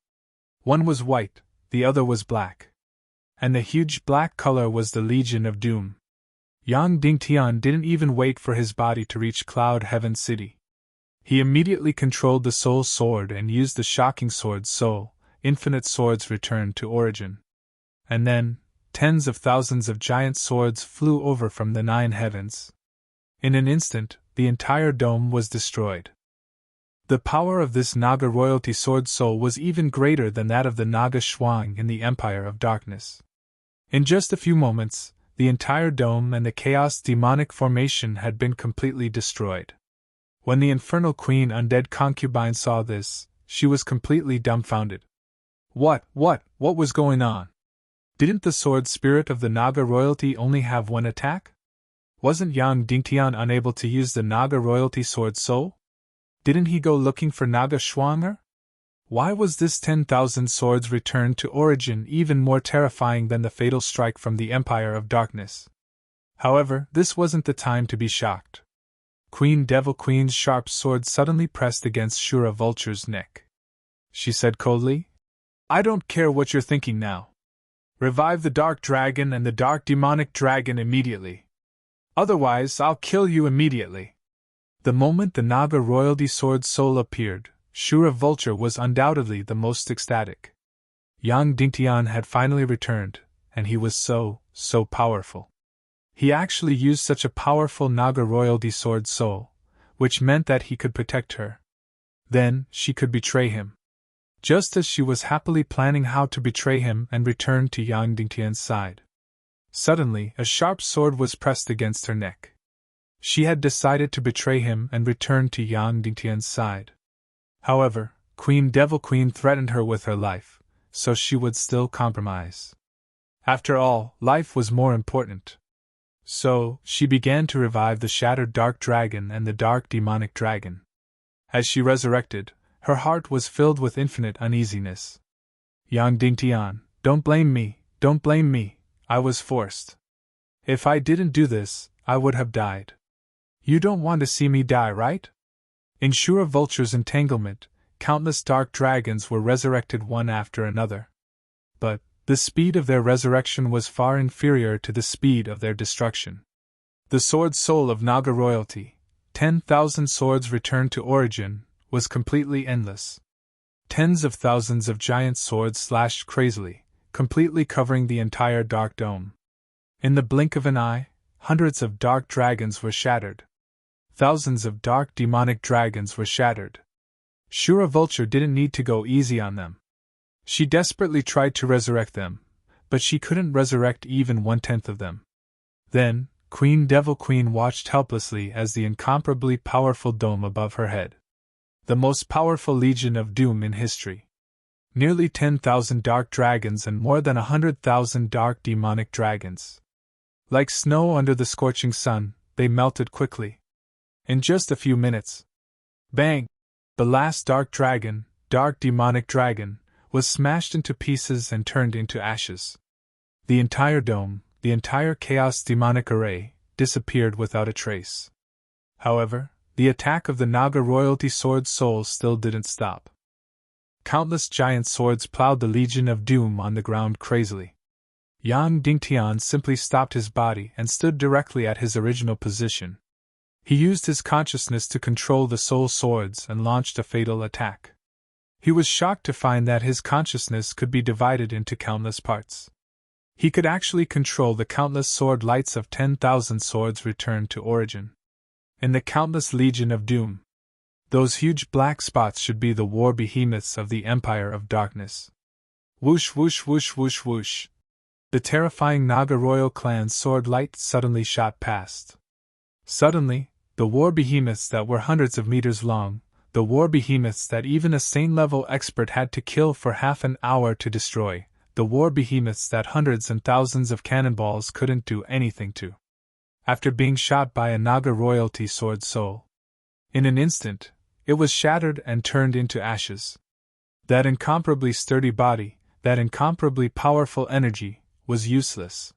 One was white, the other was black. And the huge black color was the Legion of Doom. Yang Dingtian didn't even wait for his body to reach Cloud Heaven City. He immediately controlled the soul sword and used the shocking sword soul, infinite swords returned to origin. And then, tens of thousands of giant swords flew over from the 9 heavens. In an instant, the entire dome was destroyed. The power of this Naga royalty sword soul was even greater than that of the Naga Shuang in the Empire of Darkness. In just a few moments, the entire dome and the chaos demonic formation had been completely destroyed. When the infernal queen undead concubine saw this, she was completely dumbfounded. What was going on? Didn't the sword spirit of the Naga royalty only have one attack? Wasn't Yang Dingtian unable to use the Naga royalty sword soul? Didn't he go looking for Naga Shuanger? Why was this 10,000 swords return to origin even more terrifying than the fatal strike from the Empire of Darkness? However, this wasn't the time to be shocked. Queen Devil Queen's sharp sword suddenly pressed against Shura Vulture's neck. She said coldly, "I don't care what you're thinking now. Revive the Dark Dragon and the Dark Demonic Dragon immediately. Otherwise, I'll kill you immediately." The moment the Naga royalty sword soul appeared, Shura Vulture was undoubtedly the most ecstatic. Yang Dingtian had finally returned, and he was so powerful. He actually used such a powerful Naga royalty sword soul, which meant that he could protect her. Then, she could betray him. Just as she was happily planning how to betray him and return to Yang Dingtian's side. Suddenly, a sharp sword was pressed against her neck. She had decided to betray him and return to Yang Dingtian's side. However, Queen Devil Queen threatened her with her life, so she would still compromise. After all, life was more important. So, she began to revive the shattered Dark Dragon and the Dark Demonic Dragon. As she resurrected, her heart was filled with infinite uneasiness. Yang Dingtian, don't blame me, I was forced. If I didn't do this, I would have died. You don't want to see me die, right? In Shura Vulture's entanglement, countless dark dragons were resurrected one after another. But, the speed of their resurrection was far inferior to the speed of their destruction. The sword soul of Naga royalty, 10,000 swords returned to origin, was completely endless. Tens of thousands of giant swords slashed crazily, completely covering the entire dark dome. In the blink of an eye, hundreds of dark dragons were shattered. Thousands of dark demonic dragons were shattered. Shura Vulture didn't need to go easy on them. She desperately tried to resurrect them, but she couldn't resurrect even 1/10 of them. Then, Queen Devil Queen watched helplessly as the incomparably powerful dome above her head. The most powerful legion of doom in history. Nearly 10,000 dark dragons and more than 100,000 dark demonic dragons. Like snow under the scorching sun, they melted quickly. In just a few minutes. Bang! The last dark dragon, dark demonic dragon, was smashed into pieces and turned into ashes. The entire dome, the entire chaos demonic array, disappeared without a trace. However, the attack of the Naga royalty sword soul still didn't stop. Countless giant swords plowed the Legion of Doom on the ground crazily. Yang Dingtian simply stopped his body and stood directly at his original position. He used his consciousness to control the soul swords and launched a fatal attack. He was shocked to find that his consciousness could be divided into countless parts. He could actually control the countless sword lights of 10,000 swords returned to origin. In the countless Legion of Doom, those huge black spots should be the war behemoths of the Empire of Darkness. Whoosh whoosh whoosh whoosh whoosh. The terrifying Naga royal clan's sword light suddenly shot past. Suddenly, the war behemoths that were hundreds of meters long, the war behemoths that even a sane-level expert had to kill for half an hour to destroy, the war behemoths that hundreds and thousands of cannonballs couldn't do anything to. After being shot by a Naga royalty sword soul. In an instant, it was shattered and turned into ashes. That incomparably sturdy body, that incomparably powerful energy, was useless.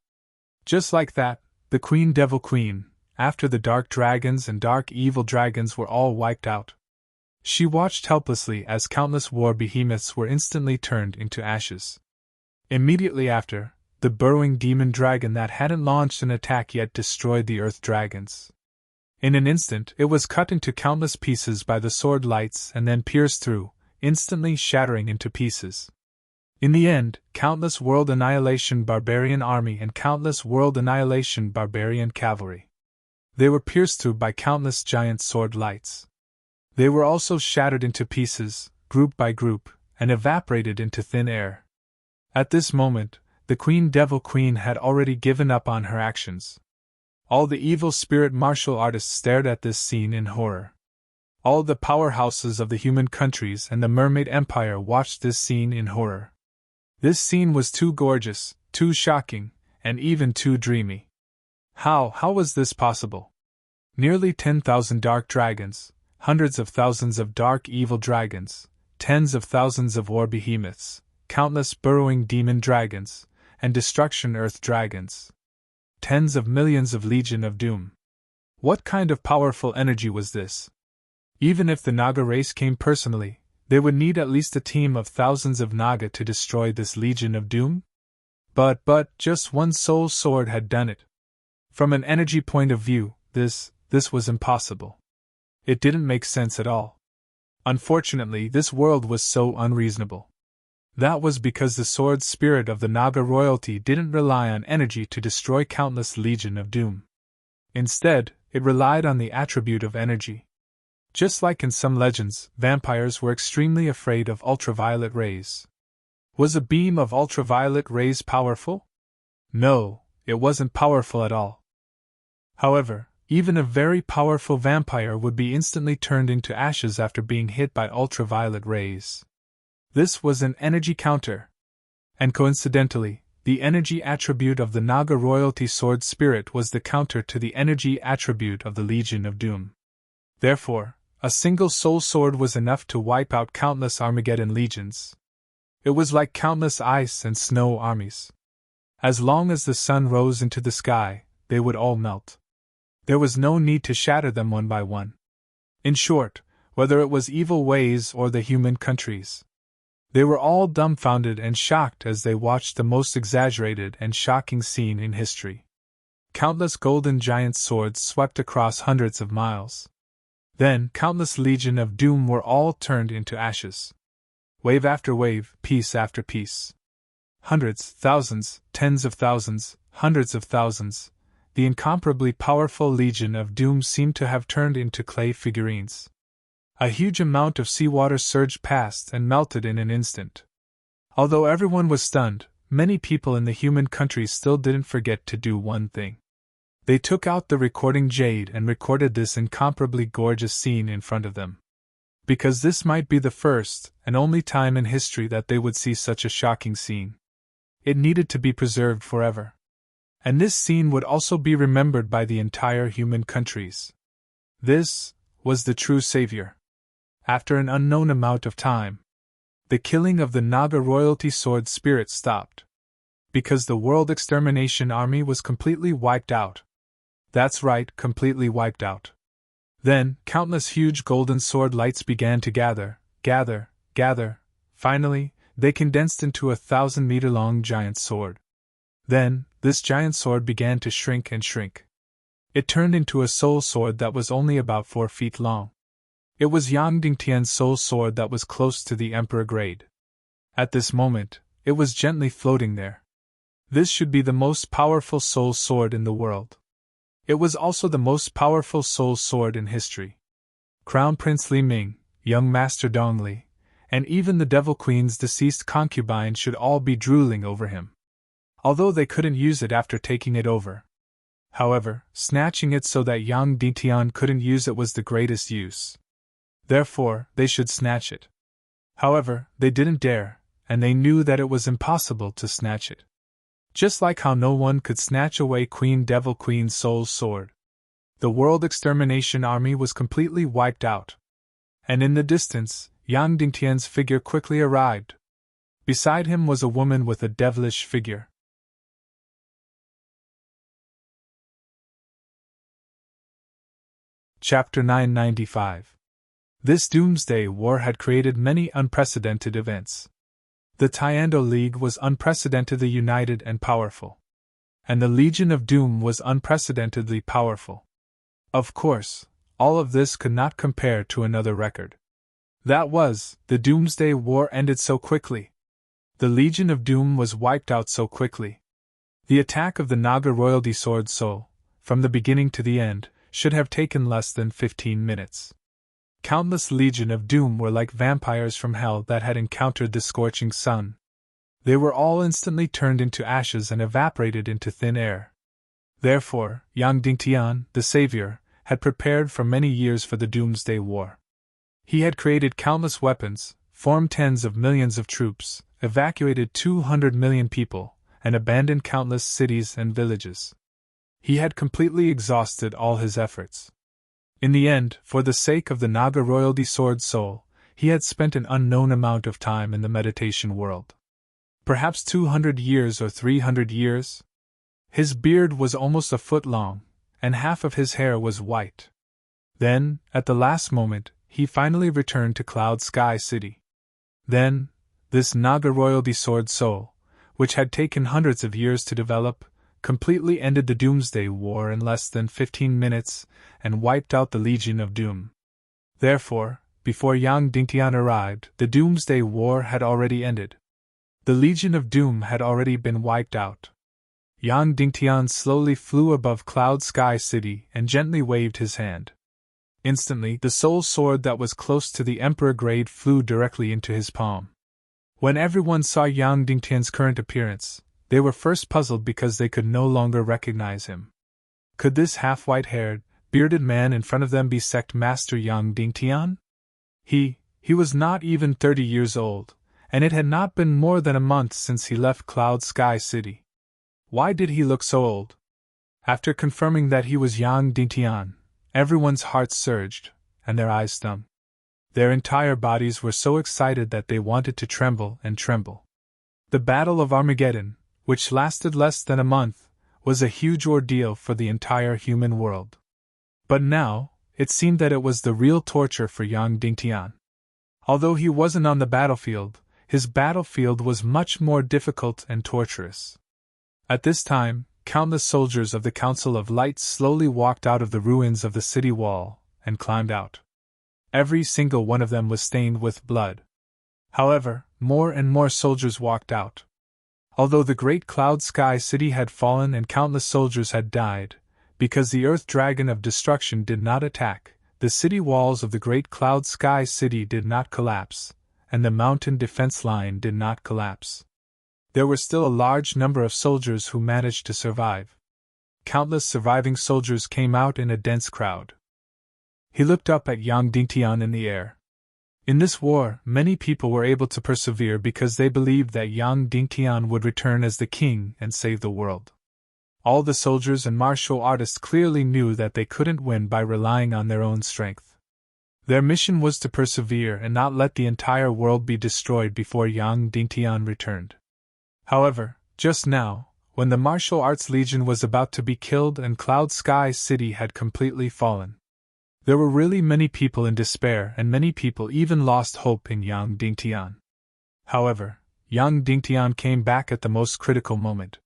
Just like that, the Queen Devil Queen, after the dark dragons and dark evil dragons were all wiped out. She watched helplessly as countless war behemoths were instantly turned into ashes. Immediately after, the burrowing demon dragon that hadn't launched an attack yet destroyed the earth dragons. In an instant, it was cut into countless pieces by the sword lights and then pierced through, instantly shattering into pieces. In the end, countless world annihilation barbarian army and countless world annihilation barbarian cavalry. They were pierced through by countless giant sword lights. They were also shattered into pieces, group by group, and evaporated into thin air. At this moment, the Queen Devil Queen had already given up on her actions. All the evil spirit martial artists stared at this scene in horror. All the powerhouses of the human countries and the Mermaid Empire watched this scene in horror. This scene was too gorgeous, too shocking, and even too dreamy. How was this possible? Nearly 10,000 dark dragons, hundreds of thousands of dark evil dragons, tens of thousands of war behemoths, countless burrowing demon dragons, and destruction earth dragons. Tens of millions of Legion of Doom. What kind of powerful energy was this? Even if the Naga race came personally, they would need at least a team of thousands of Naga to destroy this Legion of Doom? But just one soul sword had done it. From an energy point of view, this was impossible. It didn't make sense at all. Unfortunately, this world was so unreasonable. That was because the sword spirit of the Naga royalty didn't rely on energy to destroy countless Legion of Doom. Instead, it relied on the attribute of energy. Just like in some legends, vampires were extremely afraid of ultraviolet rays. Was a beam of ultraviolet rays powerful? No, it wasn't powerful at all. However, even a very powerful vampire would be instantly turned into ashes after being hit by ultraviolet rays. This was an energy counter. And coincidentally, the energy attribute of the Naga royalty sword spirit was the counter to the energy attribute of the Legion of Doom. Therefore, a single soul sword was enough to wipe out countless Armageddon legions. It was like countless ice and snow armies. As long as the sun rose into the sky, they would all melt. There was no need to shatter them one by one. In short, whether it was evil ways or the human countries, they were all dumbfounded and shocked as they watched the most exaggerated and shocking scene in history. Countless golden giant swords swept across hundreds of miles. Then, countless Legion of Doom were all turned into ashes. Wave after wave, piece after piece. Hundreds, thousands, tens of thousands, hundreds of thousands. The incomparably powerful Legion of Doom seemed to have turned into clay figurines. A huge amount of seawater surged past and melted in an instant. Although everyone was stunned, many people in the human countries still didn't forget to do one thing. They took out the recording jade and recorded this incomparably gorgeous scene in front of them. Because this might be the first and only time in history that they would see such a shocking scene. It needed to be preserved forever. And this scene would also be remembered by the entire human countries. This was the true savior. After an unknown amount of time, the killing of the Naga royalty sword spirit stopped. Because the world extermination army was completely wiped out. That's right, completely wiped out. Then, countless huge golden sword lights began to gather. Finally, they condensed into a 1,000-meter-long giant sword. Then, this giant sword began to shrink and shrink. It turned into a soul sword that was only about 4 feet long. It was Yang Dingtian's soul sword that was close to the Emperor grade. At this moment, it was gently floating there. This should be the most powerful soul sword in the world. It was also the most powerful soul sword in history. Crown Prince Li Ming, young Master Dong Li, and even the Devil Queen's deceased concubine should all be drooling over him. Although they couldn't use it after taking it over. However, snatching it so that Yang Dingtian couldn't use it was the greatest use. Therefore, they should snatch it. However, they didn't dare, and they knew that it was impossible to snatch it. Just like how no one could snatch away Queen Devil Queen's soul sword. The world extermination army was completely wiped out. And in the distance, Yang Dingtian's figure quickly arrived. Beside him was a woman with a devilish figure. Chapter 995. This Doomsday War had created many unprecedented events. The Tiando League was unprecedentedly united and powerful. And the Legion of Doom was unprecedentedly powerful. Of course, all of this could not compare to another record. That was, the Doomsday War ended so quickly. The Legion of Doom was wiped out so quickly. The attack of the Naga royalty sword soul, from the beginning to the end, should have taken less than 15 minutes. Countless Legion of Doom were like vampires from hell that had encountered the scorching sun. They were all instantly turned into ashes and evaporated into thin air. Therefore, Yang Dingtian, the savior, had prepared for many years for the Doomsday War. He had created countless weapons, formed tens of millions of troops, evacuated 200 million people, and abandoned countless cities and villages. He had completely exhausted all his efforts. In the end, for the sake of the Naga royalty sword soul, he had spent an unknown amount of time in the meditation world. Perhaps 200 years or 300 years? His beard was almost a foot long, and half of his hair was white. Then, at the last moment, he finally returned to Cloud Sky City. Then, this Naga royalty sword soul, which had taken hundreds of years to develop, completely ended the Doomsday War in less than 15 minutes and wiped out the Legion of Doom. Therefore, before Yang Dingtian arrived, the Doomsday War had already ended. The Legion of Doom had already been wiped out. Yang Dingtian slowly flew above Cloud Sky City and gently waved his hand. Instantly, the soul sword that was close to the Emperor Grade flew directly into his palm. When everyone saw Yang Dingtian's current appearance, they were first puzzled because they could no longer recognize him. Could this half-white-haired, bearded man in front of them be Sect Master Yang Dingtian? He was not even 30 years old, and it had not been more than a month since he left Cloud Sky City. Why did he look so old? After confirming that he was Yang Dingtian, everyone's hearts surged, and their eyes stung. Their entire bodies were so excited that they wanted to tremble and tremble. The Battle of Armageddon, which lasted less than a month, was a huge ordeal for the entire human world. But now, it seemed that it was the real torture for Yang Dingtian. Although he wasn't on the battlefield, his battlefield was much more difficult and torturous. At this time, countless soldiers of the Council of Light slowly walked out of the ruins of the city wall and climbed out. Every single one of them was stained with blood. However, more and more soldiers walked out. Although the great Cloud Sky City had fallen and countless soldiers had died, because the Earth Dragon of Destruction did not attack, the city walls of the great Cloud Sky City did not collapse, and the mountain defense line did not collapse. There were still a large number of soldiers who managed to survive. Countless surviving soldiers came out in a dense crowd. He looked up at Yang Dingtian in the air. In this war, many people were able to persevere because they believed that Yang Dingtian would return as the king and save the world. All the soldiers and martial artists clearly knew that they couldn't win by relying on their own strength. Their mission was to persevere and not let the entire world be destroyed before Yang Dingtian returned. However, just now, when the Martial Arts Legion was about to be killed and Cloud Sky City had completely fallen, there were really many people in despair and many people even lost hope in Yang Dingtian. However, Yang Dingtian came back at the most critical moment.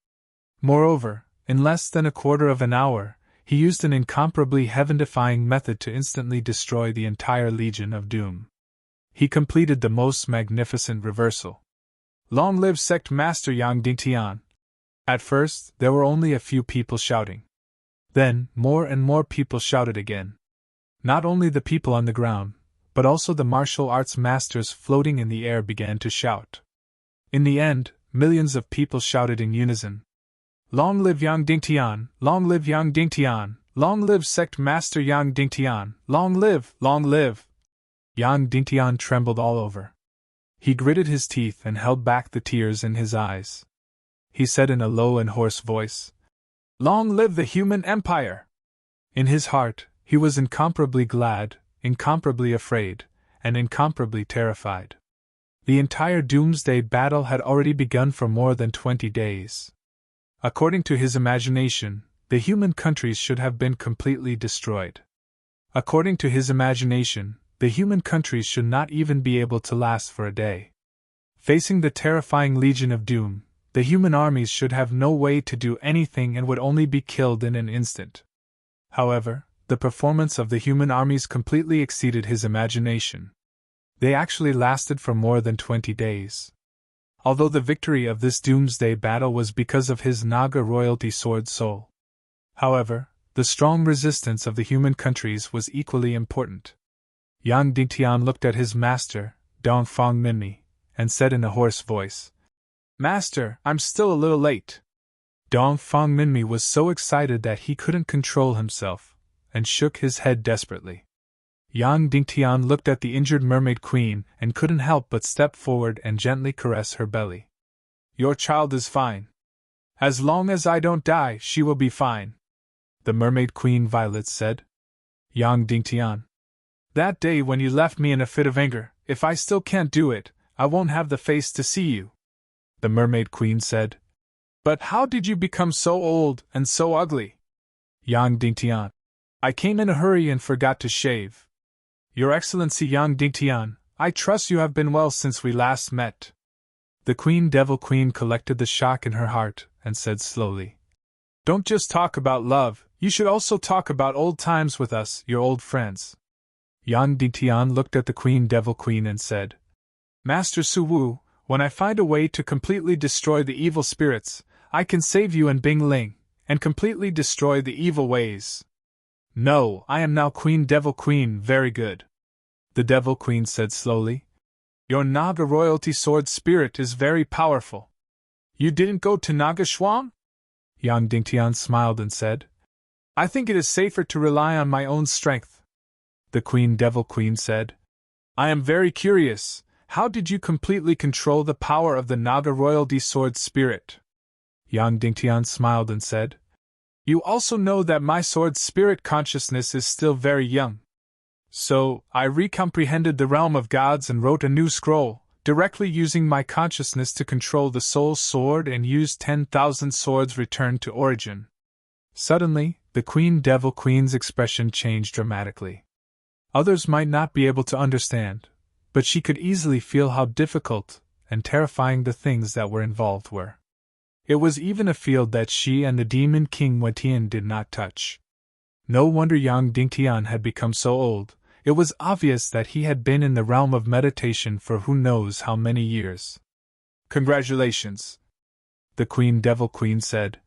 Moreover, in less than a quarter of an hour, he used an incomparably heaven-defying method to instantly destroy the entire Legion of Doom. He completed the most magnificent reversal. Long live Sect Master Yang Dingtian! At first, there were only a few people shouting. Then, more and more people shouted again. Not only the people on the ground, but also the martial arts masters floating in the air began to shout. In the end, millions of people shouted in unison. Long live Yang Dingtian! Long live Yang Dingtian! Long live Sect Master Yang Dingtian! Long live! Long live! Yang Dingtian trembled all over. He gritted his teeth and held back the tears in his eyes. He said in a low and hoarse voice, "Long live the human empire!" In his heart, he was incomparably glad, incomparably afraid, and incomparably terrified. The entire Doomsday battle had already begun for more than 20 days. According to his imagination, the human countries should have been completely destroyed. According to his imagination, the human countries should not even be able to last for a day. Facing the terrifying Legion of Doom, the human armies should have no way to do anything and would only be killed in an instant. However, the performance of the human armies completely exceeded his imagination. They actually lasted for more than 20 days. although the victory of this doomsday battle was because of his Naga royalty sword soul. However, the strong resistance of the human countries was equally important. Yang Dingtian looked at his master, Dong Fang Minmi, and said in a hoarse voice, "Master, I'm still a little late." Dong Fang Minmi was so excited that he couldn't control himself, and shook his head desperately. Yang Dingtian looked at the injured mermaid queen and couldn't help but step forward and gently caress her belly. "Your child is fine. As long as I don't die, she will be fine," the mermaid queen Violet said. Yang Dingtian, "That day when you left me in a fit of anger, if I still can't do it, I won't have the face to see you," the mermaid queen said. "But how did you become so old and so ugly?" Yang Dingtian, "I came in a hurry and forgot to shave." "Your Excellency Yang Dingtian, I trust you have been well since we last met." The Queen Devil Queen collected the shock in her heart and said slowly, "Don't just talk about love, you should also talk about old times with us, your old friends." Yang Dingtian looked at the Queen Devil Queen and said, "Master Su Wu, when I find a way to completely destroy the evil spirits, I can save you and Bing Ling, and completely destroy the evil ways." "No, I am now Queen Devil Queen, very good," the Devil Queen said slowly. "Your Naga royalty sword spirit is very powerful." "You didn't go to Naga Shuang?" Yang Dingtian smiled and said, "I think it is safer to rely on my own strength." The Queen Devil Queen said, "I am very curious, how did you completely control the power of the Naga royalty sword spirit?" Yang Dingtian smiled and said, "You also know that my sword spirit consciousness is still very young. So, I recomprehended the realm of gods and wrote a new scroll, directly using my consciousness to control the soul sword and used 10,000 swords returned to origin." Suddenly, the Queen Devil Queen's expression changed dramatically. Others might not be able to understand, but she could easily feel how difficult and terrifying the things that were involved were. It was even a field that she and the Demon King Wetian did not touch. No wonder Yang Dingtian had become so old. It was obvious that he had been in the realm of meditation for who knows how many years. "Congratulations," the Queen Devil Queen said.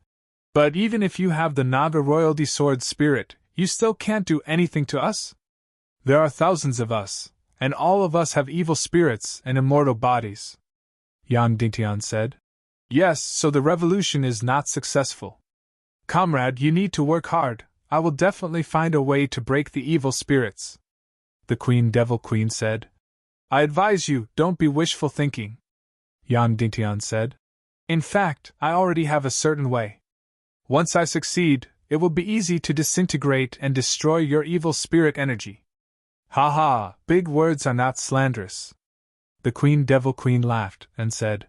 "But even if you have the Naga royalty sword spirit, you still can't do anything to us? There are thousands of us, and all of us have evil spirits and immortal bodies," Yang Dingtian said. "Yes, so the revolution is not successful. Comrade, you need to work hard. I will definitely find a way to break the evil spirits," the Queen Devil Queen said. "I advise you, don't be wishful thinking," Yang Dingtian said. "In fact, I already have a certain way. Once I succeed, it will be easy to disintegrate and destroy your evil spirit energy." "Ha ha, big words are not slanderous," the Queen Devil Queen laughed and said.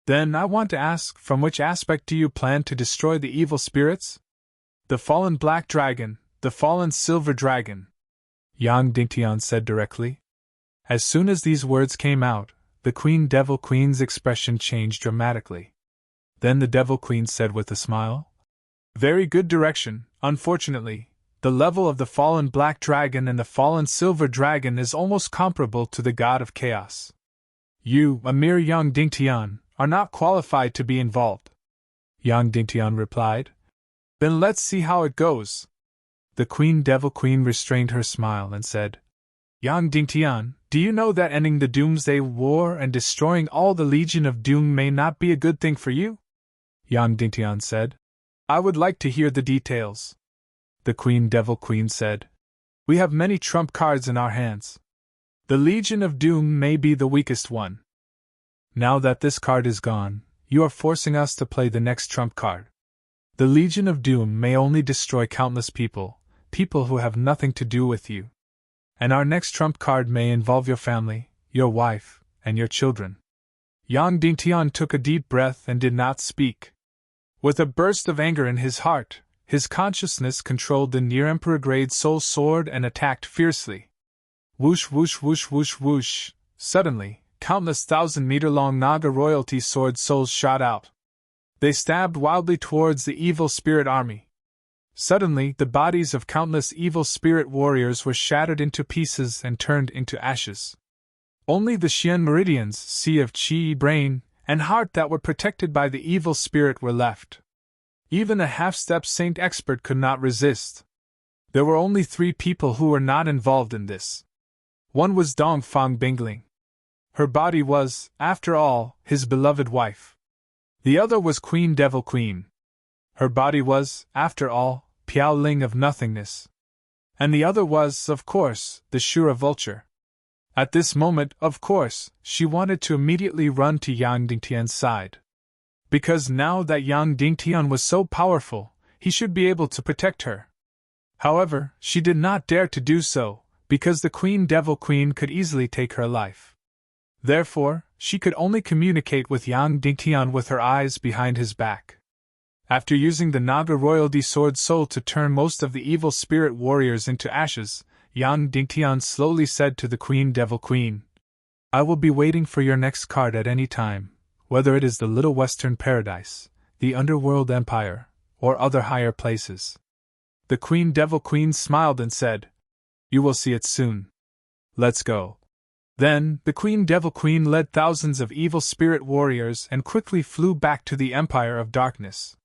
"Then I want to ask, from which aspect do you plan to destroy the evil spirits?" "The fallen black dragon, the fallen silver dragon," Yang Dingtian said directly. As soon as these words came out, the Queen Devil Queen's expression changed dramatically. Then the Devil Queen said with a smile, "Very good direction. Unfortunately, the level of the fallen black dragon and the fallen silver dragon is almost comparable to the god of chaos. You, a mere Yang Dingtian, are not qualified to be involved," Yang Dingtian replied. "Then let's see how it goes." The Queen Devil Queen restrained her smile and said, "Yang Dingtian, do you know that ending the Doomsday War and destroying all the Legion of Doom may not be a good thing for you?" Yang Dingtian said. "I would like to hear the details." The Queen Devil Queen said, "We have many trump cards in our hands. The Legion of Doom may be the weakest one. Now that this card is gone, you are forcing us to play the next trump card. The Legion of Doom may only destroy countless people who have nothing to do with you. And our next trump card may involve your family, your wife, and your children." Yang Dingtian took a deep breath and did not speak. With a burst of anger in his heart, his consciousness controlled the near-emperor-grade soul sword and attacked fiercely. Whoosh whoosh whoosh whoosh whoosh. Suddenly, countless 1,000-meter-long Naga royalty sword souls shot out. They stabbed wildly towards the evil spirit army. Suddenly, the bodies of countless evil spirit warriors were shattered into pieces and turned into ashes. Only the Xian Meridians, Sea of Qi Brain, and heart that were protected by the evil spirit were left. Even a half-step saint expert could not resist. There were only 3 people who were not involved in this. One was Dongfang Bingling. Her body was, after all, his beloved wife. The other was Queen Devil Queen. Her body was, after all, Piao Ling of nothingness. And the other was, of course, the Shura vulture. At this moment, of course, she wanted to immediately run to Yang Dingtian's side. Because now that Yang Dingtian was so powerful, he should be able to protect her. However, she did not dare to do so, because the Queen Devil Queen could easily take her life. Therefore, she could only communicate with Yang Dingtian with her eyes behind his back. After using the Naga Royalty Sword Soul to turn most of the evil spirit warriors into ashes, Yang Dingtian slowly said to the Queen Devil Queen, "I will be waiting for your next card at any time, whether it is the Little Western Paradise, the Underworld Empire, or other higher places." The Queen Devil Queen smiled and said, "You will see it soon. Let's go." Then, the Queen Devil Queen led thousands of evil spirit warriors and quickly flew back to the Empire of Darkness.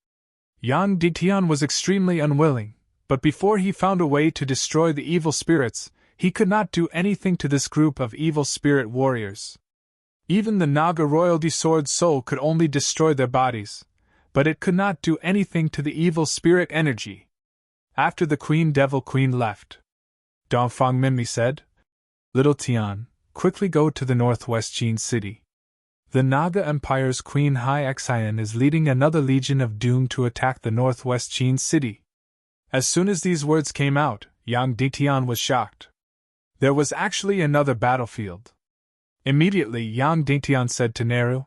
Yang Dingtian was extremely unwilling, but before he found a way to destroy the evil spirits, he could not do anything to this group of evil spirit warriors. Even the Naga Royalty Sword Soul could only destroy their bodies, but it could not do anything to the evil spirit energy. After the Queen Devil Queen left, Dongfang Mimi said, "Little Tian, quickly go to the northwest Qin city. The Naga Empire's Queen Hai Xian is leading another Legion of Doom to attack the northwest Qin city." As soon as these words came out, Yang Dingtian was shocked. There was actually another battlefield. Immediately Yang Dingtian said to Neru,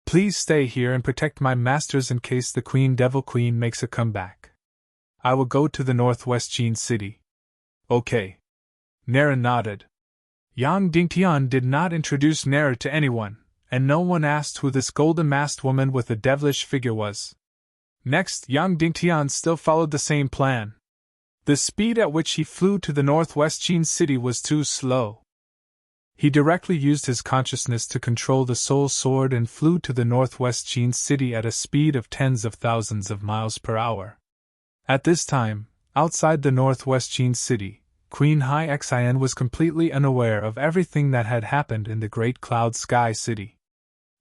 "Please stay here and protect my masters in case the Queen Devil Queen makes a comeback. I will go to the northwest Qin city." "Okay." Neru nodded. Yang Dingtian did not introduce Neru to anyone, and no one asked who this golden-masked woman with the devilish figure was. Next, Yang Dingtian still followed the same plan. The speed at which he flew to the northwest Qin city was too slow. He directly used his consciousness to control the soul sword and flew to the northwest Qin city at a speed of tens of thousands of miles per hour. At this time, outside the northwest Qin city, Queen Hai Xian was completely unaware of everything that had happened in the Great Cloud Sky City.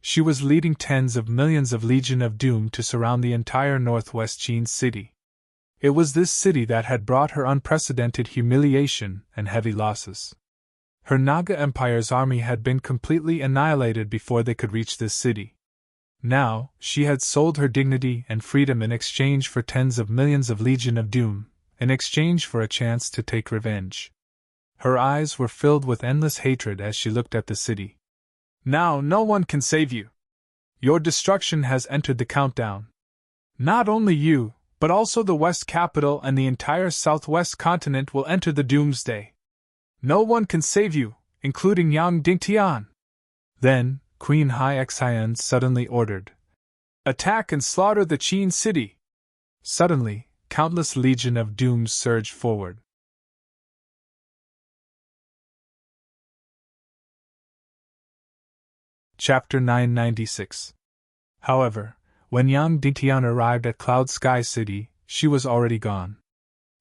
She was leading tens of millions of Legion of Doom to surround the entire northwest Qin city. It was this city that had brought her unprecedented humiliation and heavy losses. Her Naga Empire's army had been completely annihilated before they could reach this city. Now, she had sold her dignity and freedom in exchange for tens of millions of Legion of Doom, in exchange for a chance to take revenge. Her eyes were filled with endless hatred as she looked at the city. "Now no one can save you. Your destruction has entered the countdown. Not only you, but also the West Capital and the entire Southwest continent will enter the doomsday. No one can save you, including Yang Dingtian." Then, Queen Hai Xian suddenly ordered, "Attack and slaughter the Qin city." Suddenly, countless Legion of Doom surged forward. Chapter 996. However, when Yang Dingtian arrived at Cloud Sky City, she was already gone.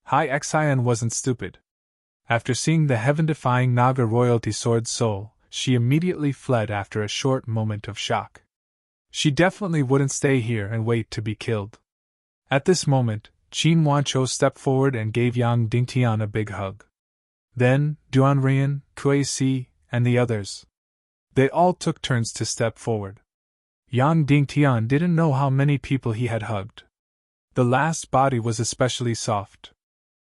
Hai Xian wasn't stupid. After seeing the heaven-defying Naga Royalty Sword Soul, she immediately fled after a short moment of shock. She definitely wouldn't stay here and wait to be killed. At this moment, Qin Wanchou stepped forward and gave Yang Dingtian a big hug. Then, Duan Rian, Kui Si, and the others. They all took turns to step forward. Yang Dingtian didn't know how many people he had hugged. The last body was especially soft.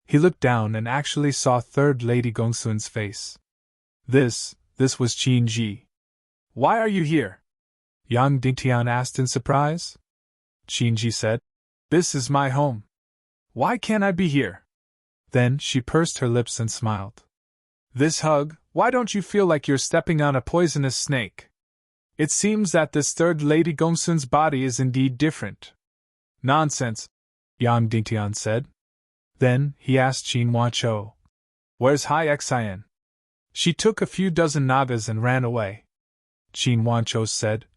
He looked down and actually saw Third Lady Gongsun's face. This was Qin Ji. "Why are you here?" Yang Dingtian asked in surprise. Qin Ji said, "This is my home. Why can't I be here?" Then she pursed her lips and smiled. "This hug, why don't you feel like you're stepping on a poisonous snake? It seems that this Third Lady Gongsun's body is indeed different." "Nonsense," Yang Dingtian said. Then he asked Qin Wanchou, "Where's Hai Xian?" "She took a few dozen Nagas and ran away," Qin Wanchou said.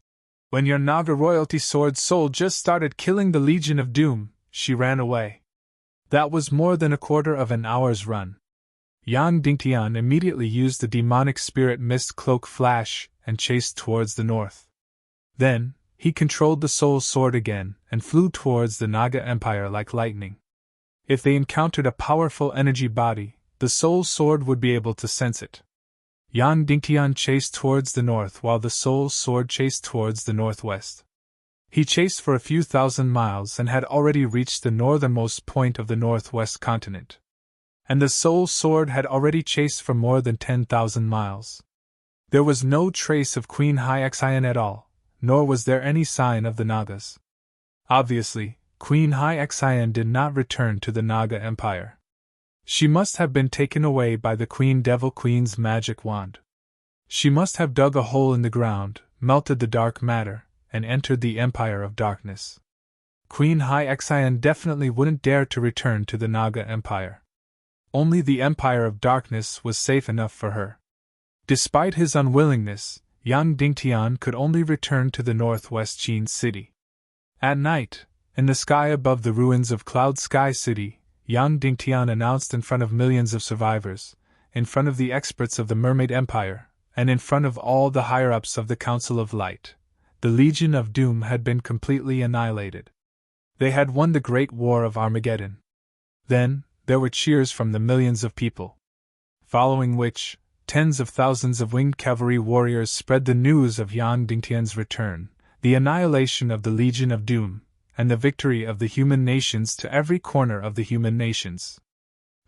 When your Naga royalty sword soul just started killing the Legion of Doom, she ran away. That was more than a quarter of an hour's run. Yang Dingtian immediately used the demonic spirit mist cloak flash and chased towards the north. Then, he controlled the soul sword again and flew towards the Naga Empire like lightning. If they encountered a powerful energy body, the soul sword would be able to sense it. Yang Dingtian chased towards the north while the soul sword chased towards the northwest. He chased for a few thousand miles and had already reached the northernmost point of the northwest continent. And the soul sword had already chased for more than 10,000 miles. There was no trace of Queen Hyexian at all, nor was there any sign of the Nagas. Obviously, Queen Hyexian did not return to the Naga Empire. She must have been taken away by the Queen Devil Queen's magic wand. She must have dug a hole in the ground, melted the dark matter, and entered the Empire of Darkness. Queen Hyexian definitely wouldn't dare to return to the Naga Empire. Only the Empire of Darkness was safe enough for her. Despite his unwillingness, Yang Dingtian could only return to the northwest Qin city. At night, in the sky above the ruins of Cloud Sky City, Yang Dingtian announced in front of millions of survivors, in front of the experts of the Mermaid Empire, and in front of all the higher-ups of the Council of Light, the Legion of Doom had been completely annihilated. They had won the Great War of Armageddon. Then, there were cheers from the millions of people. Following which, tens of thousands of winged cavalry warriors spread the news of Yang Dingtian's return, the annihilation of the Legion of Doom, and the victory of the human nations to every corner of the human nations.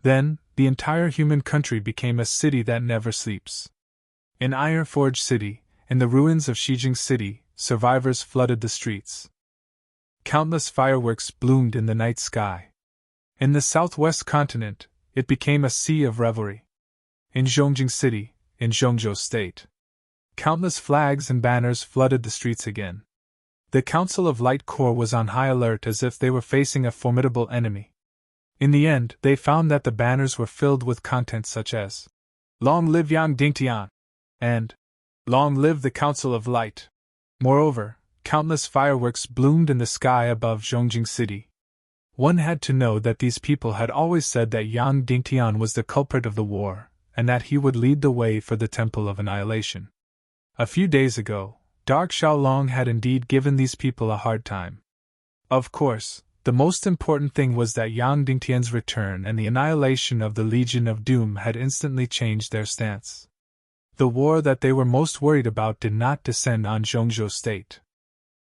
Then, the entire human country became a city that never sleeps. In Ironforge City, in the ruins of Shijing City, survivors flooded the streets. Countless fireworks bloomed in the night sky. In the southwest continent, it became a sea of revelry. In Zhongjing City, in Zhongzhou State, countless flags and banners flooded the streets again. The Council of Light Corps was on high alert as if they were facing a formidable enemy. In the end, they found that the banners were filled with content such as, "Long live Yang Dingtian!" and "Long live the Council of Light!" Moreover, countless fireworks bloomed in the sky above Zhongjing City. One had to know that these people had always said that Yang Dingtian was the culprit of the war, and that he would lead the way for the Temple of Annihilation. A few days ago, Dark Xiaolong had indeed given these people a hard time. Of course, the most important thing was that Yang Dingtian's return and the annihilation of the Legion of Doom had instantly changed their stance. The war that they were most worried about did not descend on Zhongzhou State.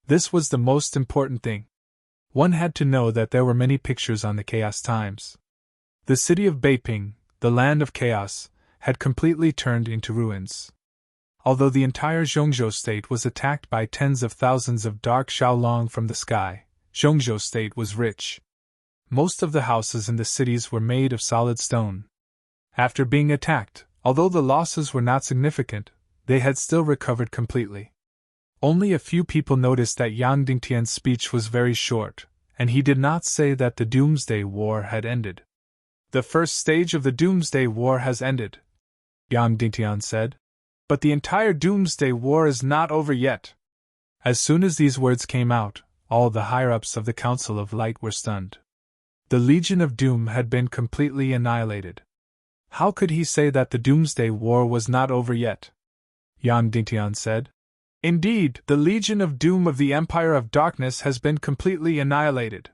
This was the most important thing. One had to know that there were many pictures on the Chaos Times. The city of Beiping, the land of chaos, had completely turned into ruins. Although the entire Zhongzhou State was attacked by tens of thousands of Dark Xiaolong from the sky, Zhongzhou State was rich. Most of the houses in the cities were made of solid stone. After being attacked, although the losses were not significant, they had still recovered completely. Only a few people noticed that Yang Dingtian's speech was very short, and he did not say that the Doomsday War had ended. "The first stage of the Doomsday War has ended," Yang Dingtian said. "But the entire Doomsday War is not over yet." As soon as these words came out, all the higher-ups of the Council of Light were stunned. The Legion of Doom had been completely annihilated. How could he say that the Doomsday War was not over yet? Yang Dingtian said. "Indeed, the Legion of Doom of the Empire of Darkness has been completely annihilated.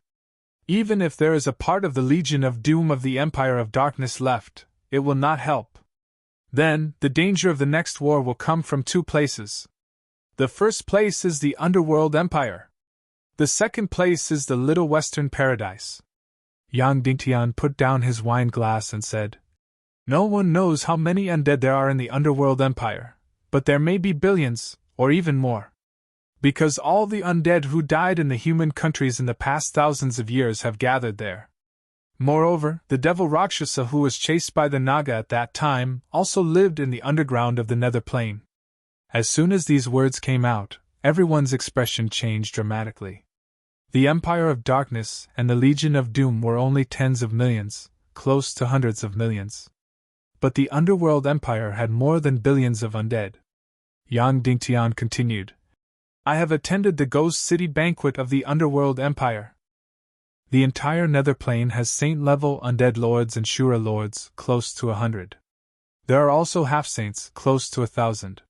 Even if there is a part of the Legion of Doom of the Empire of Darkness left, it will not help. Then, the danger of the next war will come from two places. The first place is the Underworld Empire. The second place is the Little Western Paradise." Yang Dingtian put down his wine glass and said, "No one knows how many undead there are in the Underworld Empire, but there may be billions, or even more. Because all the undead who died in the human countries in the past thousands of years have gathered there. Moreover, the devil Rakshasa who was chased by the Naga at that time also lived in the underground of the nether plane." As soon as these words came out, everyone's expression changed dramatically. The Empire of Darkness and the Legion of Doom were only tens of millions, close to hundreds of millions. But the Underworld Empire had more than billions of undead. Yang Dingtian continued, I have attended the Ghost City banquet of the Underworld Empire. The entire Nether Plane has saint-level undead lords and Shura lords, close to 100. There are also half-saints, close to 1,000.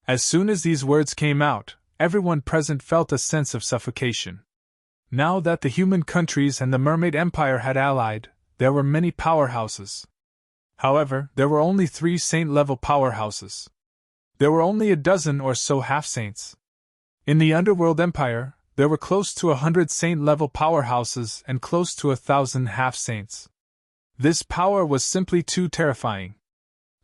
As soon as these words came out, everyone present felt a sense of suffocation. Now that the human countries and the Mermaid Empire had allied, there were many powerhouses. However, there were only 3 saint-level powerhouses. There were only a dozen or so half-saints. In the Underworld Empire, there were close to 100 saint-level powerhouses and close to 1,000 half-saints. This power was simply too terrifying.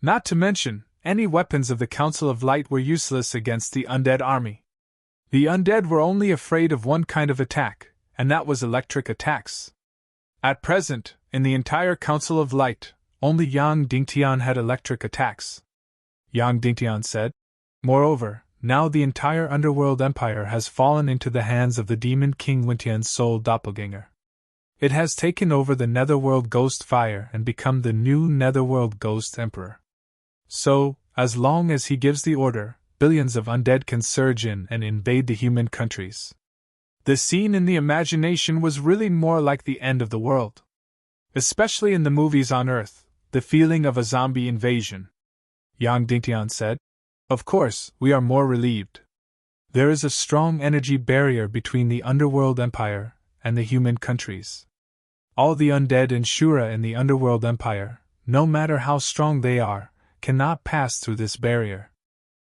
Not to mention, any weapons of the Council of Light were useless against the undead army. The undead were only afraid of one kind of attack, and that was electric attacks. At present, in the entire Council of Light, only Yang Dingtian had electric attacks. Yang Dingtian said. Moreover, now the entire Underworld Empire has fallen into the hands of the Demon King Wintian's sole doppelganger. It has taken over the Netherworld Ghost Fire and become the new Netherworld Ghost Emperor. So, as long as he gives the order, billions of undead can surge in and invade the human countries. The scene in the imagination was really more like the end of the world. Especially in the movies on Earth, the feeling of a zombie invasion. Yang Dingtian said. Of course, we are more relieved. There is a strong energy barrier between the Underworld Empire and the human countries. All the undead and Shura in the Underworld Empire, no matter how strong they are, cannot pass through this barrier.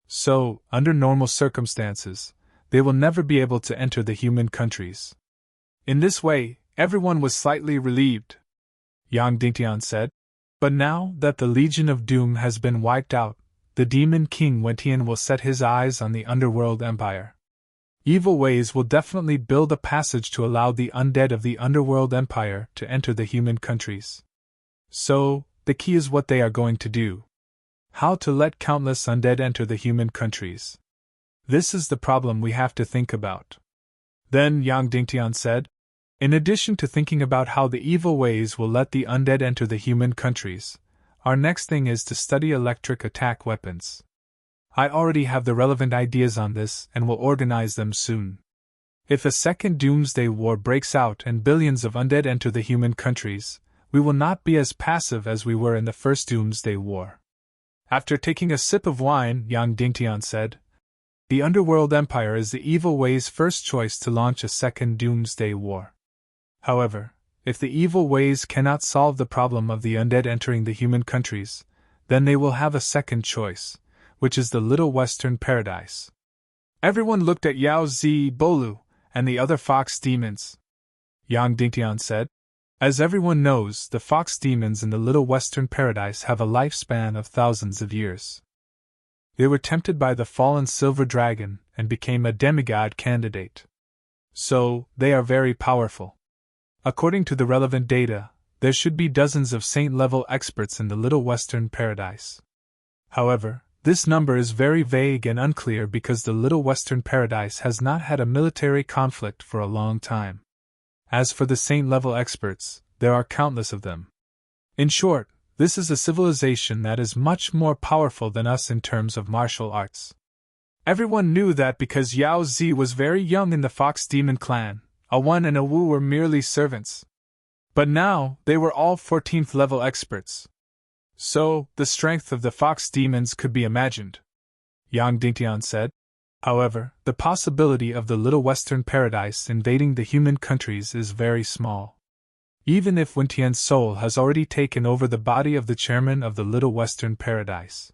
So, under normal circumstances, they will never be able to enter the human countries. In this way, everyone was slightly relieved. Yang Dingtian said. But now that the Legion of Doom has been wiped out, the Demon King Wentian will set his eyes on the Underworld Empire. Evil Ways will definitely build a passage to allow the undead of the Underworld Empire to enter the human countries. So, the key is what they are going to do. How to let countless undead enter the human countries. This is the problem we have to think about. Then Yang Dingtian said, in addition to thinking about how the Evil Ways will let the undead enter the human countries, our next thing is to study electric attack weapons. I already have the relevant ideas on this and will organize them soon. If a second Doomsday War breaks out and billions of undead enter the human countries, we will not be as passive as we were in the first Doomsday War. After taking a sip of wine, Yang Dingtian said, the Underworld Empire is the Evil Ways' first choice to launch a second Doomsday War. However, if the Evil Ways cannot solve the problem of the undead entering the human countries, then they will have a second choice, which is the Little Western Paradise. Everyone looked at Yao Zi Bolu and the other fox demons. Yang Dingtian said, as everyone knows, the fox demons in the Little Western Paradise have a lifespan of thousands of years. They were tempted by the fallen silver dragon and became a demigod candidate. So, they are very powerful. According to the relevant data, there should be dozens of saint-level experts in the Little Western Paradise. However, this number is very vague and unclear because the Little Western Paradise has not had a military conflict for a long time. As for the saint-level experts, there are countless of them. In short, this is a civilization that is much more powerful than us in terms of martial arts. Everyone knew that because Yao Zi was very young in the Fox Demon clan, A Wen and A Wu were merely servants. But now, they were all 14th level experts. So, the strength of the Fox Demons could be imagined. Yang Dingtian said. However, the possibility of the Little Western Paradise invading the human countries is very small. Even if Wintian's soul has already taken over the body of the chairman of the Little Western Paradise.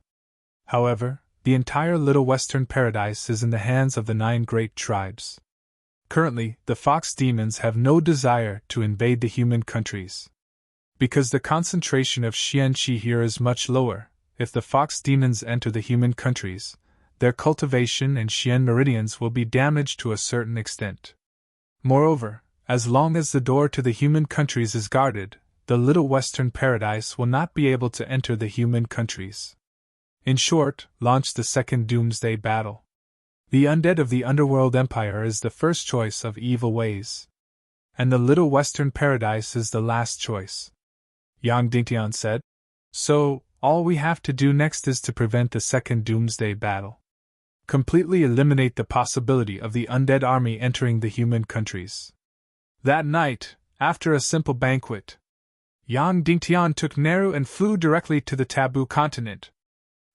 However, the entire Little Western Paradise is in the hands of the 9 great tribes. Currently, the Fox Demons have no desire to invade the human countries. Because the concentration of Xian Qi here is much lower, if the Fox Demons enter the human countries, their cultivation and Xian meridians will be damaged to a certain extent. Moreover, as long as the door to the human countries is guarded, the Little Western Paradise will not be able to enter the human countries. In short, launch the second Doomsday battle. The undead of the Underworld Empire is the first choice of Evil Ways. And the Little Western Paradise is the last choice. Yang Dingtian said. So, all we have to do next is to prevent the second Doomsday battle. completely eliminate the possibility of the undead army entering the human countries. That night, after a simple banquet, Yang Dingtian took Neru and flew directly to the taboo continent.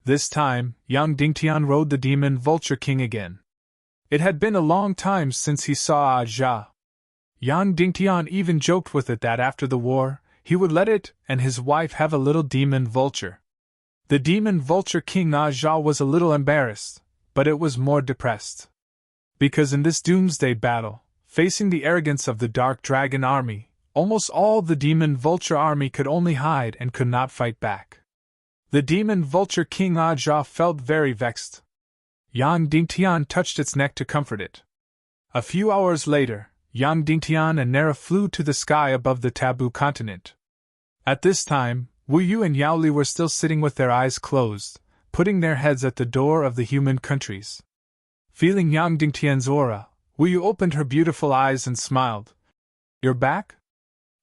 This time, Yang Dingtian rode the demon Vulture King again. It had been a long time since he saw Aja. Yang Dingtian even joked with it that after the war, he would let it and his wife have a little demon vulture. The demon Vulture King Aja was a little embarrassed, but it was more depressed. Because in this doomsday battle, facing the arrogance of the Dark Dragon army, almost all the demon Vulture army could only hide and could not fight back. The demon Vulture King Aja felt very vexed. Yang Dingtian touched its neck to comfort it. A few hours later, Yang Dingtian and Nera flew to the sky above the taboo continent. At this time, Wu Yu and Yao Li were still sitting with their eyes closed, putting their heads at the door of the human countries. Feeling Yang Dingtian's aura, Wu Yu opened her beautiful eyes and smiled. "You're back?"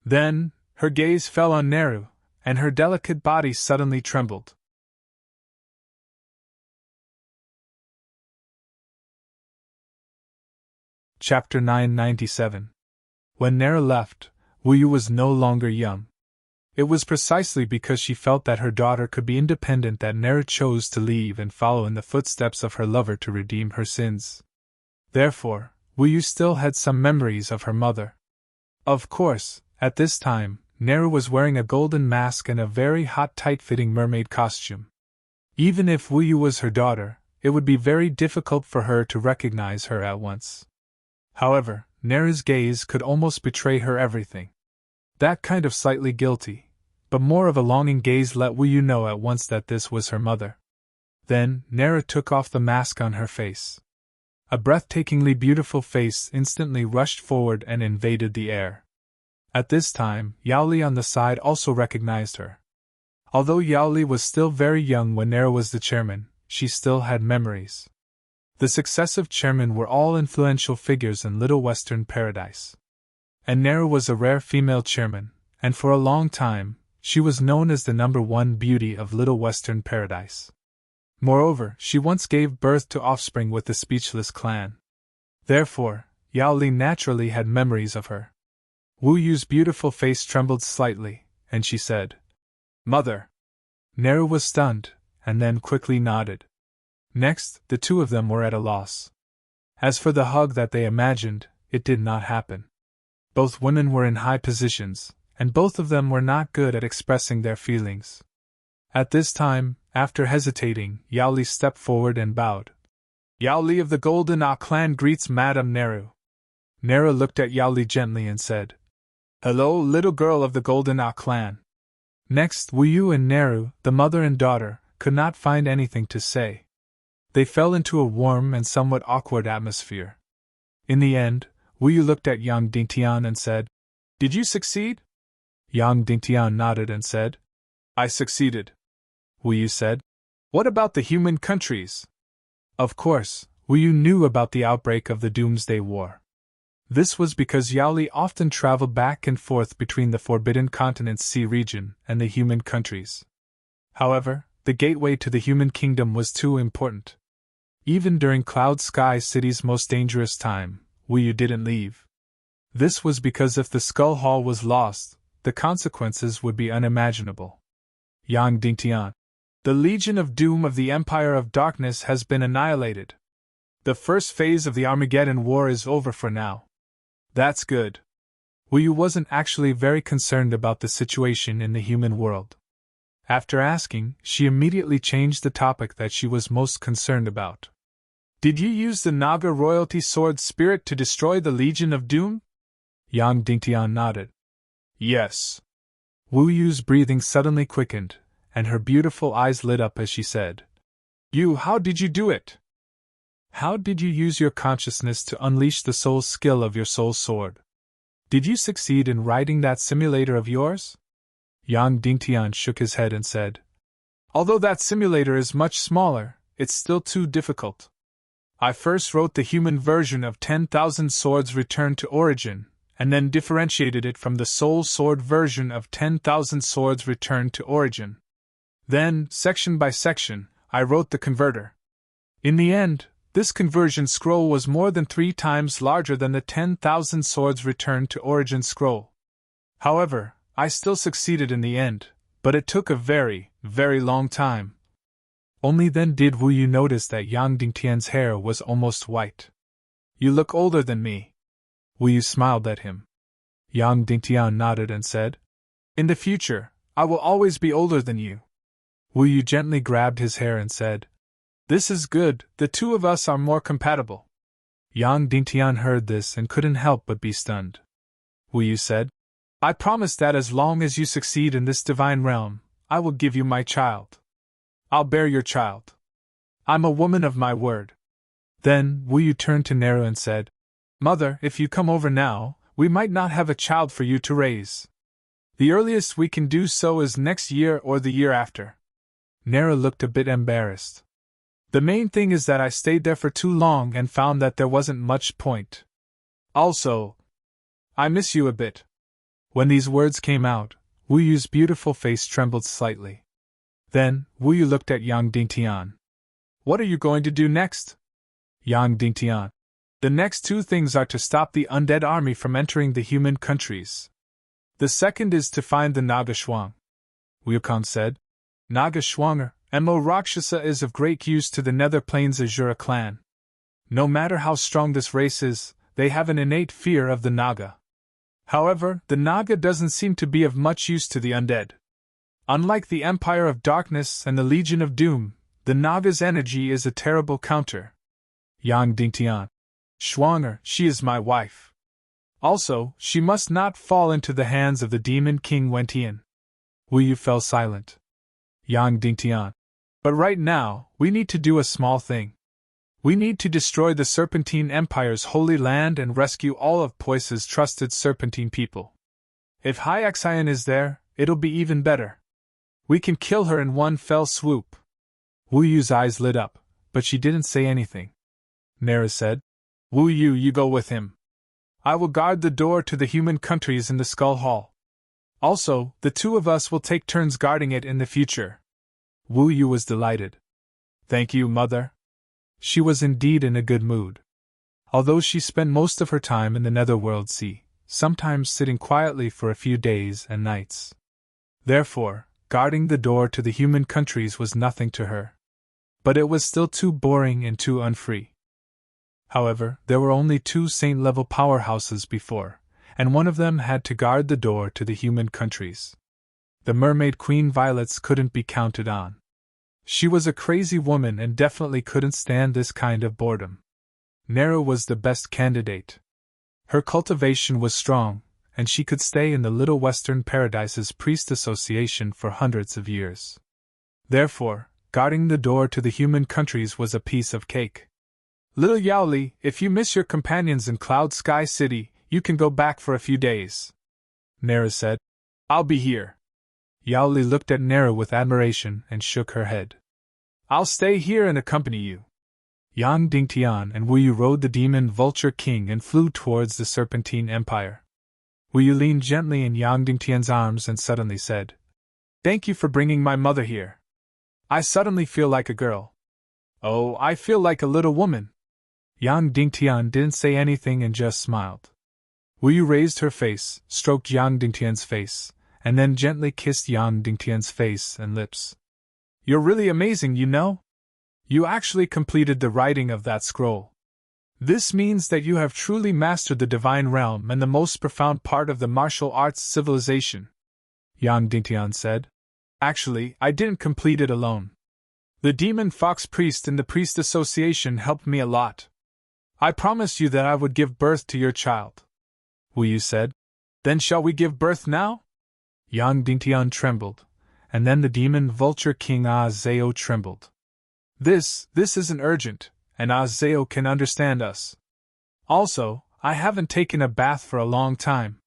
Then, her gaze fell on Neru, and her delicate body suddenly trembled. Chapter 997. When Nera left, Wu Yu was no longer young. It was precisely because she felt that her daughter could be independent that Nera chose to leave and follow in the footsteps of her lover to redeem her sins. Therefore, Wu Yu still had some memories of her mother. Of course, at this time, Nera was wearing a golden mask and a very hot tight-fitting mermaid costume. Even if Wu Yu was her daughter, it would be very difficult for her to recognize her at once. However, Nera's gaze could almost betray her everything. That kind of slightly guilty, but more of a longing gaze let Wu Yu know at once that this was her mother. Then, Nera took off the mask on her face. A breathtakingly beautiful face instantly rushed forward and invaded the air. At this time, Yao Li on the side also recognized her. Although Yao Li was still very young when Nera was the chairman, she still had memories. The successive chairmen were all influential figures in Little Western Paradise. And Nera was a rare female chairman, and for a long time, she was known as the #1 beauty of Little Western Paradise. Moreover, she once gave birth to offspring with the Speechless clan. Therefore, Yao Li naturally had memories of her. Wu Yu's beautiful face trembled slightly, and she said, "Mother." Nera was stunned, and then quickly nodded. Next, the two of them were at a loss. As for the hug that they imagined, it did not happen. Both women were in high positions, and both of them were not good at expressing their feelings. At this time, after hesitating, Yao Li stepped forward and bowed. "Yao Li of the Golden Ah clan greets Madame Neru." Nera looked at Yao Li gently and said, "Hello, little girl of the Golden Ah clan." Next, Wu Yu and Neru, the mother and daughter, could not find anything to say. They fell into a warm and somewhat awkward atmosphere. In the end, Wu Yu looked at Yang Dingtian and said, "Did you succeed?" Yang Dingtian nodded and said, "I succeeded." Wu Yu said, "What about the human countries?" Of course, Wu Yu knew about the outbreak of the Doomsday War. This was because Yao Li often traveled back and forth between the Forbidden Continent's sea region and the human countries. However, the gateway to the human kingdom was too important. Even during Cloud Sky City's most dangerous time, Wu Yu didn't leave. This was because if the Skull Hall was lost, the consequences would be unimaginable. Yang Dingtian. The Legion of Doom of the Empire of Darkness has been annihilated. The first phase of the Armageddon War is over for now. That's good. Wu Yu wasn't actually very concerned about the situation in the human world. After asking, she immediately changed the topic that she was most concerned about. "Did you use the Naga royalty sword spirit to destroy the Legion of Doom?" Yang Dingtian nodded. "Yes." Wu Yu's breathing suddenly quickened, and her beautiful eyes lit up as she said, How did you do it?" "How did you use your consciousness to unleash the soul skill of your soul sword? Did you succeed in writing that simulator of yours?" Yang Dingtian shook his head and said, "Although that simulator is much smaller, it's still too difficult. I first wrote the human version of 10,000 Swords Return to Origin, and then differentiated it from the Soul Sword version of 10,000 Swords Return to Origin. Then, section by section, I wrote the converter. In the end, This conversion scroll was more than 3 times larger than the 10,000 swords returned to Origin Scroll. However, I still succeeded in the end, but it took a very, very long time. Only then did Wu Yu notice that Yang Dingtian's hair was almost white. You look older than me. Wu Yu smiled at him. Yang Dingtian nodded and said, In the future, I will always be older than you. Wu Yu gently grabbed his hair and said, This is good, the two of us are more compatible. Yang Dingtian heard this and couldn't help but be stunned. Wu Yu said, I promise that as long as you succeed in this divine realm, I will give you my child. I'll bear your child. I'm a woman of my word. Then Wu Yu turned to Nero and said, Mother, if you come over now, we might not have a child for you to raise. The earliest we can do so is next year or the year after. Nero looked a bit embarrassed. The main thing is that I stayed there for too long and found that there wasn't much point. Also, I miss you a bit. When these words came out, Wu Yu's beautiful face trembled slightly. Then, Wu Yu looked at Yang Dingtian. What are you going to do next? Yang Dingtian. The next 2 things are to stop the undead army from entering the human countries. The second is to find the Naga Shuang. Wu Yukong said. Naga Shuanger, Mo Rakshasa is of great use to the Nether Plains Azura clan. No matter how strong this race is, they have an innate fear of the Naga. However, the Naga doesn't seem to be of much use to the undead. Unlike the Empire of Darkness and the Legion of Doom, the Naga's energy is a terrible counter. Yang Dingtian. Shuanger, she is my wife. Also, she must not fall into the hands of the demon king Wentian. Wu Yu fell silent. Yang Dingtian. But right now, we need to do a small thing. We need to destroy the Serpentine Empire's holy land and rescue all of Pois's trusted Serpentine people. If Hai Xian is there, it'll be even better. We can kill her in one fell swoop. Wu Yu's eyes lit up, but she didn't say anything. Nera said, Wu Yu, you go with him. I will guard the door to the human countries in the Skull Hall. Also, the 2 of us will take turns guarding it in the future. Wu Yu was delighted. Thank you, Mother. She was indeed in a good mood. Although she spent most of her time in the Netherworld Sea, sometimes sitting quietly for a few days and nights. Therefore, guarding the door to the human countries was nothing to her. But it was still too boring and too unfree. However, there were only 2 saint-level powerhouses before, and one of them had to guard the door to the human countries. The Mermaid Queen Violets couldn't be counted on. She was a crazy woman and definitely couldn't stand this kind of boredom. Nera was the best candidate. Her cultivation was strong, and she could stay in the Little Western Paradise's priest association for hundreds of years. Therefore, guarding the door to the human countries was a piece of cake. Little Yaoli, if you miss your companions in Cloud Sky City, you can go back for a few days. Nera said. I'll be here. Yaoli looked at Nera with admiration and shook her head. I'll stay here and accompany you. Yang Dingtian and Wu Yu rode the demon Vulture King and flew towards the Serpentine Empire. Wu Yu leaned gently in Yang Dingtian's arms and suddenly said, Thank you for bringing my mother here. I suddenly feel like a girl. Oh, I feel like a little woman. Yang Dingtian didn't say anything and just smiled. Wu Yu raised her face, stroked Yang Dingtian's face, and then gently kissed Yang Dingtian's face and lips. You're really amazing, you know? You actually completed the writing of that scroll. This means that you have truly mastered the divine realm and the most profound part of the martial arts civilization. Yang Dingtian said. Actually, I didn't complete it alone. The demon fox priest in the priest association helped me a lot. I promised you that I would give birth to your child. Wu Yu said. Then shall we give birth now? Yang Dingtian trembled, and then the demon vulture king Azeo trembled. This isn't urgent, and Azeo can understand us. Also, I haven't taken a bath for a long time.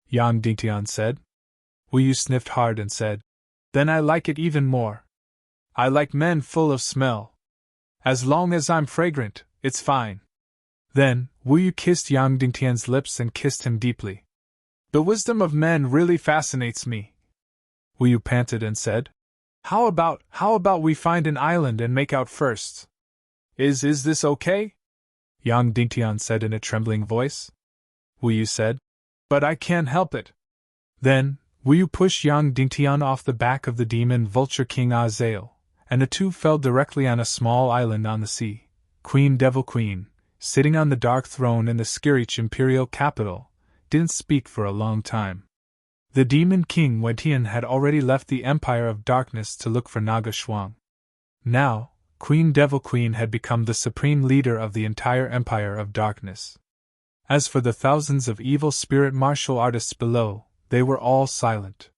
Yang Dingtian said. Wu Yu sniffed hard and said, Then I like it even more. I like men full of smell. As long as I'm fragrant, it's fine. Then, Wu Yu kissed Yang Dingtian's lips and kissed him deeply. The wisdom of men really fascinates me. Wu Yu panted and said, How about we find an island and make out first? Is this okay? Yang Dingtian said in a trembling voice. Wu Yu said. But I can't help it. Then, Wu Yu pushed Yang Dingtian off the back of the demon vulture King Azael, and the two fell directly on a small island on the sea. Queen Devil Queen, sitting on the dark throne in the Skirich imperial capital, didn't speak for a long time. The demon king Wentian had already left the Empire of Darkness to look for Naga Shuang. Now, Queen Devil Queen had become the supreme leader of the entire Empire of Darkness. As for the thousands of evil spirit martial artists below, they were all silent.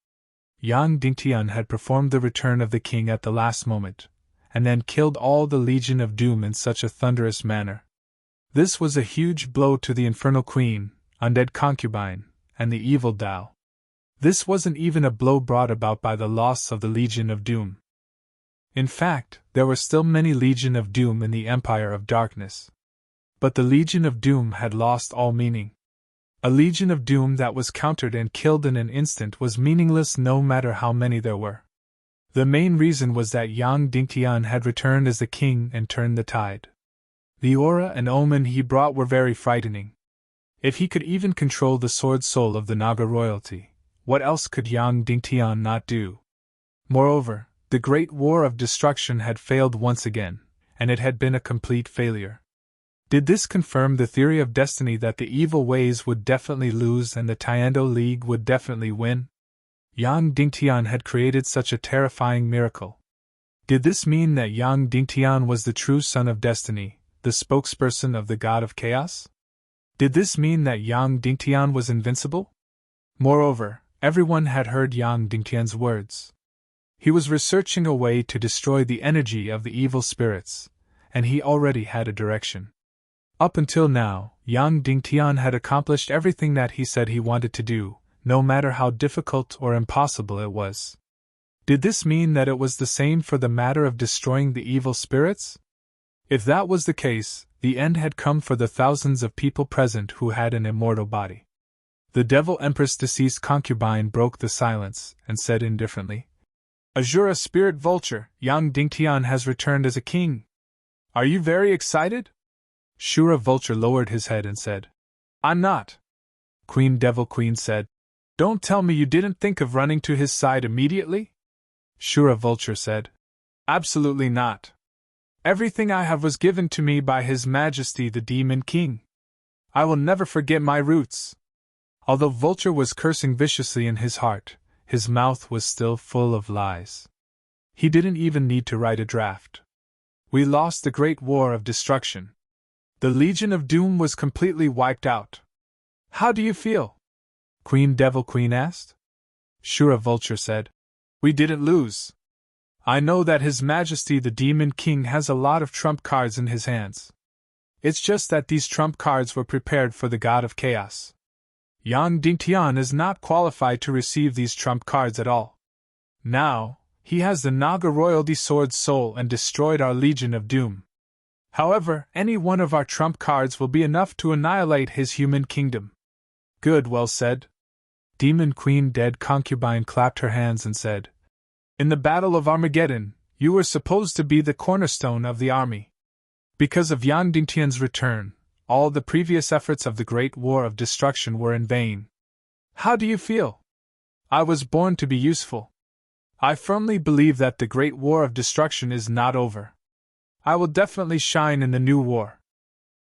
Yang Dingtian had performed the return of the king at the last moment, and then killed all the Legion of Doom in such a thunderous manner. This was a huge blow to the Infernal Queen, Undead Concubine, and the Evil Dao. This wasn't even a blow brought about by the loss of the Legion of Doom. In fact, there were still many Legion of Doom in the Empire of Darkness. But the Legion of Doom had lost all meaning. A Legion of Doom that was countered and killed in an instant was meaningless no matter how many there were. The main reason was that Yang Dingtian had returned as the king and turned the tide. The aura and omen he brought were very frightening. If he could even control the sword soul of the Naga royalty, what else could Yang Dingtian not do? Moreover, the Great War of Destruction had failed once again, and it had been a complete failure. Did this confirm the theory of destiny that the evil ways would definitely lose and the Tiando League would definitely win? Yang Dingtian had created such a terrifying miracle. Did this mean that Yang Dingtian was the true son of destiny, the spokesperson of the god of chaos? Did this mean that Yang Dingtian was invincible? Moreover, everyone had heard Yang Dingtian's words. He was researching a way to destroy the energy of the evil spirits, and he already had a direction. Up until now, Yang Dingtian had accomplished everything that he said he wanted to do, no matter how difficult or impossible it was. Did this mean that it was the same for the matter of destroying the evil spirits? If that was the case, the end had come for the thousands of people present who had an immortal body. The Devil Empress deceased concubine broke the silence and said indifferently, Azura Spirit Vulture, Yang Dingtian has returned as a king. Are you very excited? Shura Vulture lowered his head and said, I'm not. Queen Devil Queen said, Don't tell me you didn't think of running to his side immediately? Shura Vulture said, Absolutely not. Everything I have was given to me by His Majesty the Demon King. I will never forget my roots. Although Vulture was cursing viciously in his heart, his mouth was still full of lies. He didn't even need to write a draft. We lost the Great War of Destruction. The Legion of Doom was completely wiped out. How do you feel? Queen Devil Queen asked. Shura Vulture said, We didn't lose. I know that His Majesty the Demon King has a lot of trump cards in his hands. It's just that these trump cards were prepared for the God of Chaos. Yang Dingtian is not qualified to receive these trump cards at all. Now, he has the Naga Royalty Sword Soul and destroyed our Legion of Doom. However, any one of our trump cards will be enough to annihilate his human kingdom. Good, well said. Demon Queen Dead Concubine clapped her hands and said, In the Battle of Armageddon, you were supposed to be the cornerstone of the army. Because of Yang Dingtian's return, all the previous efforts of the Great War of Destruction were in vain. How do you feel? I was born to be useful. I firmly believe that the Great War of Destruction is not over. I will definitely shine in the new war.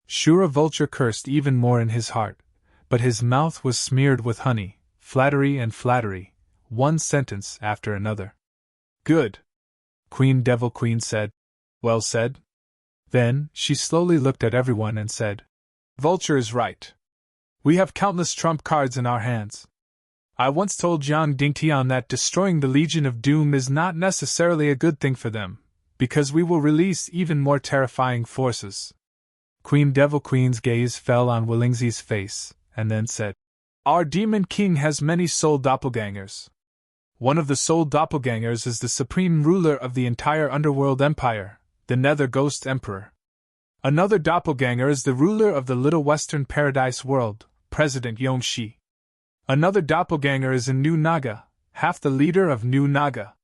Shura Vulture cursed even more in his heart, but his mouth was smeared with honey, flattery and flattery, one sentence after another. Good. Queen Devil Queen said, Well said. Then, she slowly looked at everyone and said, Vulture is right. We have countless trump cards in our hands. I once told Yang Dingtian that destroying the Legion of Doom is not necessarily a good thing for them, because we will release even more terrifying forces. Queen Devil Queen's gaze fell on Willingzi's face, and then said, Our Demon King has many soul doppelgangers. One of the soul doppelgangers is the supreme ruler of the entire Underworld Empire, the Nether Ghost Emperor. Another doppelganger is the ruler of the Little Western Paradise World, President Yongxi. Another doppelganger is in New Naga, half the leader of New Naga.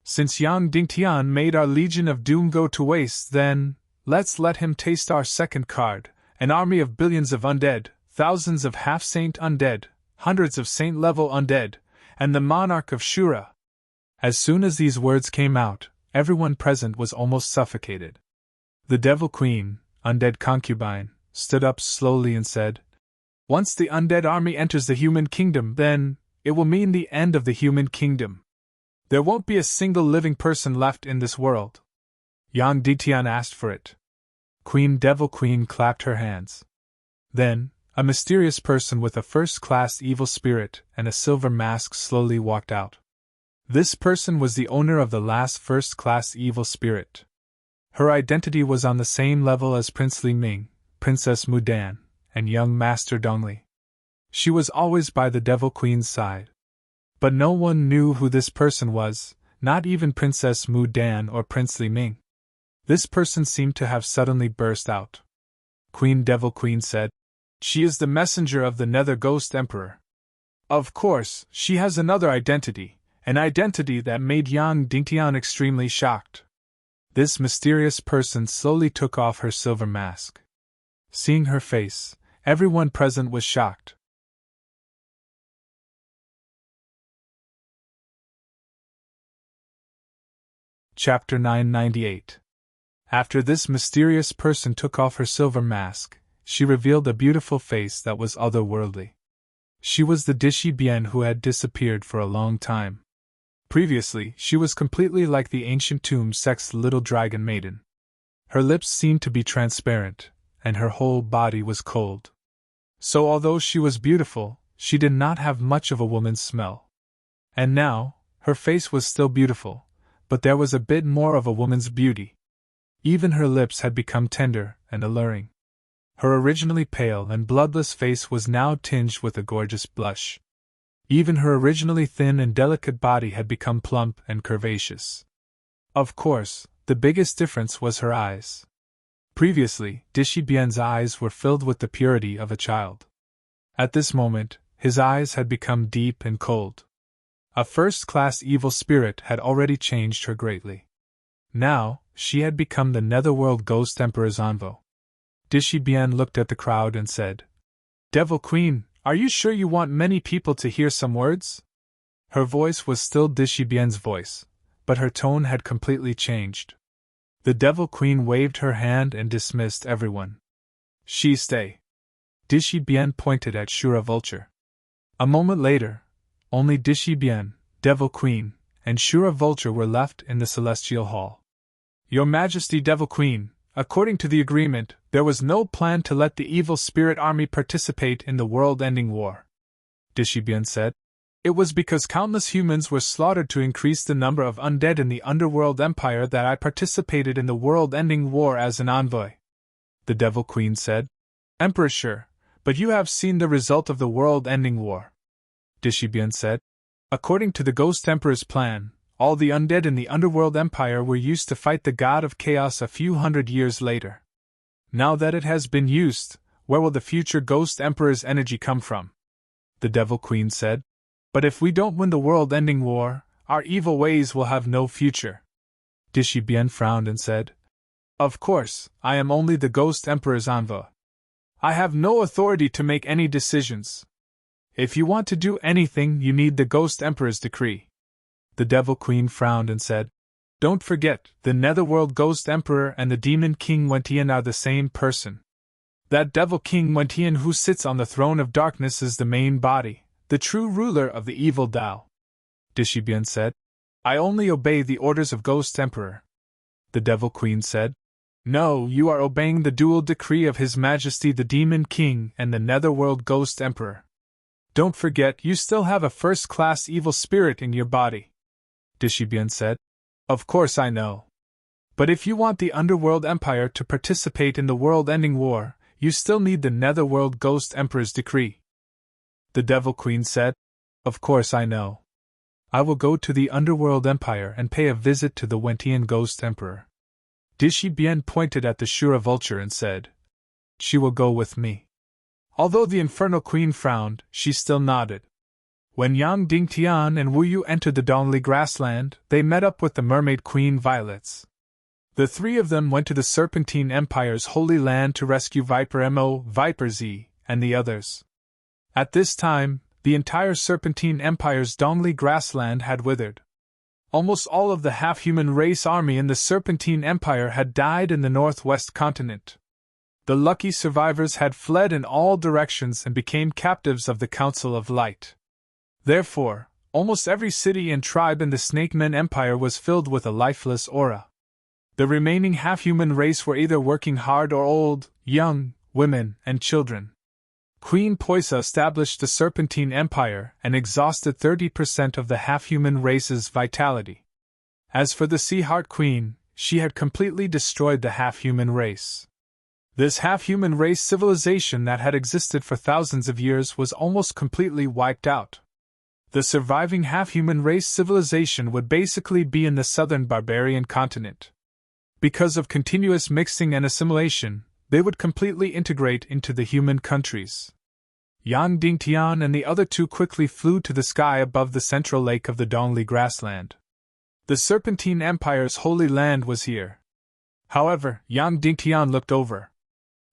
Since Yang Dingtian made our Legion of Doom go to waste, then, let's let him taste our second card, an army of billions of undead, thousands of half-saint undead, hundreds of saint-level undead, and the monarch of Shura. As soon as these words came out, everyone present was almost suffocated. The Devil Queen, undead concubine, stood up slowly and said, "Once the undead army enters the human kingdom, then it will mean the end of the human kingdom. There won't be a single living person left in this world." Yang Ditian asked for it. Queen Devil Queen clapped her hands. Then, a mysterious person with a first-class evil spirit and a silver mask slowly walked out. This person was the owner of the last first-class evil spirit. Her identity was on the same level as Prince Li Ming, Princess Mudan, and young Master Dongli. She was always by the Devil Queen's side. But no one knew who this person was, not even Princess Mudan or Prince Li Ming. This person seemed to have suddenly burst out. Queen Devil Queen said, "She is the messenger of the Nether Ghost Emperor. Of course, she has another identity, an identity that made Yang Dingtian extremely shocked." This mysterious person slowly took off her silver mask. Seeing her face, everyone present was shocked. Chapter 998. After this mysterious person took off her silver mask, she revealed a beautiful face that was otherworldly. She was the Dishi Bien who had disappeared for a long time. Previously, she was completely like the ancient tomb-sexed little dragon maiden. Her lips seemed to be transparent, and her whole body was cold. So although she was beautiful, she did not have much of a woman's smell. And now, her face was still beautiful, but there was a bit more of a woman's beauty. Even her lips had become tender and alluring. Her originally pale and bloodless face was now tinged with a gorgeous blush. Even her originally thin and delicate body had become plump and curvaceous. Of course, the biggest difference was her eyes. Previously, Dishi Bien's eyes were filled with the purity of a child. At this moment, his eyes had become deep and cold. A first-class evil spirit had already changed her greatly. Now, she had become the Netherworld Ghost Emperor's envoy. Dishi Bien looked at the crowd and said, "Devil Queen, are you sure you want many people to hear some words?" Her voice was still Dishi Bien's voice, but her tone had completely changed. The Devil Queen waved her hand and dismissed everyone. "She stay." Dishi Bien pointed at Shura Vulture. A moment later, only Dishi Bien, Devil Queen, and Shura Vulture were left in the Celestial Hall. "Your Majesty Devil Queen, according to the agreement, there was no plan to let the evil spirit army participate in the world-ending war," Dishi Bien said. "It was because countless humans were slaughtered to increase the number of undead in the Underworld Empire that I participated in the world-ending war as an envoy," the Devil Queen said. "Emperor sure, but you have seen the result of the world-ending war," Dishi Bien said. "According to the Ghost Emperor's plan, all the undead in the Underworld Empire were used to fight the God of Chaos a few hundred years later. Now that it has been used, where will the future Ghost Emperor's energy come from?" the Devil Queen said. "But if we don't win the world-ending war, our evil ways will have no future." Dishi Bien frowned and said, "Of course, I am only the Ghost Emperor's envoy. I have no authority to make any decisions. If you want to do anything, you need the Ghost Emperor's decree." The Devil Queen frowned and said, "Don't forget, the Netherworld Ghost Emperor and the Demon King Wentian are the same person. That Devil King Wentian who sits on the throne of darkness is the main body, the true ruler of the evil Tao," Dishi Bien said. "I only obey the orders of Ghost Emperor," the Devil Queen said. "No, you are obeying the dual decree of His Majesty the Demon King and the Netherworld Ghost Emperor. Don't forget, you still have a first-class evil spirit in your body," Dishi Bien said. "Of course I know. But if you want the Underworld Empire to participate in the world-ending war, you still need the Netherworld Ghost Emperor's decree," the Devil Queen said. "Of course I know. I will go to the Underworld Empire and pay a visit to the Wentian Ghost Emperor." Dishi Bien pointed at the Shura Vulture and said, "She will go with me." Although the Infernal Queen frowned, she still nodded. When Yang Dingtian and Wu Yu entered the Dongli grassland, they met up with the Mermaid Queen Violets. The three of them went to the Serpentine Empire's Holy Land to rescue Viper Mo, Viper Z, and the others. At this time, the entire Serpentine Empire's Dongli grassland had withered. Almost all of the half-human race army in the Serpentine Empire had died in the northwest continent. The lucky survivors had fled in all directions and became captives of the Council of Light. Therefore, almost every city and tribe in the Snakemen Empire was filled with a lifeless aura. The remaining half-human race were either working hard or old, young, women, and children. Queen Poisa established the Serpentine Empire and exhausted 30% of the half-human race's vitality. As for the Sea Heart Queen, she had completely destroyed the half-human race. This half-human race civilization that had existed for thousands of years was almost completely wiped out. The surviving half-human race civilization would basically be in the southern barbarian continent. Because of continuous mixing and assimilation, they would completely integrate into the human countries. Yang Dingtian and the other two quickly flew to the sky above the central lake of the Dongli grassland. The Serpentine Empire's Holy Land was here. However, Yang Dingtian looked over.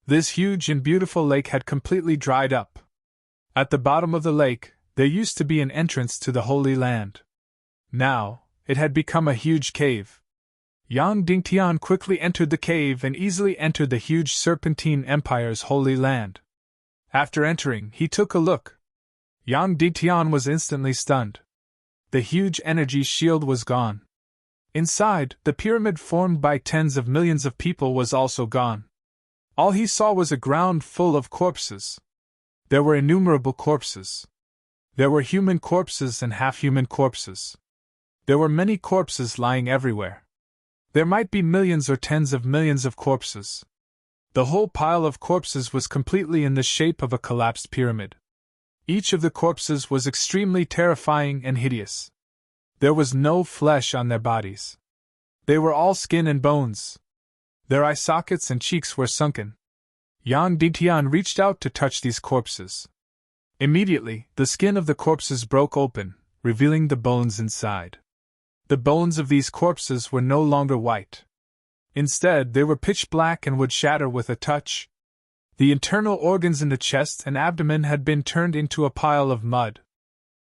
This huge and beautiful lake had completely dried up. At the bottom of the lake, there used to be an entrance to the Holy Land. Now, it had become a huge cave. Yang Dingtian quickly entered the cave and easily entered the huge Serpentine Empire's Holy Land. After entering, he took a look. Yang Dingtian was instantly stunned. The huge energy shield was gone. Inside, the pyramid formed by tens of millions of people was also gone. All he saw was a ground full of corpses. There were innumerable corpses. There were human corpses and half-human corpses. There were many corpses lying everywhere. There might be millions or tens of millions of corpses. The whole pile of corpses was completely in the shape of a collapsed pyramid. Each of the corpses was extremely terrifying and hideous. There was no flesh on their bodies. They were all skin and bones. Their eye sockets and cheeks were sunken. Yang Dingtian reached out to touch these corpses. Immediately, the skin of the corpses broke open, revealing the bones inside. The bones of these corpses were no longer white. Instead, they were pitch black and would shatter with a touch. The internal organs in the chest and abdomen had been turned into a pile of mud.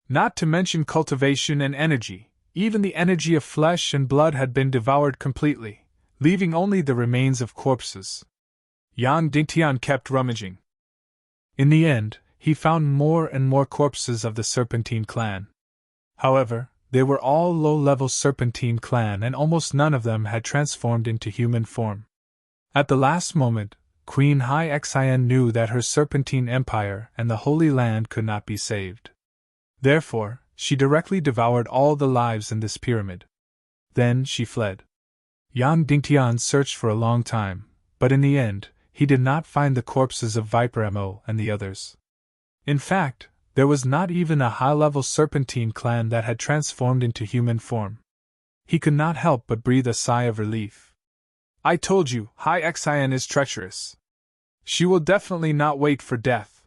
Not to mention cultivation and energy, even the energy of flesh and blood had been devoured completely, leaving only the remains of corpses. Yang Dingtian kept rummaging. In the end, he found more and more corpses of the Serpentine clan. However, they were all low-level Serpentine clan and almost none of them had transformed into human form. At the last moment, Queen Hai Xin knew that her Serpentine Empire and the Holy Land could not be saved. Therefore, she directly devoured all the lives in this pyramid. Then she fled. Yang Dingtian searched for a long time, but in the end, he did not find the corpses of Viper Mo and the others. In fact, there was not even a high-level Serpentine clan that had transformed into human form. He could not help but breathe a sigh of relief. I told you, Hai Xin is treacherous. She will definitely not wait for death,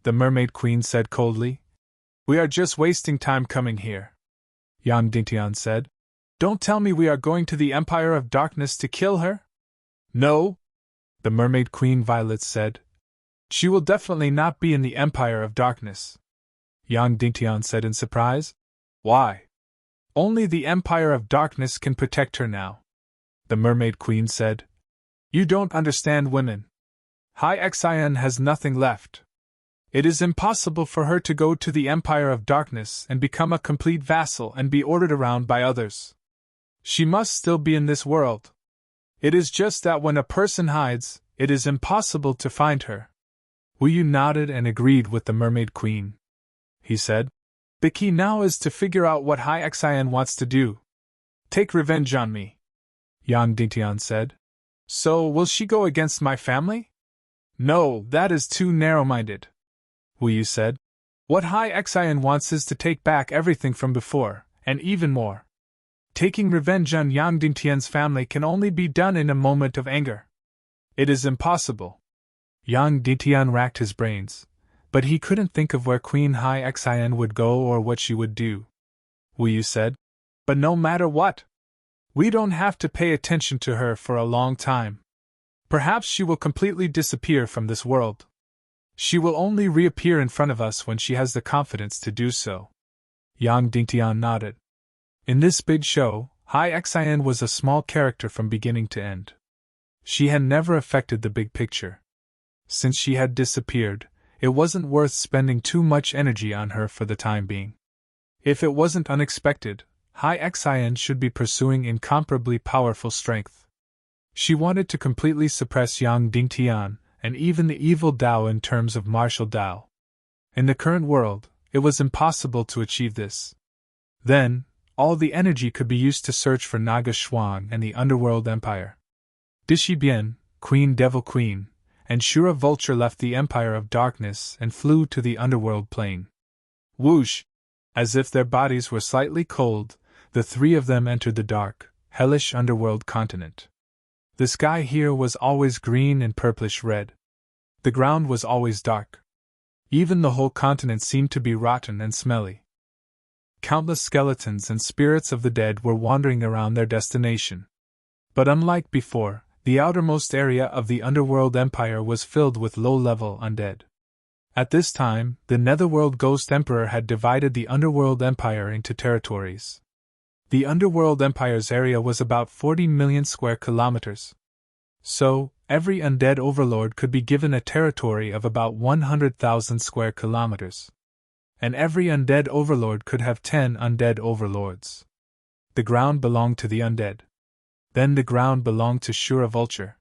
the Mermaid Queen said coldly. We are just wasting time coming here, Yang Dingtian said. Don't tell me we are going to the Empire of Darkness to kill her? No, the Mermaid Queen Violet said. She will definitely not be in the Empire of Darkness, Yang Dingtian said in surprise. Why? Only the Empire of Darkness can protect her now, the Mermaid Queen said. You don't understand women. Hai Xin has nothing left. It is impossible for her to go to the Empire of Darkness and become a complete vassal and be ordered around by others. She must still be in this world. It is just that when a person hides, it is impossible to find her. Wu Yu nodded and agreed with the Mermaid Queen. He said, The key now is to figure out what Hai Xin wants to do. Take revenge on me, Yang Dingtian said. So, will she go against my family? No, that is too narrow-minded, Wu Yu said. What Hai Xin wants is to take back everything from before, and even more. Taking revenge on Yang Dingtian's family can only be done in a moment of anger. It is impossible. Yang Dingtian racked his brains, but he couldn't think of where Queen Hai Xin would go or what she would do. Wu Yu said, But no matter what, We don't have to pay attention to her for a long time. Perhaps she will completely disappear from this world. She will only reappear in front of us when she has the confidence to do so. Yang Dingtian nodded. In this big show, Hai Xin was a small character from beginning to end. She had never affected the big picture. Since she had disappeared, it wasn't worth spending too much energy on her for the time being. If it wasn't unexpected, Hai Xin should be pursuing incomparably powerful strength. She wanted to completely suppress Yang Dingtian, and even the evil Dao in terms of martial Dao. In the current world, it was impossible to achieve this. Then, all the energy could be used to search for Naga Xuan and the Underworld Empire. Dishibian, Queen Devil Queen, and Shura Vulture left the Empire of Darkness and flew to the Underworld plane. Whoosh! As if their bodies were slightly cold, the three of them entered the dark, hellish Underworld continent. The sky here was always green and purplish red. The ground was always dark. Even the whole continent seemed to be rotten and smelly. Countless skeletons and spirits of the dead were wandering around their destination. But unlike before, the outermost area of the Underworld Empire was filled with low-level undead. At this time, the Netherworld Ghost Emperor had divided the Underworld Empire into territories. The Underworld Empire's area was about 40 million square kilometers. So, every undead overlord could be given a territory of about 100,000 square kilometers. And every undead overlord could have 10 undead overlords. The ground belonged to the undead. Then the ground belonged to Shura Vulture.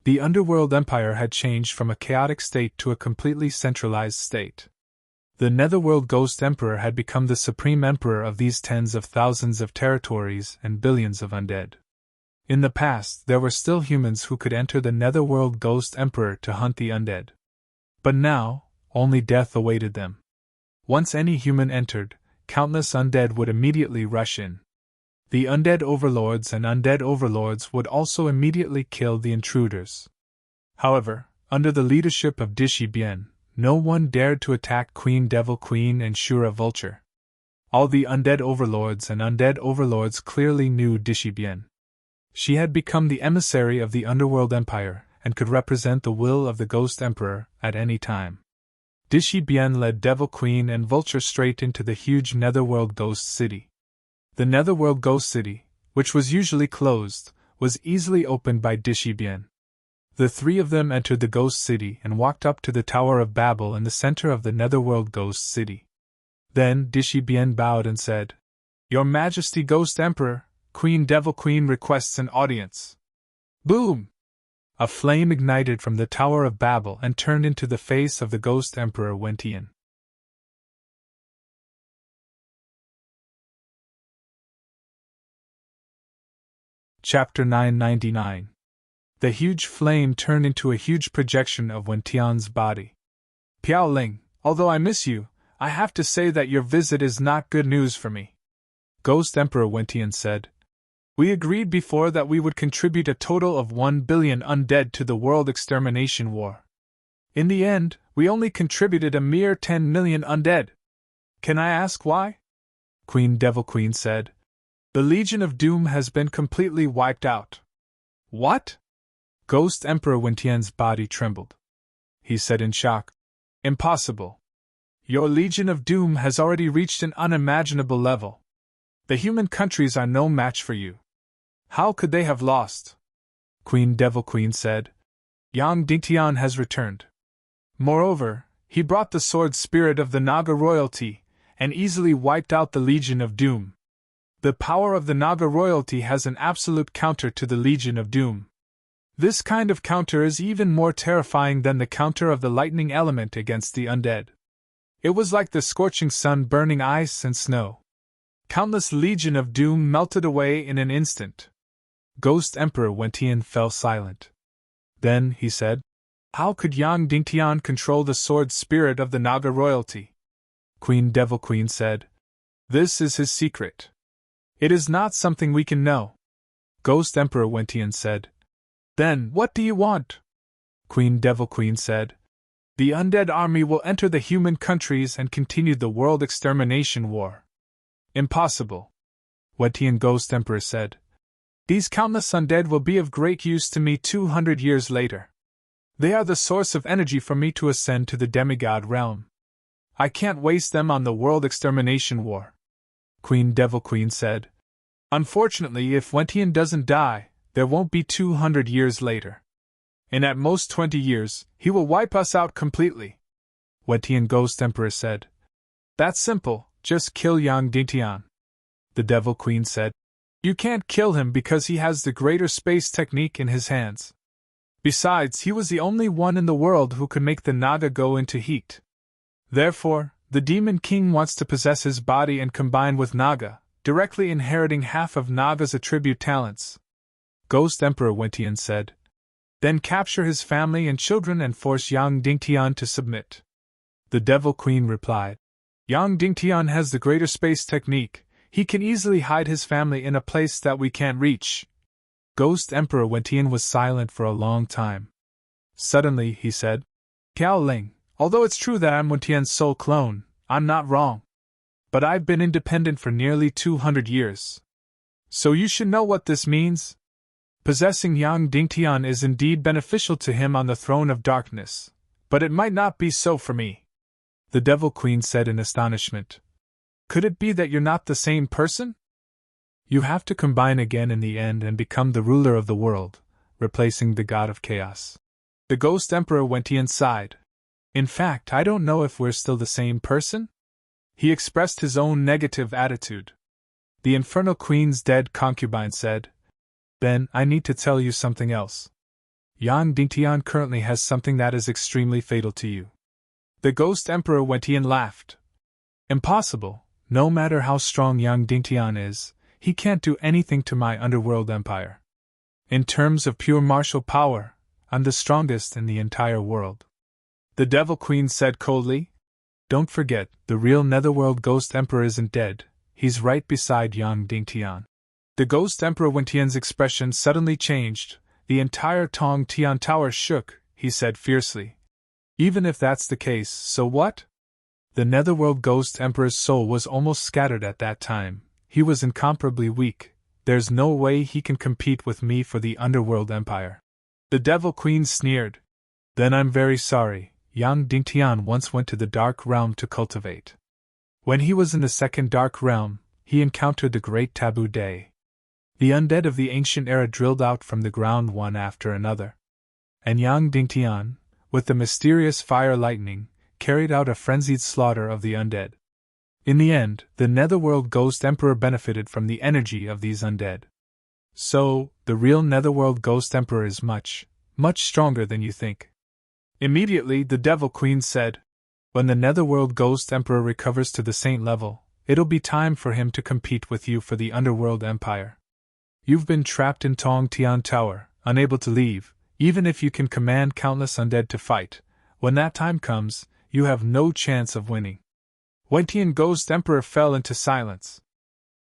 The Underworld Empire had changed from a chaotic state to a completely centralized state. The Netherworld Ghost Emperor had become the supreme emperor of these tens of thousands of territories and billions of undead. In the past, there were still humans who could enter the Netherworld Ghost Emperor to hunt the undead. But now, only death awaited them. Once any human entered, countless undead would immediately rush in. The undead overlords and undead overlords would also immediately kill the intruders. However, under the leadership of Dishibian, no one dared to attack Queen Devil Queen and Shura Vulture. All the undead overlords and undead overlords clearly knew Dishibian. She had become the emissary of the Underworld Empire and could represent the will of the Ghost Emperor at any time. Dishibian led Devil Queen and Vulture straight into the huge Netherworld Ghost City. The Netherworld Ghost City, which was usually closed, was easily opened by Dishibian. The three of them entered the Ghost City and walked up to the Tower of Babel in the center of the Netherworld Ghost City. Then Dishibian bowed and said, "Your Majesty Ghost Emperor, Queen Devil Queen requests an audience." Boom! A flame ignited from the Tower of Babel and turned into the face of the Ghost Emperor Wentian. Chapter 999. The huge flame turned into a huge projection of Wentian's body. "Piao Ling, although I miss you, I have to say that your visit is not good news for me," Ghost Emperor Wentian said. "We agreed before that we would contribute a total of 1 billion undead to the world extermination war. In the end, we only contributed a mere 10 million undead. Can I ask why?" Queen Devil Queen said. "The Legion of Doom has been completely wiped out." "What?" Ghost Emperor Wentian's body trembled. He said in shock, "Impossible. Your Legion of Doom has already reached an unimaginable level. The human countries are no match for you. How could they have lost?" Queen Devil Queen said. "Yang Dingtian has returned. Moreover, he brought the sword spirit of the Naga royalty, and easily wiped out the Legion of Doom. The power of the Naga royalty has an absolute counter to the Legion of Doom. This kind of counter is even more terrifying than the counter of the lightning element against the undead. It was like the scorching sun burning ice and snow. Countless Legion of Doom melted away in an instant." Ghost Emperor Wentian fell silent. Then he said, "How could Yang Dingtian control the sword spirit of the Naga royalty?" Queen Devil Queen said, "This is his secret. It is not something we can know." Ghost Emperor Wentian said, "Then what do you want?" Queen Devil Queen said, "The undead army will enter the human countries and continue the world extermination war." "Impossible," Wentian Ghost Emperor said. These countless undead will be of great use to me 200 years later. They are the source of energy for me to ascend to the demigod realm. I can't waste them on the world extermination war. Queen Devil Queen said. Unfortunately, if Wentian doesn't die, there won't be 200 years later. In at most 20 years, he will wipe us out completely. Wentian Ghost Emperor said. That's simple, just kill Yang Dingtian. The Devil Queen said. You can't kill him because he has the greater space technique in his hands. Besides, he was the only one in the world who could make the Naga go into heat. Therefore, the Demon King wants to possess his body and combine with Naga, directly inheriting half of Naga's attribute talents. Ghost Emperor Wentian said. Then capture his family and children and force Yang Dingtian to submit. The Devil Queen replied. Yang Dingtian has the greater space technique. He can easily hide his family in a place that we can't reach. Ghost Emperor Wentian was silent for a long time. Suddenly, he said, Cao Ling, although it's true that I'm Wentian's soul clone, I'm not wrong. But I've been independent for nearly 200 years. So you should know what this means. Possessing Yang Dingtian is indeed beneficial to him on the throne of darkness, but it might not be so for me. The Devil Queen said in astonishment. Could it be that you're not the same person? You have to combine again in the end and become the ruler of the world, replacing the god of chaos. The Ghost Emperor Wentian sighed. In fact, I don't know if we're still the same person? He expressed his own negative attitude. The Infernal Queen's dead concubine said, Ben, I need to tell you something else. Yang Dingtian currently has something that is extremely fatal to you. The Ghost Emperor Wentian laughed. Impossible. No matter how strong Yang Dingtian is, he can't do anything to my underworld empire. In terms of pure martial power, I'm the strongest in the entire world. The Devil Queen said coldly. Don't forget, the real Netherworld Ghost Emperor isn't dead, he's right beside Yang Dingtian. The Ghost Emperor Wentian's expression suddenly changed, the entire Tong Tian Tower shook, he said fiercely. Even if that's the case, so what? The Netherworld Ghost Emperor's soul was almost scattered at that time. He was incomparably weak. There's no way he can compete with me for the Underworld Empire. The Devil Queen sneered. Then I'm very sorry. Yang Dingtian once went to the Dark Realm to cultivate. When he was in the second Dark Realm, he encountered the Great Taboo Day. The undead of the ancient era drilled out from the ground one after another. And Yang Dingtian, with the mysterious fire lightning, carried out a frenzied slaughter of the undead. In the end, the Netherworld Ghost Emperor benefited from the energy of these undead. So, the real Netherworld Ghost Emperor is much, much stronger than you think. Immediately, the Devil Queen said, When the Netherworld Ghost Emperor recovers to the saint level, it'll be time for him to compete with you for the Underworld Empire. You've been trapped in Tong Tian Tower, unable to leave, even if you can command countless undead to fight. When that time comes, you have no chance of winning. Wentian Ghost Emperor fell into silence.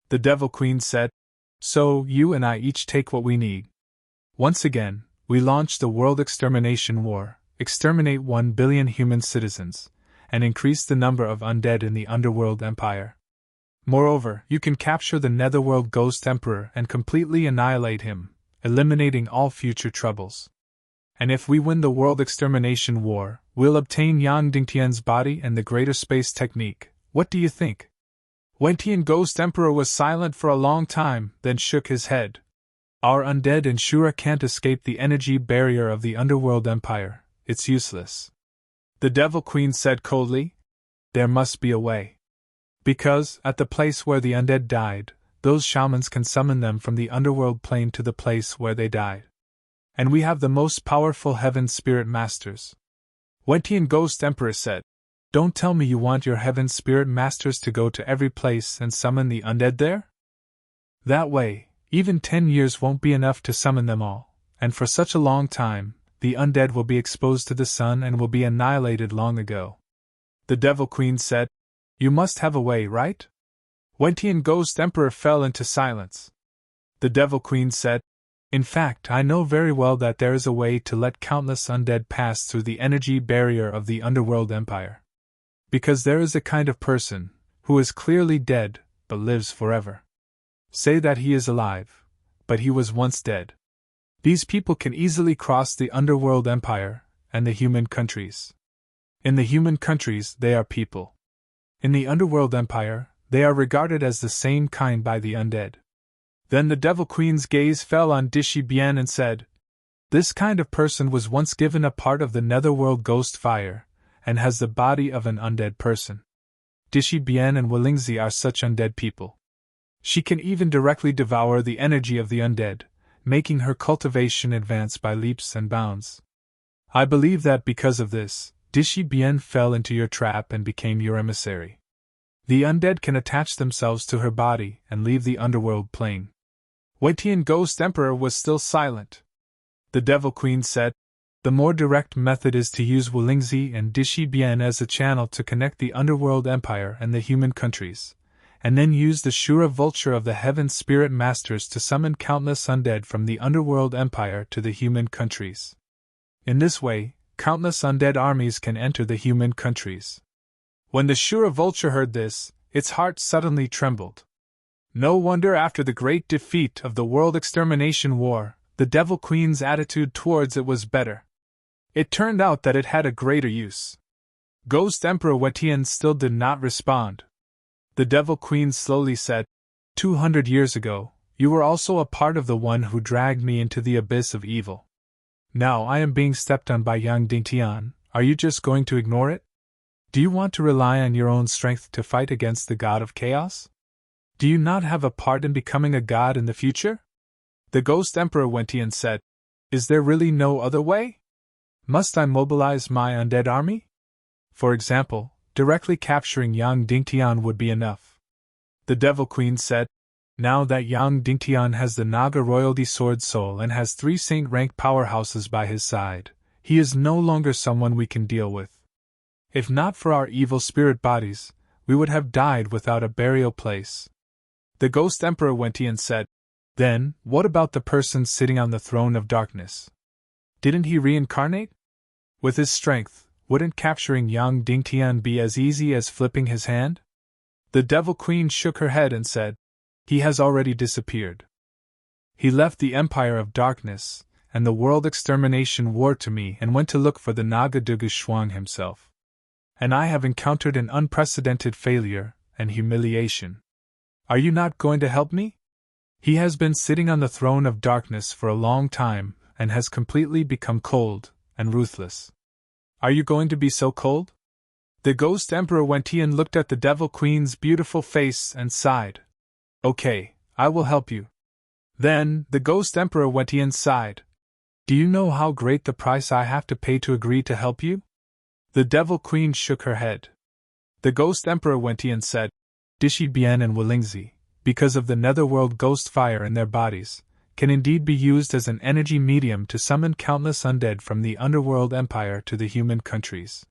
The Devil Queen said, So, you and I each take what we need. Once again, we launch the World Extermination War, exterminate 1 billion human citizens, and increase the number of undead in the Underworld Empire. Moreover, you can capture the Netherworld Ghost Emperor and completely annihilate him, eliminating all future troubles. And if we win the World Extermination War, we'll obtain Yang Dingtian's body and the greater space technique. What do you think? Wentian Ghost Emperor was silent for a long time, then shook his head. Our undead and Shura can't escape the energy barrier of the Underworld Empire. It's useless. The Devil Queen said coldly. There must be a way. Because, at the place where the undead died, those shamans can summon them from the underworld plane to the place where they died. And we have the most powerful Heaven Spirit Masters. Wentian Ghost Emperor said, Don't tell me you want your Heaven Spirit Masters to go to every place and summon the undead there? That way, even 10 years won't be enough to summon them all, and for such a long time, the undead will be exposed to the sun and will be annihilated long ago. The Devil Queen said, You must have a way, right? Wentian Ghost Emperor fell into silence. The Devil Queen said, In fact, I know very well that there is a way to let countless undead pass through the energy barrier of the Underworld Empire. Because there is a kind of person, who is clearly dead, but lives forever. Say that he is alive, but he was once dead. These people can easily cross the underworld empire and the human countries. In the human countries, they are people. In the underworld empire, they are regarded as the same kind by the undead. Then the Devil Queen's gaze fell on Dishi Bien and said, "This kind of person was once given a part of the netherworld ghost fire, and has the body of an undead person. Dishi Bien and Walingzi are such undead people. She can even directly devour the energy of the undead, making her cultivation advance by leaps and bounds. I believe that because of this, Dishi Bien fell into your trap and became your emissary. The undead can attach themselves to her body and leave the underworld plane." Wetian Ghost Emperor was still silent. The Devil Queen said, "The more direct method is to use Walingzi and Dishi Bien as a channel to connect the underworld empire and the human countries, and then use the Shura Vulture of the Heaven Spirit Masters to summon countless undead from the underworld empire to the human countries. In this way, countless undead armies can enter the human countries." When the Shura Vulture heard this, its heart suddenly trembled. No wonder after the great defeat of the World Extermination War, the Devil Queen's attitude towards it was better. It turned out that it had a greater use. Ghost Emperor Wetian still did not respond. The Devil Queen slowly said, 200 years ago, you were also a part of the one who dragged me into the abyss of evil. Now I am being stepped on by Yang Dingtian. Are you just going to ignore it? Do you want to rely on your own strength to fight against the god of chaos? Do you not have a part in becoming a god in the future? The Ghost Emperor Wentian said, "Is there really no other way? Must I mobilize my undead army? For example, directly capturing Yang Dingtian would be enough." The Devil Queen said, "Now that Yang Dingtian has the Naga Royalty Sword Soul and has 3 saint-rank powerhouses by his side, he is no longer someone we can deal with. If not for our evil spirit bodies, we would have died without a burial place." The Ghost Emperor Wentian said, "Then, what about the person sitting on the throne of darkness? Didn't he reincarnate? With his strength, wouldn't capturing Yang Dingtian be as easy as flipping his hand?" The Devil Queen shook her head and said, "He has already disappeared. He left the Empire of Darkness and the World Extermination War to me and went to look for the Naga Dugu Shuang himself. And I have encountered an unprecedented failure and humiliation. Are you not going to help me? He has been sitting on the throne of darkness for a long time and has completely become cold and ruthless. Are you going to be so cold?" The Ghost Emperor Wentian looked at the Devil Queen's beautiful face and sighed. "Okay, I will help you." Then, the Ghost Emperor Wentian sighed. "Do you know how great the price I have to pay to agree to help you?" The Devil Queen shook her head. The Ghost Emperor Wentian said, "Dishi Bien and Walingzi, because of the netherworld ghost fire in their bodies, can indeed be used as an energy medium to summon countless undead from the underworld empire to the human countries.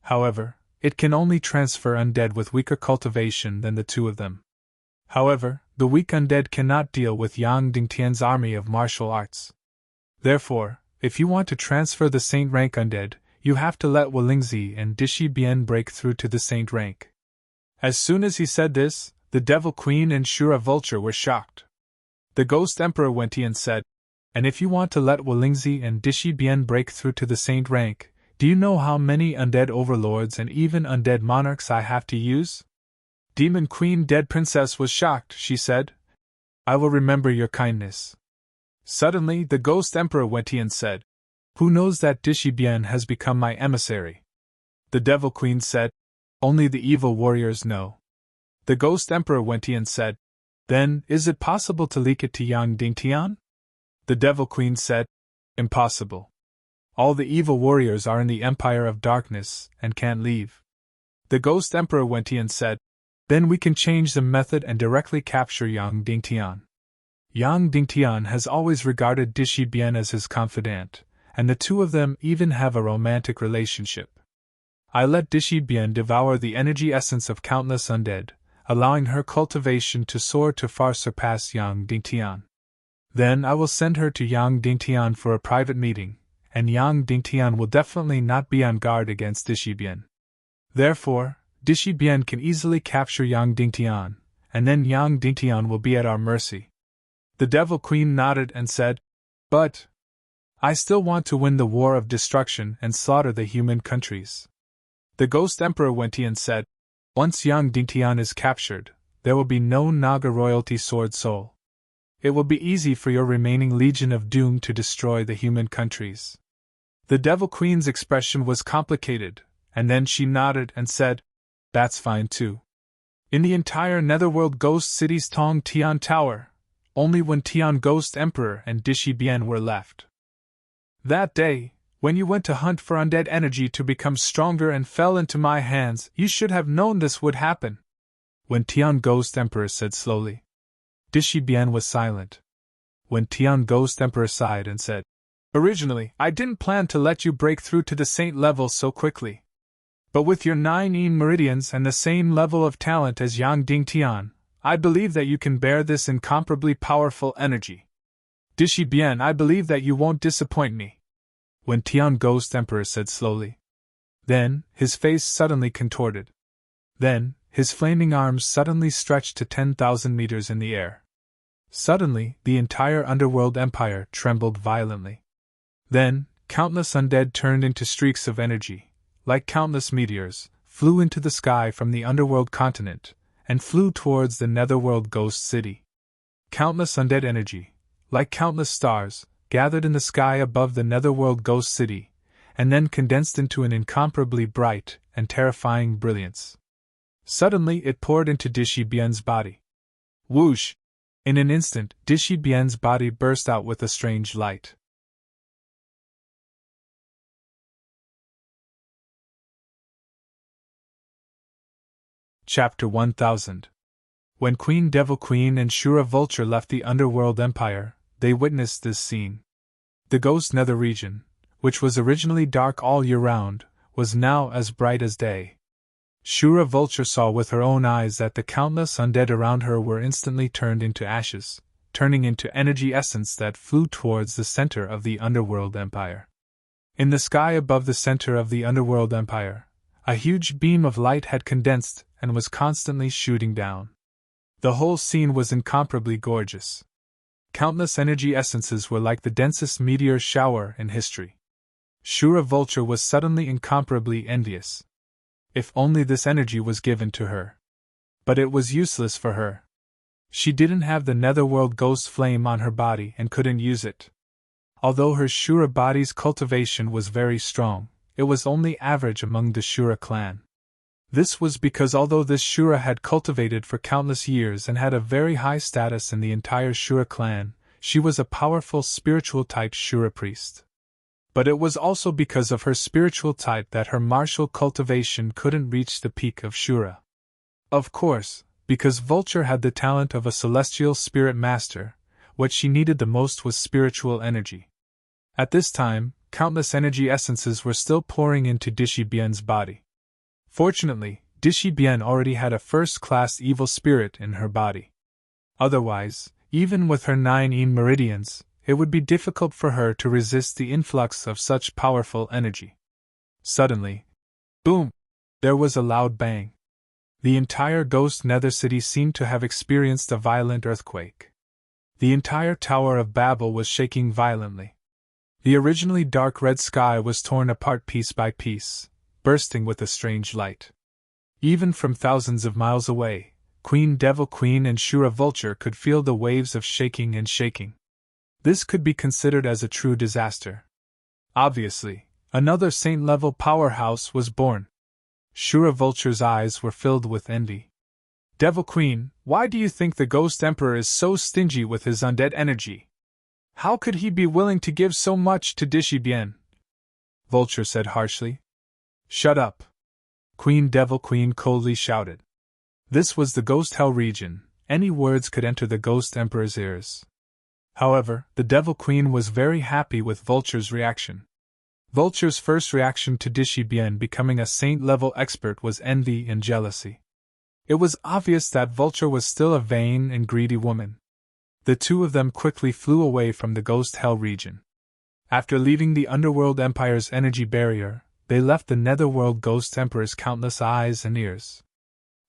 However, it can only transfer undead with weaker cultivation than the 2 of them. However, the weak undead cannot deal with Yang Dingtian's army of martial arts. Therefore, if you want to transfer the saint rank undead, you have to let Walingzi and Dishi Bien break through to the saint rank." As soon as he said this, the Devil Queen and Shura Vulture were shocked. The Ghost Emperor Wentian said, "And if you want to let Walingzi and Dishi Bien break through to the saint rank, do you know how many undead overlords and even undead monarchs I have to use?" Demon Queen Dead Princess was shocked. She said, "I will remember your kindness." Suddenly the Ghost Emperor Wentian said, "Who knows that Dishi Bien has become my emissary?" The Devil Queen said, "Only the evil warriors know." The Ghost Emperor Wentian said, "Then, is it possible to leak it to Yang Dingtian?" The Devil Queen said, "Impossible. All the evil warriors are in the Empire of Darkness and can't leave." The Ghost Emperor Wentian said, "Then we can change the method and directly capture Yang Dingtian. Yang Dingtian has always regarded Dishi Bien as his confidant, and the 2 of them even have a romantic relationship. I let Dishi Bien devour the energy essence of countless undead, allowing her cultivation to soar to far surpass Yang Dingtian. Then I will send her to Yang Dingtian for a private meeting, and Yang Dingtian will definitely not be on guard against Dishi Bien. Therefore, Dishi Bien can easily capture Yang Dingtian, and then Yang Dingtian will be at our mercy." The Devil Queen nodded and said, "But I still want to win the war of destruction and slaughter the human countries." The Ghost Emperor went and said, "Once Yang Dingtian is captured, there will be no Naga royalty sword soul. It will be easy for your remaining Legion of Doom to destroy the human countries." The Devil Queen's expression was complicated, and then she nodded and said, "That's fine too." In the entire Netherworld Ghost City's Tong Tian Tower, only when Tian Ghost Emperor and Dishi Bien were left. "That day, when you went to hunt for undead energy to become stronger and fell into my hands, you should have known this would happen," when Tian Ghost Emperor said slowly. Dishi Bien was silent. When Tian Ghost Emperor sighed and said, "Originally, I didn't plan to let you break through to the saint level so quickly. But with your 9 meridians and the same level of talent as Yang Dingtian, I believe that you can bear this incomparably powerful energy. Dishi Bien, I believe that you won't disappoint me," when Tian Ghost Emperor said slowly. Then, his face suddenly contorted. Then, his flaming arms suddenly stretched to 10,000 meters in the air. Suddenly, the entire Underworld Empire trembled violently. Then, countless undead turned into streaks of energy, like countless meteors, flew into the sky from the Underworld continent, and flew towards the Netherworld Ghost City. Countless undead energy, like countless stars, gathered in the sky above the Netherworld Ghost City, and then condensed into an incomparably bright and terrifying brilliance. Suddenly it poured into Dishi Bien's body. Whoosh! In an instant, Dishi Bien's body burst out with a strange light. Chapter 1000. When Queen Devil Queen and Shura Vulture left the Underworld Empire, they witnessed this scene. The Ghost Nether region, which was originally dark all year round, was now as bright as day. Shura Vulture saw with her own eyes that the countless undead around her were instantly turned into ashes, turning into energy essence that flew towards the center of the Underworld Empire. In the sky above the center of the Underworld Empire, a huge beam of light had condensed and was constantly shooting down. The whole scene was incomparably gorgeous. Countless energy essences were like the densest meteor shower in history. Shura Vulture was suddenly incomparably envious. If only this energy was given to her. But it was useless for her. She didn't have the Netherworld Ghost Flame on her body and couldn't use it. Although her Shura body's cultivation was very strong, it was only average among the Shura clan. This was because although this Shura had cultivated for countless years and had a very high status in the entire Shura clan, she was a powerful spiritual type Shura priest. But it was also because of her spiritual type that her martial cultivation couldn't reach the peak of Shura. Of course, because Vulture had the talent of a celestial spirit master, what she needed the most was spiritual energy. At this time, countless energy essences were still pouring into Dishi Bien's body. Fortunately, Dishi Bien already had a first-class evil spirit in her body. Otherwise, even with her 9 meridians, it would be difficult for her to resist the influx of such powerful energy. Suddenly, boom! There was a loud bang. The entire Ghost Nether City seemed to have experienced a violent earthquake. The entire Tower of Babel was shaking violently. The originally dark red sky was torn apart piece by piece, bursting with a strange light. Even from thousands of miles away, Queen Devil Queen and Shura Vulture could feel the waves of shaking and shaking. This could be considered as a true disaster. Obviously, another saint-level powerhouse was born. Shura Vulture's eyes were filled with envy. "Devil Queen, why do you think the Ghost Emperor is so stingy with his undead energy? How could he be willing to give so much to Dishi Bien?" Vulture said harshly. "Shut up!" Queen Devil Queen coldly shouted. This was the Ghost Hell region, any words could enter the Ghost Emperor's ears. However, the Devil Queen was very happy with Vulture's reaction. Vulture's first reaction to Dishi Bien becoming a saint-level expert was envy and jealousy. It was obvious that Vulture was still a vain and greedy woman. The two of them quickly flew away from the Ghost Hell region. After leaving the Underworld Empire's energy barrier, they left the Netherworld Ghost Emperor's countless eyes and ears.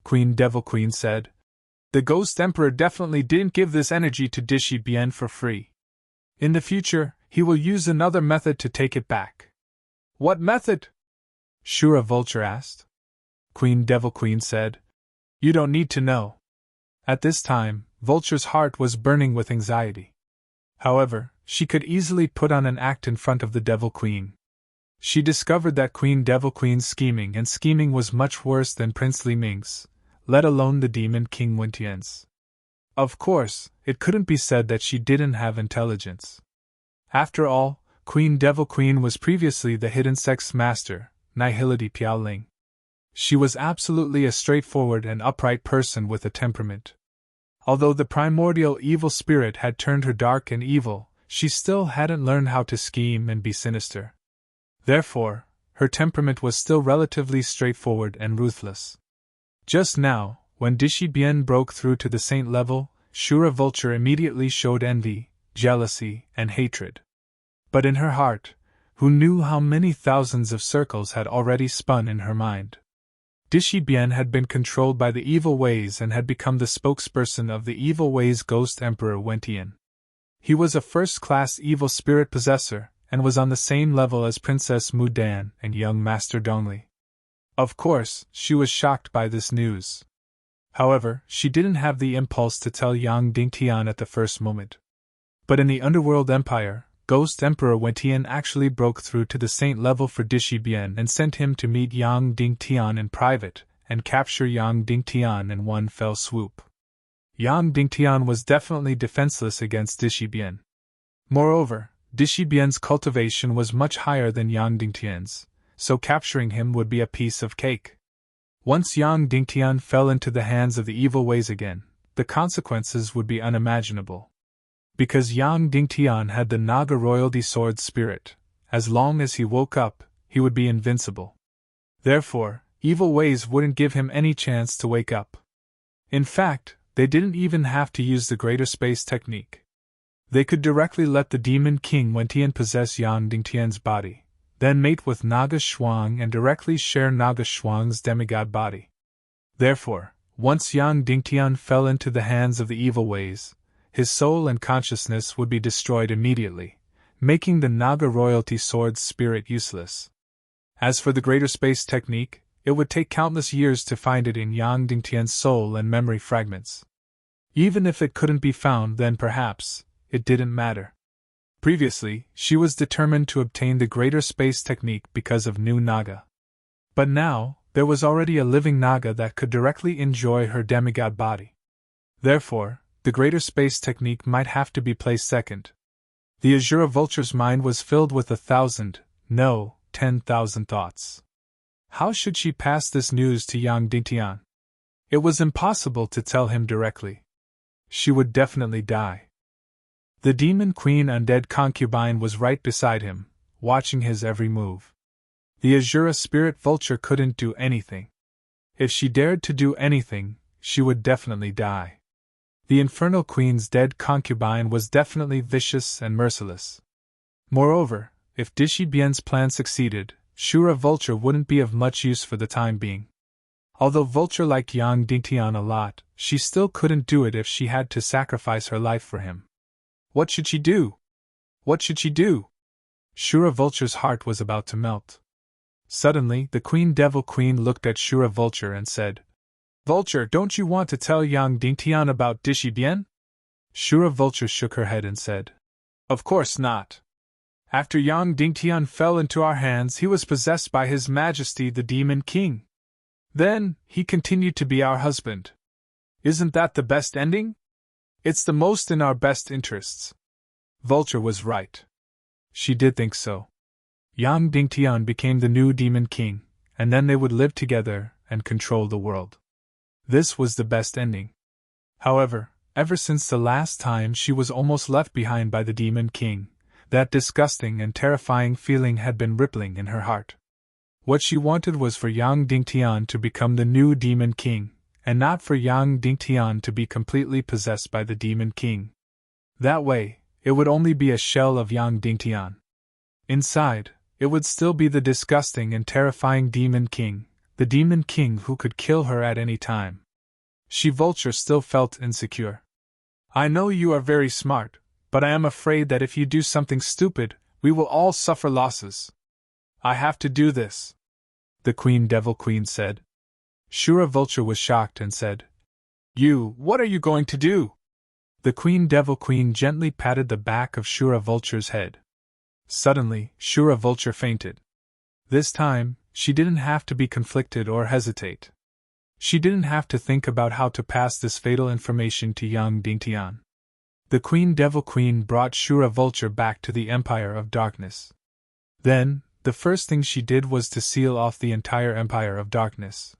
Queen Devil Queen said, The Ghost Emperor definitely didn't give this energy to Dishi Bien for free. In the future, he will use another method to take it back. What method? Shura Vulture asked. Queen Devil Queen said, You don't need to know. At this time, Vulture's heart was burning with anxiety. However, she could easily put on an act in front of the Devil Queen. She discovered that Queen Devil Queen's scheming was much worse than Prince Li Ming's, let alone the Demon King Wen Tian's. Of course, it couldn't be said that she didn't have intelligence. After all, Queen Devil Queen was previously the hidden sex master, Nihility Piaoling. She was absolutely a straightforward and upright person with a temperament. Although the primordial evil spirit had turned her dark and evil, she still hadn't learned how to scheme and be sinister. Therefore, her temperament was still relatively straightforward and ruthless. Just now, when Dishi Bien broke through to the saint level, Shura Vulture immediately showed envy, jealousy, and hatred. But in her heart, who knew how many thousands of circles had already spun in her mind? Dishi Bien had been controlled by the evil ways and had become the spokesperson of the evil ways Ghost Emperor Wen Tian. He was a first-class evil spirit possessor, and was on the same level as Princess Mu Dan and young Master Dongli. Of course, she was shocked by this news. However, she didn't have the impulse to tell Yang Dingtian at the first moment. But in the Underworld Empire, Ghost Emperor Wen Tian actually broke through to the saint level for Dishi Bien and sent him to meet Yang Dingtian in private, and capture Yang Dingtian in one fell swoop. Yang Dingtian was definitely defenseless against Dishi Bien. Moreover, Dishi Bien's cultivation was much higher than Yang Dingtian's, so capturing him would be a piece of cake. Once Yang Dingtian fell into the hands of the evil ways again, the consequences would be unimaginable. Because Yang Dingtian had the Naga royalty sword spirit, as long as he woke up, he would be invincible. Therefore, evil ways wouldn't give him any chance to wake up. In fact, they didn't even have to use the greater space technique. They could directly let the Demon King Wen Tian possess Yang Dingtian's body, then mate with Naga Shuang and directly share Naga Shuang's demigod body. Therefore, once Yang Dingtian fell into the hands of the evil ways, his soul and consciousness would be destroyed immediately, making the Naga royalty sword's spirit useless. As for the greater space technique, it would take countless years to find it in Yang Dingtian's soul and memory fragments. Even if it couldn't be found, then perhaps it didn't matter. Previously, she was determined to obtain the greater space technique because of new Naga. But now, there was already a living Naga that could directly enjoy her demigod body. Therefore, the greater space technique might have to be placed second. The Azura Vulture's mind was filled with 1,000, no, 10,000 thoughts. How should she pass this news to Yang Dingtian? It was impossible to tell him directly. She would definitely die. The Demon Queen Undead Concubine was right beside him, watching his every move. The Azura Spirit Vulture couldn't do anything. If she dared to do anything, she would definitely die. The Infernal Queen's dead concubine was definitely vicious and merciless. Moreover, if Dishi Bien's plan succeeded, Shura Vulture wouldn't be of much use for the time being. Although Vulture liked Yang Dingtian a lot, she still couldn't do it if she had to sacrifice her life for him. What should she do? What should she do? Shura Vulture's heart was about to melt. Suddenly, the Queen Devil Queen looked at Shura Vulture and said, Vulture, don't you want to tell Yang Dingtian about Dishi Bien? Shura Vulture shook her head and said, Of course not. After Yang Dingtian fell into our hands, he was possessed by His Majesty the Demon King. Then, he continued to be our husband. Isn't that the best ending? It's the most in our best interests. Vulture was right. She did think so. Yang Dingtian became the new Demon King, and then they would live together and control the world. This was the best ending. However, ever since the last time she was almost left behind by the Demon King, that disgusting and terrifying feeling had been rippling in her heart. What she wanted was for Yang Dingtian to become the new Demon King, and not for Yang Dingtian to be completely possessed by the Demon King. That way, it would only be a shell of Yang Dingtian. Inside, it would still be the disgusting and terrifying Demon King, the Demon King who could kill her at any time. She-Vulture still felt insecure. I know you are very smart, but I am afraid that if you do something stupid, we will all suffer losses. I have to do this, the Queen Devil Queen said. Shura-Vulture was shocked and said, What are you going to do? The Queen Devil Queen gently patted the back of Shura-Vulture's head. Suddenly, Shura-Vulture fainted. This time, she didn't have to be conflicted or hesitate. She didn't have to think about how to pass this fatal information to young Dingtian. The Queen Devil Queen brought Shura-Vulture back to the Empire of Darkness. Then, the first thing she did was to seal off the entire Empire of Darkness.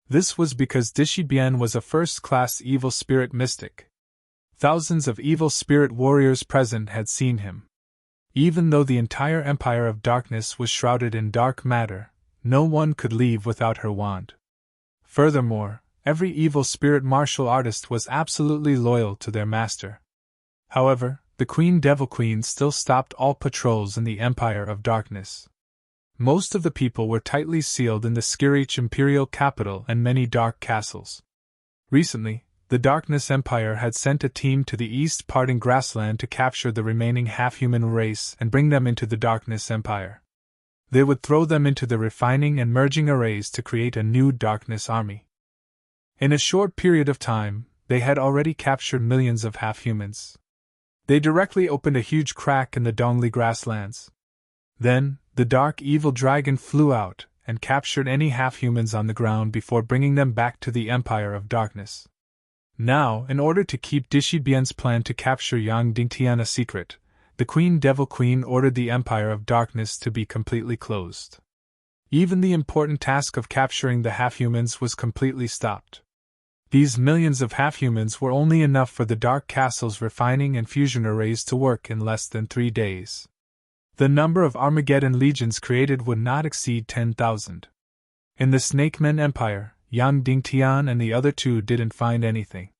This was because Dishibian was a first-class evil spirit mystic. Thousands of evil spirit warriors present had seen him. Even though the entire Empire of Darkness was shrouded in dark matter, no one could leave without her wand. Furthermore, every evil spirit martial artist was absolutely loyal to their master. However, the Queen Devil Queen still stopped all patrols in the Empire of Darkness. Most of the people were tightly sealed in the Skirich imperial capital and many dark castles. Recently, the Darkness Empire had sent a team to the East Parting Grassland to capture the remaining half-human race and bring them into the Darkness Empire. They would throw them into the refining and merging arrays to create a new Darkness army. In a short period of time, they had already captured millions of half-humans. They directly opened a huge crack in the Dongli grasslands. Then, the dark evil dragon flew out and captured any half-humans on the ground before bringing them back to the Empire of Darkness. Now, in order to keep Dishibian's plan to capture Yang Dingtian a secret, the Queen Devil Queen ordered the Empire of Darkness to be completely closed. Even the important task of capturing the half-humans was completely stopped. These millions of half-humans were only enough for the Dark Castle's refining and fusion arrays to work in less than 3 days. The number of Armageddon legions created would not exceed 10,000. In the Snakemen Empire, Yang Dingtian and the other two didn't find anything.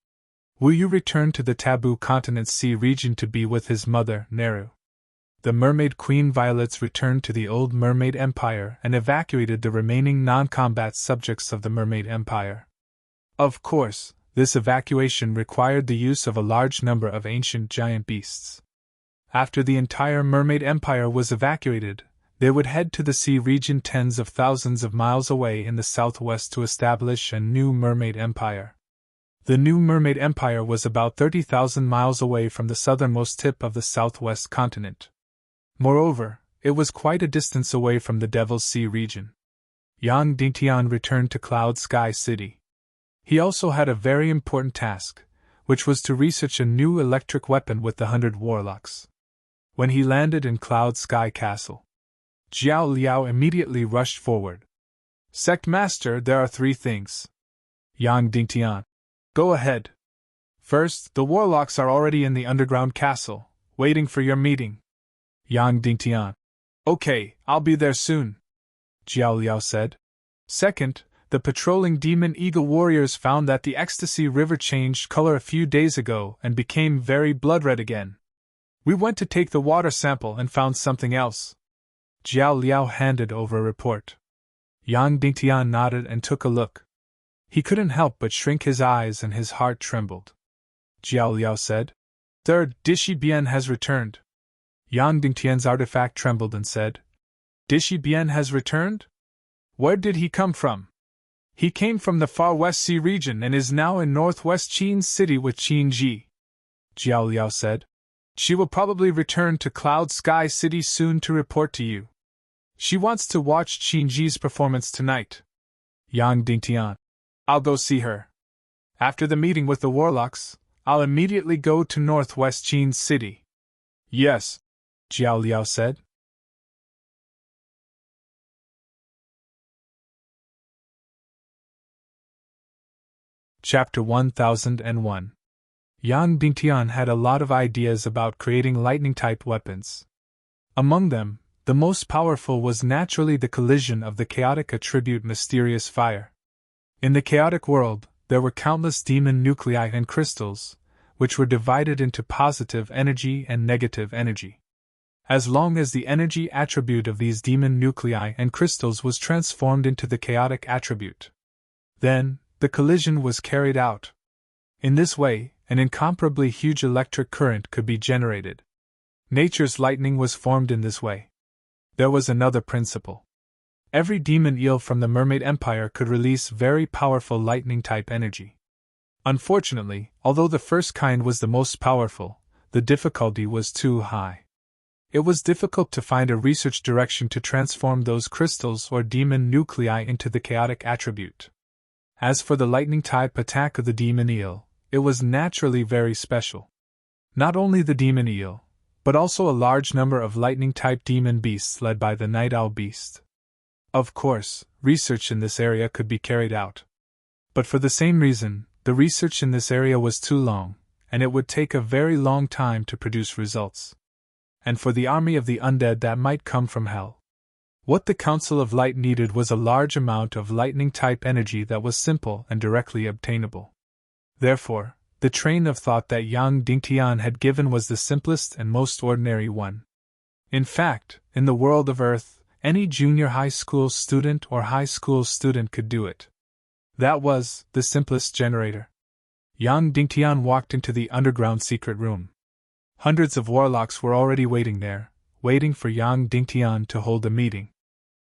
Wu Yu returned to the Taboo Continent Sea region to be with his mother, Neru. The Mermaid Queen Violets returned to the old Mermaid Empire and evacuated the remaining non-combat subjects of the Mermaid Empire. Of course, this evacuation required the use of a large number of ancient giant beasts. After the entire Mermaid Empire was evacuated, they would head to the sea region tens of thousands of miles away in the southwest to establish a new Mermaid Empire. The new Mermaid Empire was about 30,000 miles away from the southernmost tip of the southwest continent. Moreover, it was quite a distance away from the Devil's Sea region. Yang Dingtian returned to Cloud Sky City. He also had a very important task, which was to research a new electric weapon with the 100 warlocks. When he landed in Cloud Sky Castle, Jiao Liao immediately rushed forward. Sect Master, there are 3 things. Yang Dingtian. Go ahead. First, the warlocks are already in the underground castle, waiting for your meeting. Yang Dingtian. Okay, I'll be there soon, Jiao Liao said. Second, the patrolling demon eagle warriors found that the Ecstasy River changed color a few days ago and became very blood-red again. We went to take the water sample and found something else. Jiao Liao handed over a report. Yang Dingtian nodded and took a look. He couldn't help but shrink his eyes and his heart trembled. Jiao Liao said. Third, Dishibian has returned. Yang Dingtian's artifact trembled and said. Dishibian has returned? Where did he come from? He came from the far west sea region and is now in northwest Qin City with Qin Ji. Jiao Liao said. She will probably return to Cloud Sky City soon to report to you. She wants to watch Qin Ji's performance tonight. Yang Dingtian. I'll go see her. After the meeting with the warlocks, I'll immediately go to northwest Qin City. Yes, Jiao Liao said. Chapter 1001. Yang Dingtian had a lot of ideas about creating lightning-type weapons. Among them, the most powerful was naturally the collision of the chaotic attribute mysterious fire. In the chaotic world, there were countless demon nuclei and crystals, which were divided into positive energy and negative energy. As long as the energy attribute of these demon nuclei and crystals was transformed into the chaotic attribute, then, the collision was carried out. In this way, an incomparably huge electric current could be generated. Nature's lightning was formed in this way. There was another principle. Every demon eel from the Mermaid Empire could release very powerful lightning-type energy. Unfortunately, although the first kind was the most powerful, the difficulty was too high. It was difficult to find a research direction to transform those crystals or demon nuclei into the chaotic attribute. As for the lightning-type attack of the demon eel, it was naturally very special. Not only the demon eel, but also a large number of lightning-type demon beasts led by the night owl beast. Of course, research in this area could be carried out. But for the same reason, the research in this area was too long, and it would take a very long time to produce results. And for the army of the undead that might come from hell. What the Council of Light needed was a large amount of lightning-type energy that was simple and directly obtainable. Therefore, the train of thought that Yang Dingtian had given was the simplest and most ordinary one. In fact, in the world of Earth, any junior high school student or high school student could do it. That was the simplest generator. Yang Dingtian walked into the underground secret room. Hundreds of warlocks were already waiting there, waiting for Yang Dingtian to hold a meeting.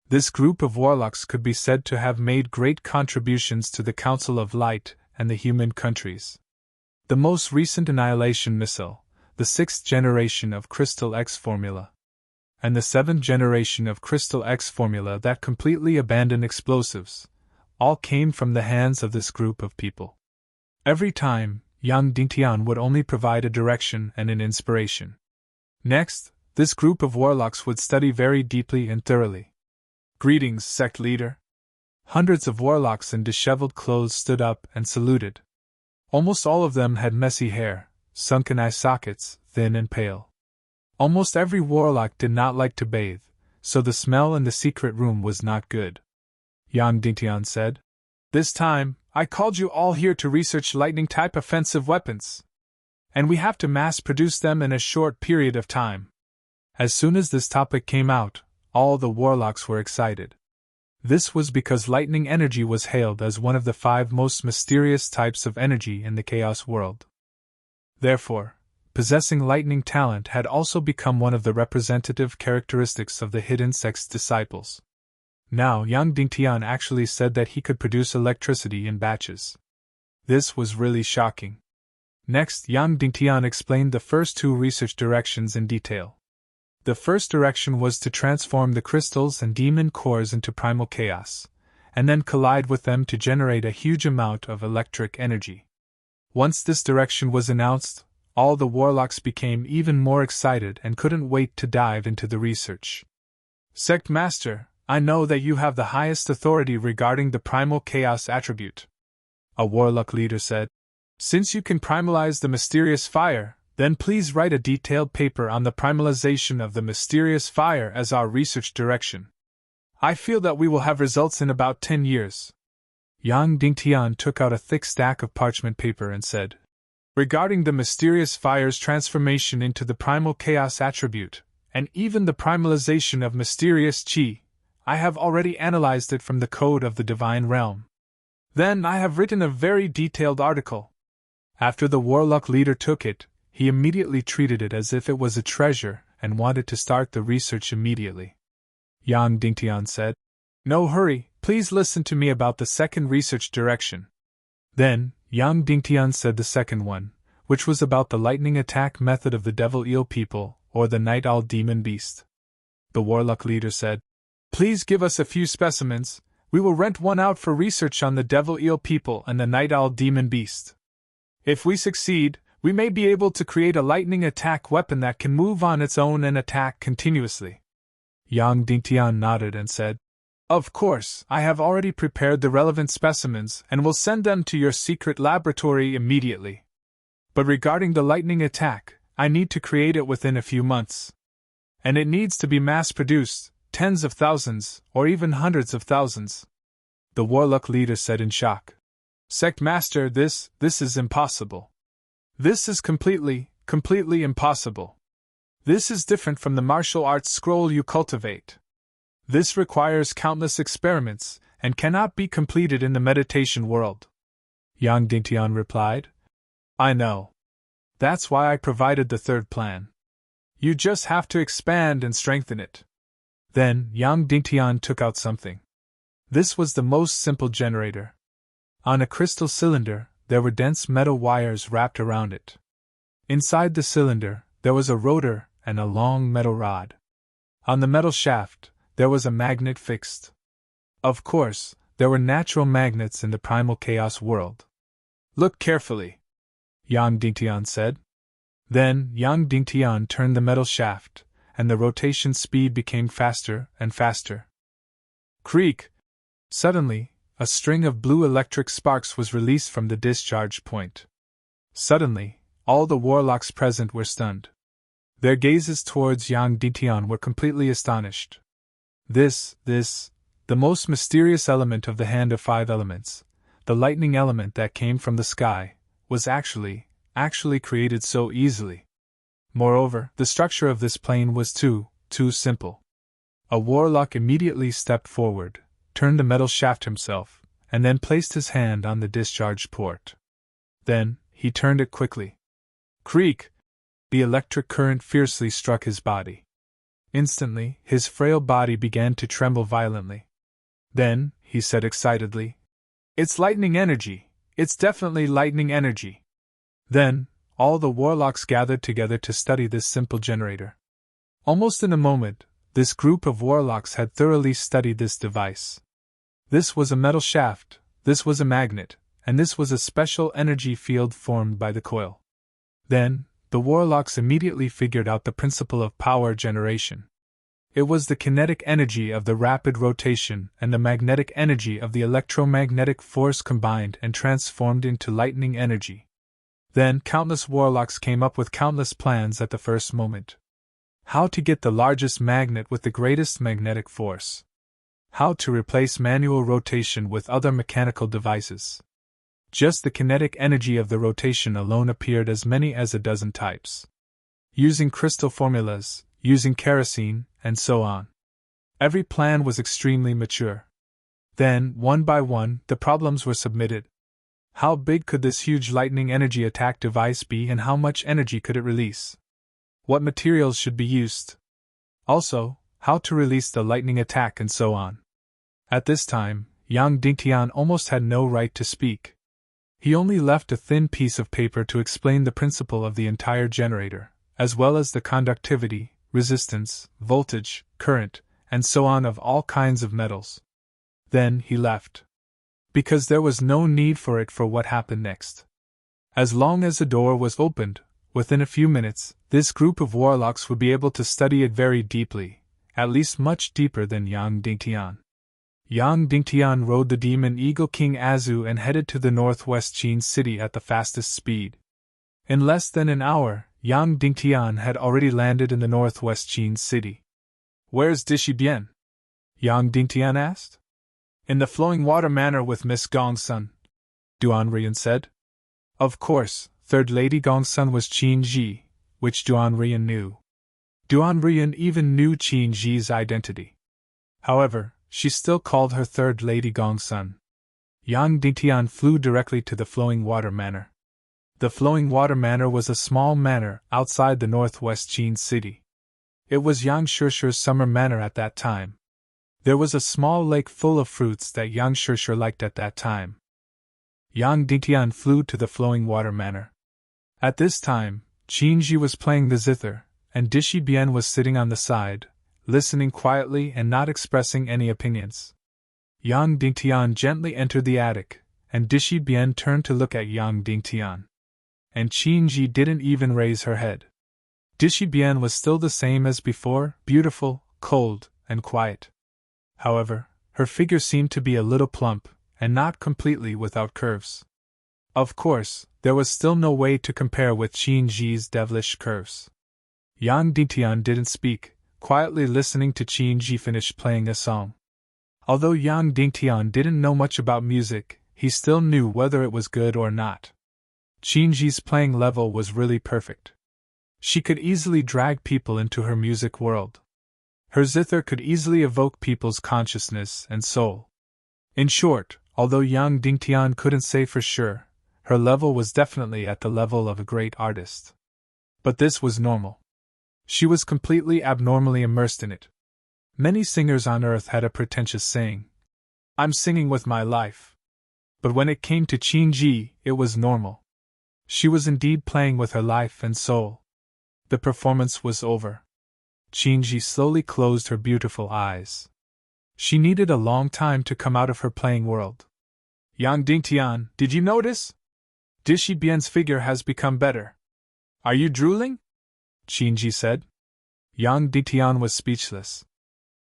This group of warlocks could be said to have made great contributions to the Council of Light and the human countries. The most recent annihilation missile, the 6th generation of Crystal X formula, and the 7th generation of Crystal X formula that completely abandoned explosives, all came from the hands of this group of people. Every time, Yang Dingtian would only provide a direction and an inspiration. Next, this group of warlocks would study very deeply and thoroughly. Greetings, sect leader. Hundreds of warlocks in disheveled clothes stood up and saluted. Almost all of them had messy hair, sunken eye sockets, thin and pale. Almost every warlock did not like to bathe, so the smell in the secret room was not good. Yang Dingtian said, "This time, I called you all here to research lightning-type offensive weapons. And we have to mass-produce them in a short period of time." As soon as this topic came out, all the warlocks were excited. This was because lightning energy was hailed as one of the 5 most mysterious types of energy in the Chaos world. Therefore, possessing lightning talent had also become one of the representative characteristics of the Hidden Sect's disciples. Now Yang Dingtian actually said that he could produce electricity in batches. This was really shocking. Next, Yang Dingtian explained the first 2 research directions in detail. The first direction was to transform the crystals and demon cores into primal chaos, and then collide with them to generate a huge amount of electric energy. Once this direction was announced, all the warlocks became even more excited and couldn't wait to dive into the research. "Sect Master, I know that you have the highest authority regarding the primal chaos attribute," a warlock leader said. "Since you can primalize the mysterious fire, then please write a detailed paper on the primalization of the mysterious fire as our research direction. I feel that we will have results in about 10 years. Yang Dingtian took out a thick stack of parchment paper and said, "Regarding the mysterious fire's transformation into the primal chaos attribute, and even the primalization of mysterious chi, I have already analyzed it from the code of the divine realm. Then I have written a very detailed article." After the warlock leader took it, he immediately treated it as if it was a treasure and wanted to start the research immediately. Yang Dingtian said, "No hurry, please listen to me about the second research direction." Then, Yang Dingtian said the second one, which was about the lightning attack method of the devil eel people, or the night owl demon beast. The warlock leader said, "Please give us a few specimens, we will rent one out for research on the devil eel people and the night owl demon beast. If we succeed, we may be able to create a lightning attack weapon that can move on its own and attack continuously." Yang Dingtian nodded and said, "Of course, I have already prepared the relevant specimens and will send them to your secret laboratory immediately. But regarding the lightning attack, I need to create it within a few months. And it needs to be mass-produced, tens of thousands, or even hundreds of thousands." The warlock leader said in shock, "Sect Master, this is impossible. This is completely impossible. This is different from the martial arts scroll you cultivate. This requires countless experiments, and cannot be completed in the meditation world. Yang Dingtian replied. I know. That's why I provided the third plan. You just have to expand and strengthen it. Then Yang Dingtian took out something. This was the most simple generator. On a crystal cylinder, there were dense metal wires wrapped around it. Inside the cylinder, there was a rotor and a long metal rod. On the metal shaft, there was a magnet fixed. Of course, there were natural magnets in the primal chaos world. Look carefully, Yang Dingtian said. Then Yang Dingtian turned the metal shaft, and the rotation speed became faster and faster. Creak! Suddenly, a string of blue electric sparks was released from the discharge point. Suddenly, all the warlocks present were stunned. Their gazes towards Yang Dingtian were completely astonished. The most mysterious element of the Hand of Five Elements, the lightning element that came from the sky, was actually created so easily. Moreover, the structure of this plane was too simple. A warlock immediately stepped forward, turned the metal shaft himself, and then placed his hand on the discharge port. Then, he turned it quickly. Creak! The electric current fiercely struck his body. Instantly, his frail body began to tremble violently. Then, he said excitedly, It's lightning energy! It's definitely lightning energy! Then, all the warlocks gathered together to study this simple generator. Almost in a moment, this group of warlocks had thoroughly studied this device. This was a metal shaft, this was a magnet, and this was a special energy field formed by the coil. Then, the warlocks immediately figured out the principle of power generation. It was the kinetic energy of the rapid rotation and the magnetic energy of the electromagnetic force combined and transformed into lightning energy. Then countless warlocks came up with countless plans at the first moment. How to get the largest magnet with the greatest magnetic force. How to replace manual rotation with other mechanical devices. Just the kinetic energy of the rotation alone appeared as many as a dozen types. Using crystal formulas, using kerosene, and so on. Every plan was extremely mature. Then, one by one, the problems were submitted. How big could this huge lightning energy attack device be and how much energy could it release? What materials should be used? Also, how to release the lightning attack and so on. At this time, Yang Dingtian almost had no right to speak. He only left a thin piece of paper to explain the principle of the entire generator, as well as the conductivity, resistance, voltage, current, and so on of all kinds of metals. Then he left. Because there was no need for it for what happened next. As long as the door was opened, within a few minutes, this group of warlocks would be able to study it very deeply, at least much deeper than Yang Dingtian. Yang Dingtian rode the demon eagle King Azu and headed to the northwest Qin city at the fastest speed. In less than an hour, Yang Dingtian had already landed in the northwest Qin city. Where's Dishibian? Yang Dingtian asked. In the Flowing Water Manor with Miss Gongsun, Duan Rian said. Of course, Third Lady Gongsun was Qin Ji, which Duan Rian knew. Duan Rian even knew Qin Ji's identity. However, she still called her Third Lady Gongsun. Yang Dingtian flew directly to the Flowing Water Manor. The Flowing Water Manor was a small manor outside the northwest Qin city. It was Yang Shishir's summer manor at that time. There was a small lake full of fruits that Yang Shishir liked at that time. Yang Dingtian flew to the Flowing Water Manor. At this time, Qin Ji was playing the zither, and Dishibian was sitting on the side, listening quietly and not expressing any opinions. Yang Dingtian gently entered the attic, and Dishibian turned to look at Yang Dingtian. And Qin Ji didn't even raise her head. Dishibian was still the same as before, beautiful, cold, and quiet. However, her figure seemed to be a little plump, and not completely without curves. Of course, there was still no way to compare with Qin Ji's devilish curves. Yang Dingtian didn't speak, quietly listening to Qin Ji finish playing a song. Although Yang Dingtian didn't know much about music, he still knew whether it was good or not. Qin Ji's playing level was really perfect. She could easily drag people into her music world. Her zither could easily evoke people's consciousness and soul. In short, although Yang Dingtian couldn't say for sure, Her level was definitely at the level of a great artist. But this was normal. She was completely abnormally immersed in it. Many singers on earth had a pretentious saying, "I'm singing with my life." But when it came to Qin, it was normal. She was indeed playing with her life and soul. The performance was over. Qin slowly closed her beautiful eyes. She needed a long time to come out of her playing world. "Yang Dingtian, did you notice? Dishi Bian's figure has become better. Are you drooling?" Qin said. Yang Dingtian was speechless.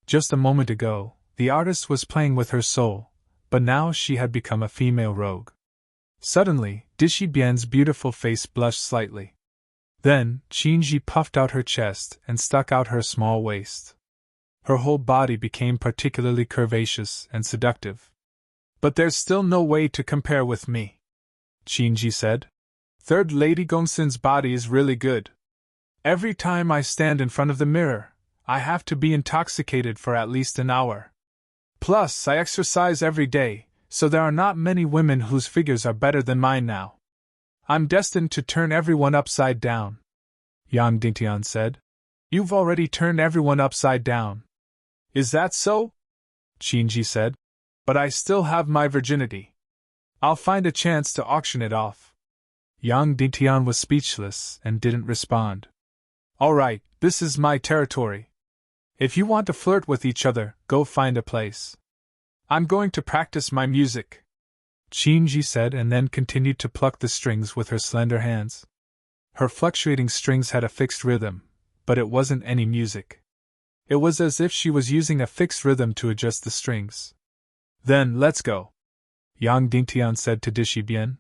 Just a moment ago, the artist was playing with her soul, but now she had become a female rogue. Suddenly, Dishi Bian's beautiful face blushed slightly. Then, Qin puffed out her chest and stuck out her small waist. Her whole body became particularly curvaceous and seductive. "But there's still no way to compare with me," Qin said. "Third Lady Gongsun's body is really good. Every time I stand in front of the mirror, I have to be intoxicated for at least an hour. Plus, I exercise every day, so there are not many women whose figures are better than mine now. I'm destined to turn everyone upside down," Yang Dingtian said. "You've already turned everyone upside down." "Is that so?" Qin said. "But I still have my virginity. I'll find a chance to auction it off." Yang Dingtian was speechless and didn't respond. "All right, this is my territory. If you want to flirt with each other, go find a place. I'm going to practice my music," Qin said, and then continued to pluck the strings with her slender hands. Her fluctuating strings had a fixed rhythm, but it wasn't any music. It was as if she was using a fixed rhythm to adjust the strings. "Then, let's go," Yang Dingtian said to Dishi Bian.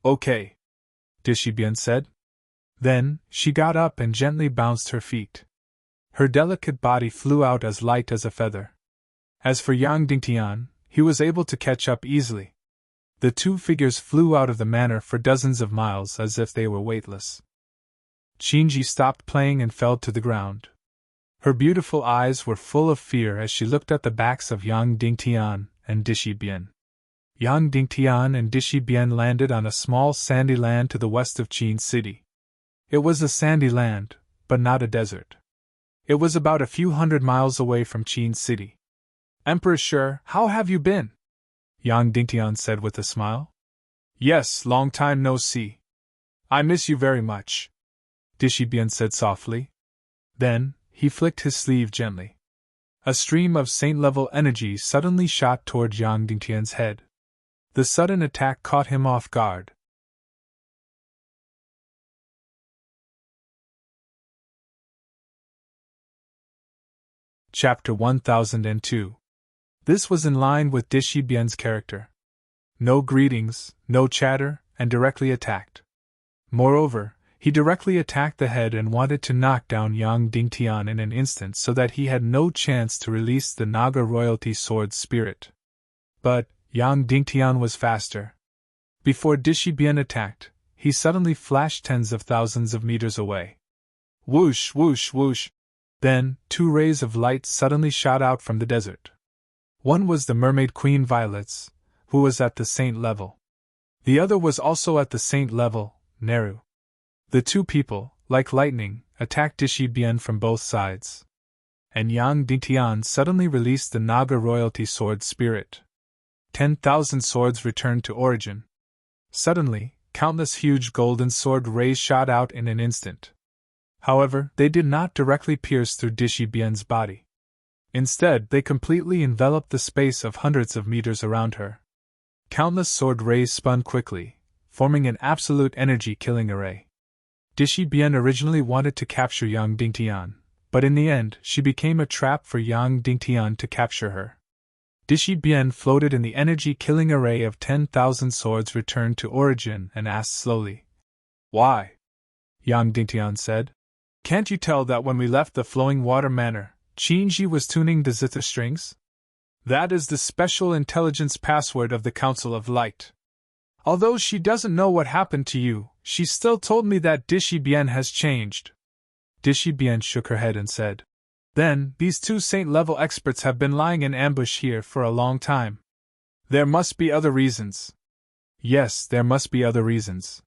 "Okay," Dishi Bian said. Then, she got up and gently bounced her feet. Her delicate body flew out as light as a feather. As for Yang Dingtian, he was able to catch up easily. The two figures flew out of the manor for dozens of miles as if they were weightless. Qin stopped playing and fell to the ground. Her beautiful eyes were full of fear as she looked at the backs of Yang Dingtian and Dishi Bian. Yang Dingtian and Dishi Bian landed on a small sandy land to the west of Qin City. It was a sandy land, but not a desert. It was about a few hundred miles away from Qin City. "Emperor Shi, how have you been?" Yang Dingtian said with a smile. "Yes, long time no see. I miss you very much," Dishi Bian said softly. Then, he flicked his sleeve gently. A stream of saint-level energy suddenly shot toward Yang Dingtian's head. The sudden attack caught him off guard. Chapter 1002. This was in line with Dishi Bian's character. No greetings, no chatter, and directly attacked. Moreover, he directly attacked the head and wanted to knock down Yang Dingtian in an instant so that he had no chance to release the Naga royalty sword spirit. But, Yang Dingtian was faster. Before Dishi Bian attacked, he suddenly flashed tens of thousands of meters away. Whoosh, whoosh, whoosh. Then, two rays of light suddenly shot out from the desert. One was the mermaid queen Violets, who was at the saint level. The other was also at the saint level, Neru. The two people, like lightning, attacked Dishi Bian from both sides. And Yang Dingtian suddenly released the Naga royalty sword spirit. 10,000 swords returned to origin. Suddenly, countless huge golden sword rays shot out in an instant. However, they did not directly pierce through Dishi Bian's body. Instead, they completely enveloped the space of hundreds of meters around her. Countless sword rays spun quickly, forming an absolute energy-killing array. Dishi Bian originally wanted to capture Yang Dingtian, but in the end, she became a trap for Yang Dingtian to capture her. Dishi Bian floated in the energy-killing array of 10,000 swords returned to origin and asked slowly, "Why?" Yang Dingtian said. "Can't you tell that when we left the Flowing Water Manor, Qin was tuning the zither strings? That is the special intelligence password of the Council of Light. Although she doesn't know what happened to you, she still told me that Dishi Bian has changed." Dishi Bian shook her head and said, "Then, these two saint-level experts have been lying in ambush here for a long time. There must be other reasons." Yes, there must be other reasons.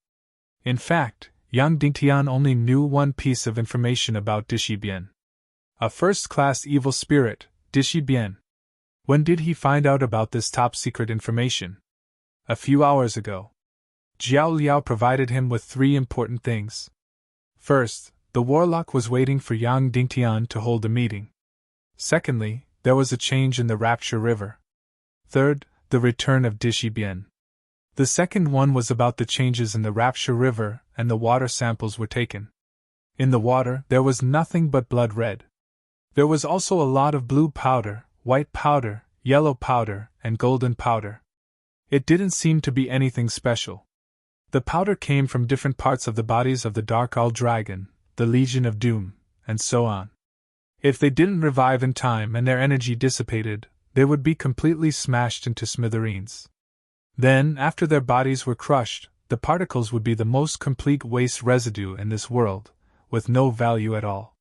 In fact, Yang Dingtian only knew one piece of information about Dishibian. A first-class evil spirit, Dishibian. When did he find out about this top-secret information? A few hours ago. Jiao Liao provided him with 3 important things. First, the warlock was waiting for Yang Dingtian to hold a meeting. Secondly, there was a change in the Rapture River. Third, the return of Dishibian. The second one was about the changes in the Rapture River, and the water samples were taken. In the water, there was nothing but blood red. There was also a lot of blue powder, white powder, yellow powder, and golden powder. It didn't seem to be anything special. The powder came from different parts of the bodies of the Dark Owl Dragon, the Legion of Doom, and so on. If they didn't revive in time and their energy dissipated, they would be completely smashed into smithereens. Then, after their bodies were crushed, the particles would be the most complete waste residue in this world, with no value at all.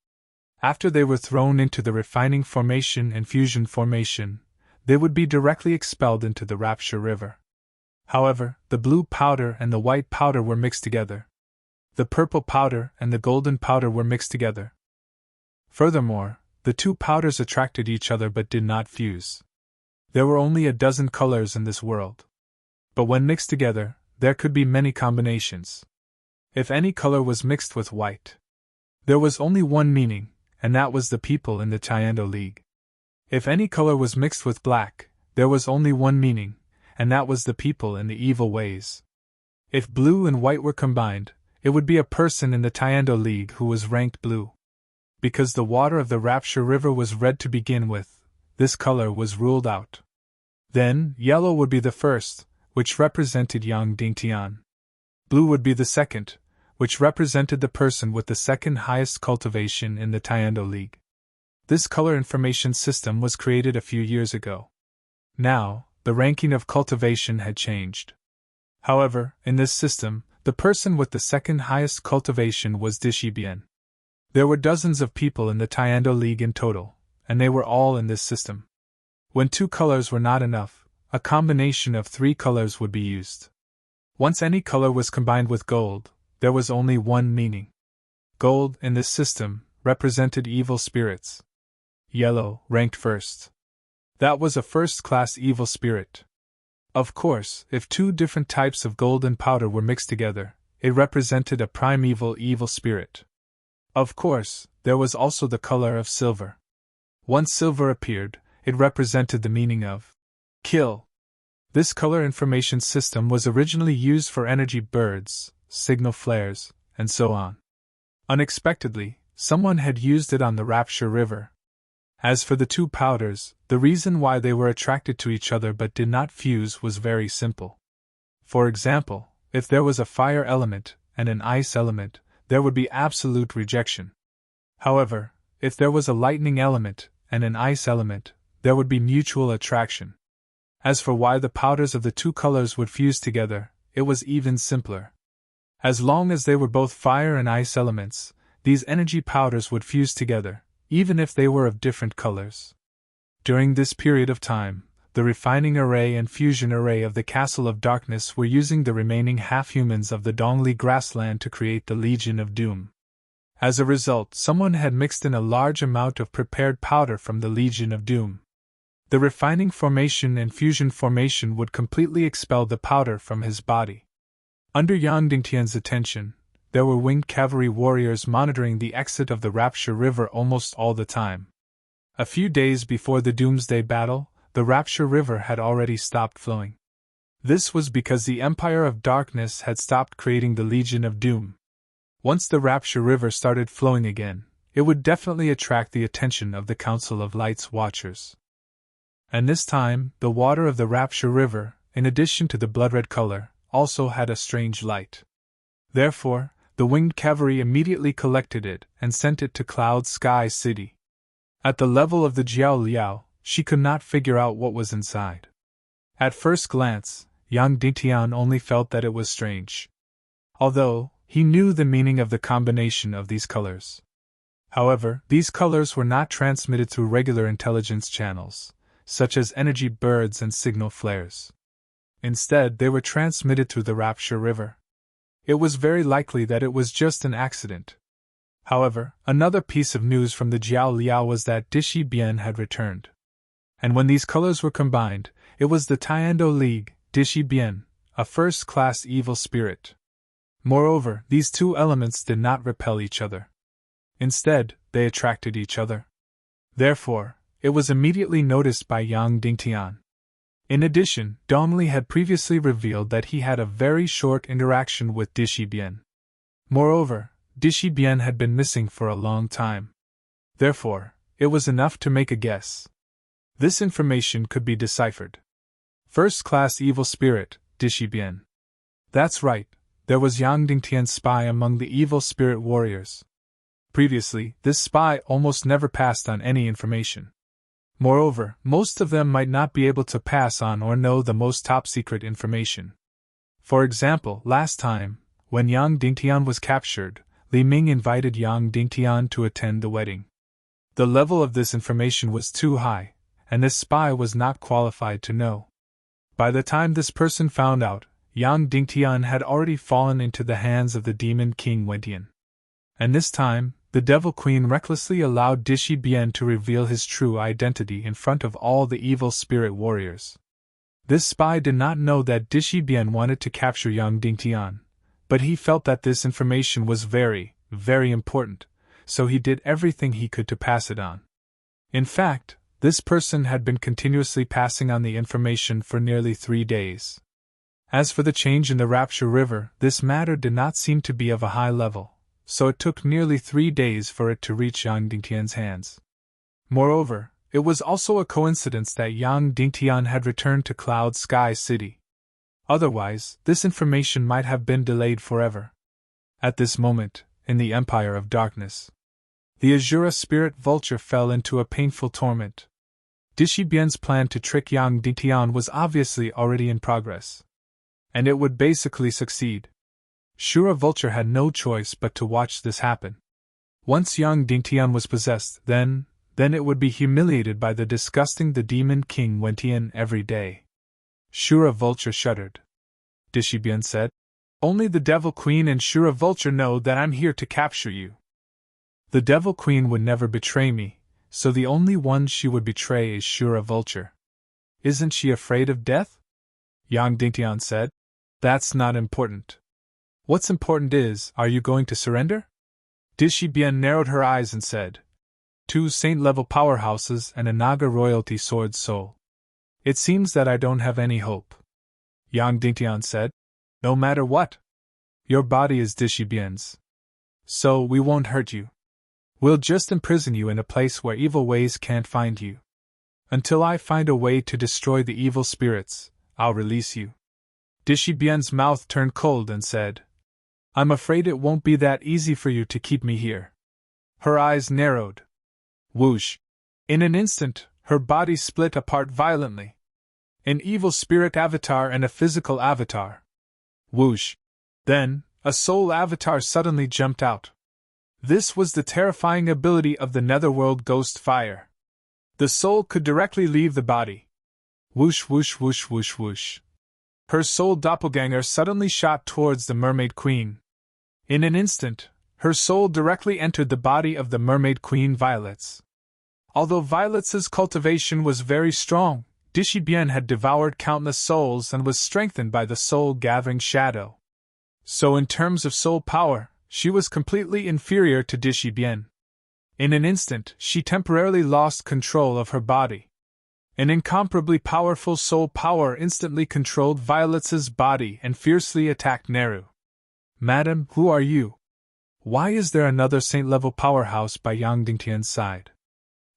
After they were thrown into the refining formation and fusion formation, they would be directly expelled into the Rapture River. However, the blue powder and the white powder were mixed together. The purple powder and the golden powder were mixed together. Furthermore, the 2 powders attracted each other but did not fuse. There were only a dozen colors in this world. But when mixed together, there could be many combinations. If any color was mixed with white, there was only one meaning, and that was the people in the Tiando League. If any color was mixed with black, there was only one meaning, and that was the people in the evil ways. If blue and white were combined, it would be a person in the Tiando League who was ranked blue. Because the water of the Rapture River was red to begin with, this color was ruled out. Then, yellow would be the first, which represented Yang Dingtian. Blue would be the second, which represented the person with the second highest cultivation in the Tiando League. This color information system was created a few years ago. Now, the ranking of cultivation had changed. However, in this system, the person with the second highest cultivation was Dishibian. There were dozens of people in the Tiando League in total, and they were all in this system. When 2 colors were not enough, a combination of 3 colors would be used. Once any color was combined with gold, there was only one meaning. Gold, in this system, represented evil spirits. Yellow ranked first. That was a first-class evil spirit. Of course, if 2 different types of gold and powder were mixed together, it represented a primeval evil spirit. Of course, there was also the color of silver. Once silver appeared, it represented the meaning of kill. This color information system was originally used for energy birds, signal flares, and so on. Unexpectedly, someone had used it on the Rapture River. As for the 2 powders, the reason why they were attracted to each other but did not fuse was very simple. For example, if there was a fire element and an ice element, there would be absolute rejection. However, if there was a lightning element and an ice element, there would be mutual attraction. As for why the powders of the 2 colors would fuse together, it was even simpler. As long as they were both fire and ice elements, these energy powders would fuse together, even if they were of different colors. During this period of time, the refining array and fusion array of the Castle of Darkness were using the remaining half-humans of the Dongli grassland to create the Legion of Doom. As a result, someone had mixed in a large amount of prepared powder from the Legion of Doom. The refining formation and fusion formation would completely expel the powder from his body. Under Yang Dingtian's attention, there were winged cavalry warriors monitoring the exit of the Rapture River almost all the time. A few days before the Doomsday Battle, the Rapture River had already stopped flowing. This was because the Empire of Darkness had stopped creating the Legion of Doom. Once the Rapture River started flowing again, it would definitely attract the attention of the Council of Light's Watchers. And this time, the water of the Rapture River, in addition to the blood-red color, also had a strange light. Therefore, the winged cavalry immediately collected it and sent it to Cloud Sky City. At the level of the Jiao Liao, she could not figure out what was inside. At first glance, Yang Dingtian only felt that it was strange. Although, he knew the meaning of the combination of these colors. However, these colors were not transmitted through regular intelligence channels, such as energy birds and signal flares. Instead, they were transmitted through the Rapture River. It was very likely that it was just an accident. However, another piece of news from the Jiao Liao was that Dishi Bian had returned. And when these colors were combined, it was the Tiando League, Dishi Bian, a first-class evil spirit. Moreover, these two elements did not repel each other. Instead, they attracted each other. Therefore, it was immediately noticed by Yang Dingtian. In addition, Dongli had previously revealed that he had a very short interaction with Dishi Bian. Moreover, Dishi Bian had been missing for a long time. Therefore, it was enough to make a guess. This information could be deciphered. First-class evil spirit, Dishi Bian. That's right, there was Yang Dingtian's spy among the evil spirit warriors. Previously, this spy almost never passed on any information. Moreover, most of them might not be able to pass on or know the most top-secret information. For example, last time, when Yang Dingtian was captured, Li Ming invited Yang Dingtian to attend the wedding. The level of this information was too high, and this spy was not qualified to know. By the time this person found out, Yang Dingtian had already fallen into the hands of the demon king Wentian. And this time, the Devil Queen recklessly allowed Dishi Bian to reveal his true identity in front of all the evil spirit warriors. This spy did not know that Dishi Bian wanted to capture Yang Dingtian, but he felt that this information was very, very important, so he did everything he could to pass it on. In fact, this person had been continuously passing on the information for nearly 3 days. As for the change in the Rapture River, this matter did not seem to be of a high level, so it took nearly 3 days for it to reach Yang Dingtian's hands. Moreover, it was also a coincidence that Yang Dingtian had returned to Cloud Sky City. Otherwise, this information might have been delayed forever. At this moment, in the Empire of Darkness, the Azura spirit vulture fell into a painful torment. Dishi Bian's plan to trick Yang Dingtian was obviously already in progress. And it would basically succeed. Shura Vulture had no choice but to watch this happen. Once Yang Dingtian was possessed, then it would be humiliated by the disgusting demon king Wentian every day. Shura Vulture shuddered. Dishi Bian said, "Only the Devil Queen and Shura Vulture know that I'm here to capture you. The Devil Queen would never betray me, so the only one she would betray is Shura Vulture. Isn't she afraid of death?" Yang Dingtian said, "That's not important. What's important is, are you going to surrender?" Dishi Bian narrowed her eyes and said, 2 saint-level powerhouses and a Naga royalty sword soul. It seems that I don't have any hope. Yang Dingtian said, "No matter what. Your body is Dishi Bian's. So we won't hurt you. We'll just imprison you in a place where evil ways can't find you. Until I find a way to destroy the evil spirits, I'll release you." Dishi Bian's mouth turned cold and said, "I'm afraid it won't be that easy for you to keep me here." Her eyes narrowed. Whoosh! In an instant, her body split apart violently. An evil spirit avatar and a physical avatar. Whoosh! Then, a soul avatar suddenly jumped out. This was the terrifying ability of the Netherworld Ghost Fire. The soul could directly leave the body. Whoosh whoosh whoosh whoosh whoosh. Her soul doppelganger suddenly shot towards the Mermaid Queen. In an instant, her soul directly entered the body of the Mermaid Queen Violets. Although Violet's cultivation was very strong, Dishi Bian had devoured countless souls and was strengthened by the soul-gathering shadow. So in terms of soul power, she was completely inferior to Dishi Bian. In an instant, she temporarily lost control of her body. An incomparably powerful soul power instantly controlled Violet's body and fiercely attacked Neru. "Madam, who are you? Why is there another saint-level powerhouse by Yang Dingtian's side?"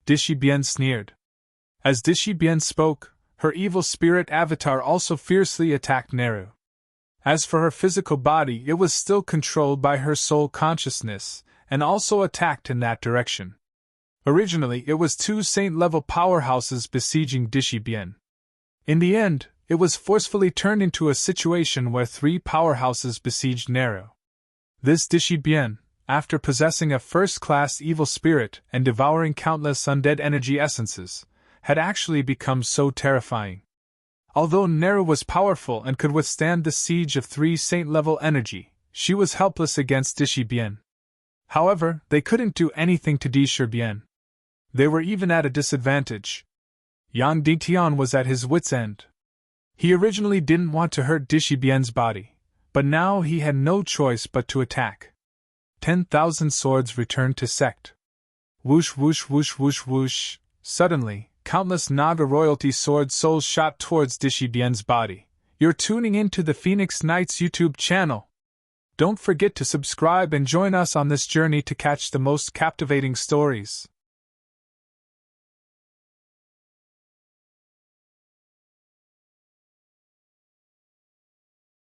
Dishi Bian sneered. As Dishi Bian spoke, her evil spirit avatar also fiercely attacked Neru. As for her physical body, it was still controlled by her soul consciousness, and also attacked in that direction. Originally, it was 2 saint-level powerhouses besieging Dishi Bian. In the end, it was forcefully turned into a situation where 3 powerhouses besieged Neru. This Dishi Bian, after possessing a first-class evil spirit and devouring countless undead energy essences, had actually become so terrifying. Although Nera was powerful and could withstand the siege of 3 saint-level energy, she was helpless against Dishibian. However, they couldn't do anything to Dishibian. They were even at a disadvantage. Yang Ditian was at his wits' end. He originally didn't want to hurt Dishibian's body, but now he had no choice but to attack. 10,000 swords returned to sect. Whoosh whoosh whoosh whoosh whoosh. Suddenly, countless Naga royalty sword souls shot towards Dishibian's body. You're tuning in to the Phoenix Knights YouTube channel. Don't forget to subscribe and join us on this journey to catch the most captivating stories.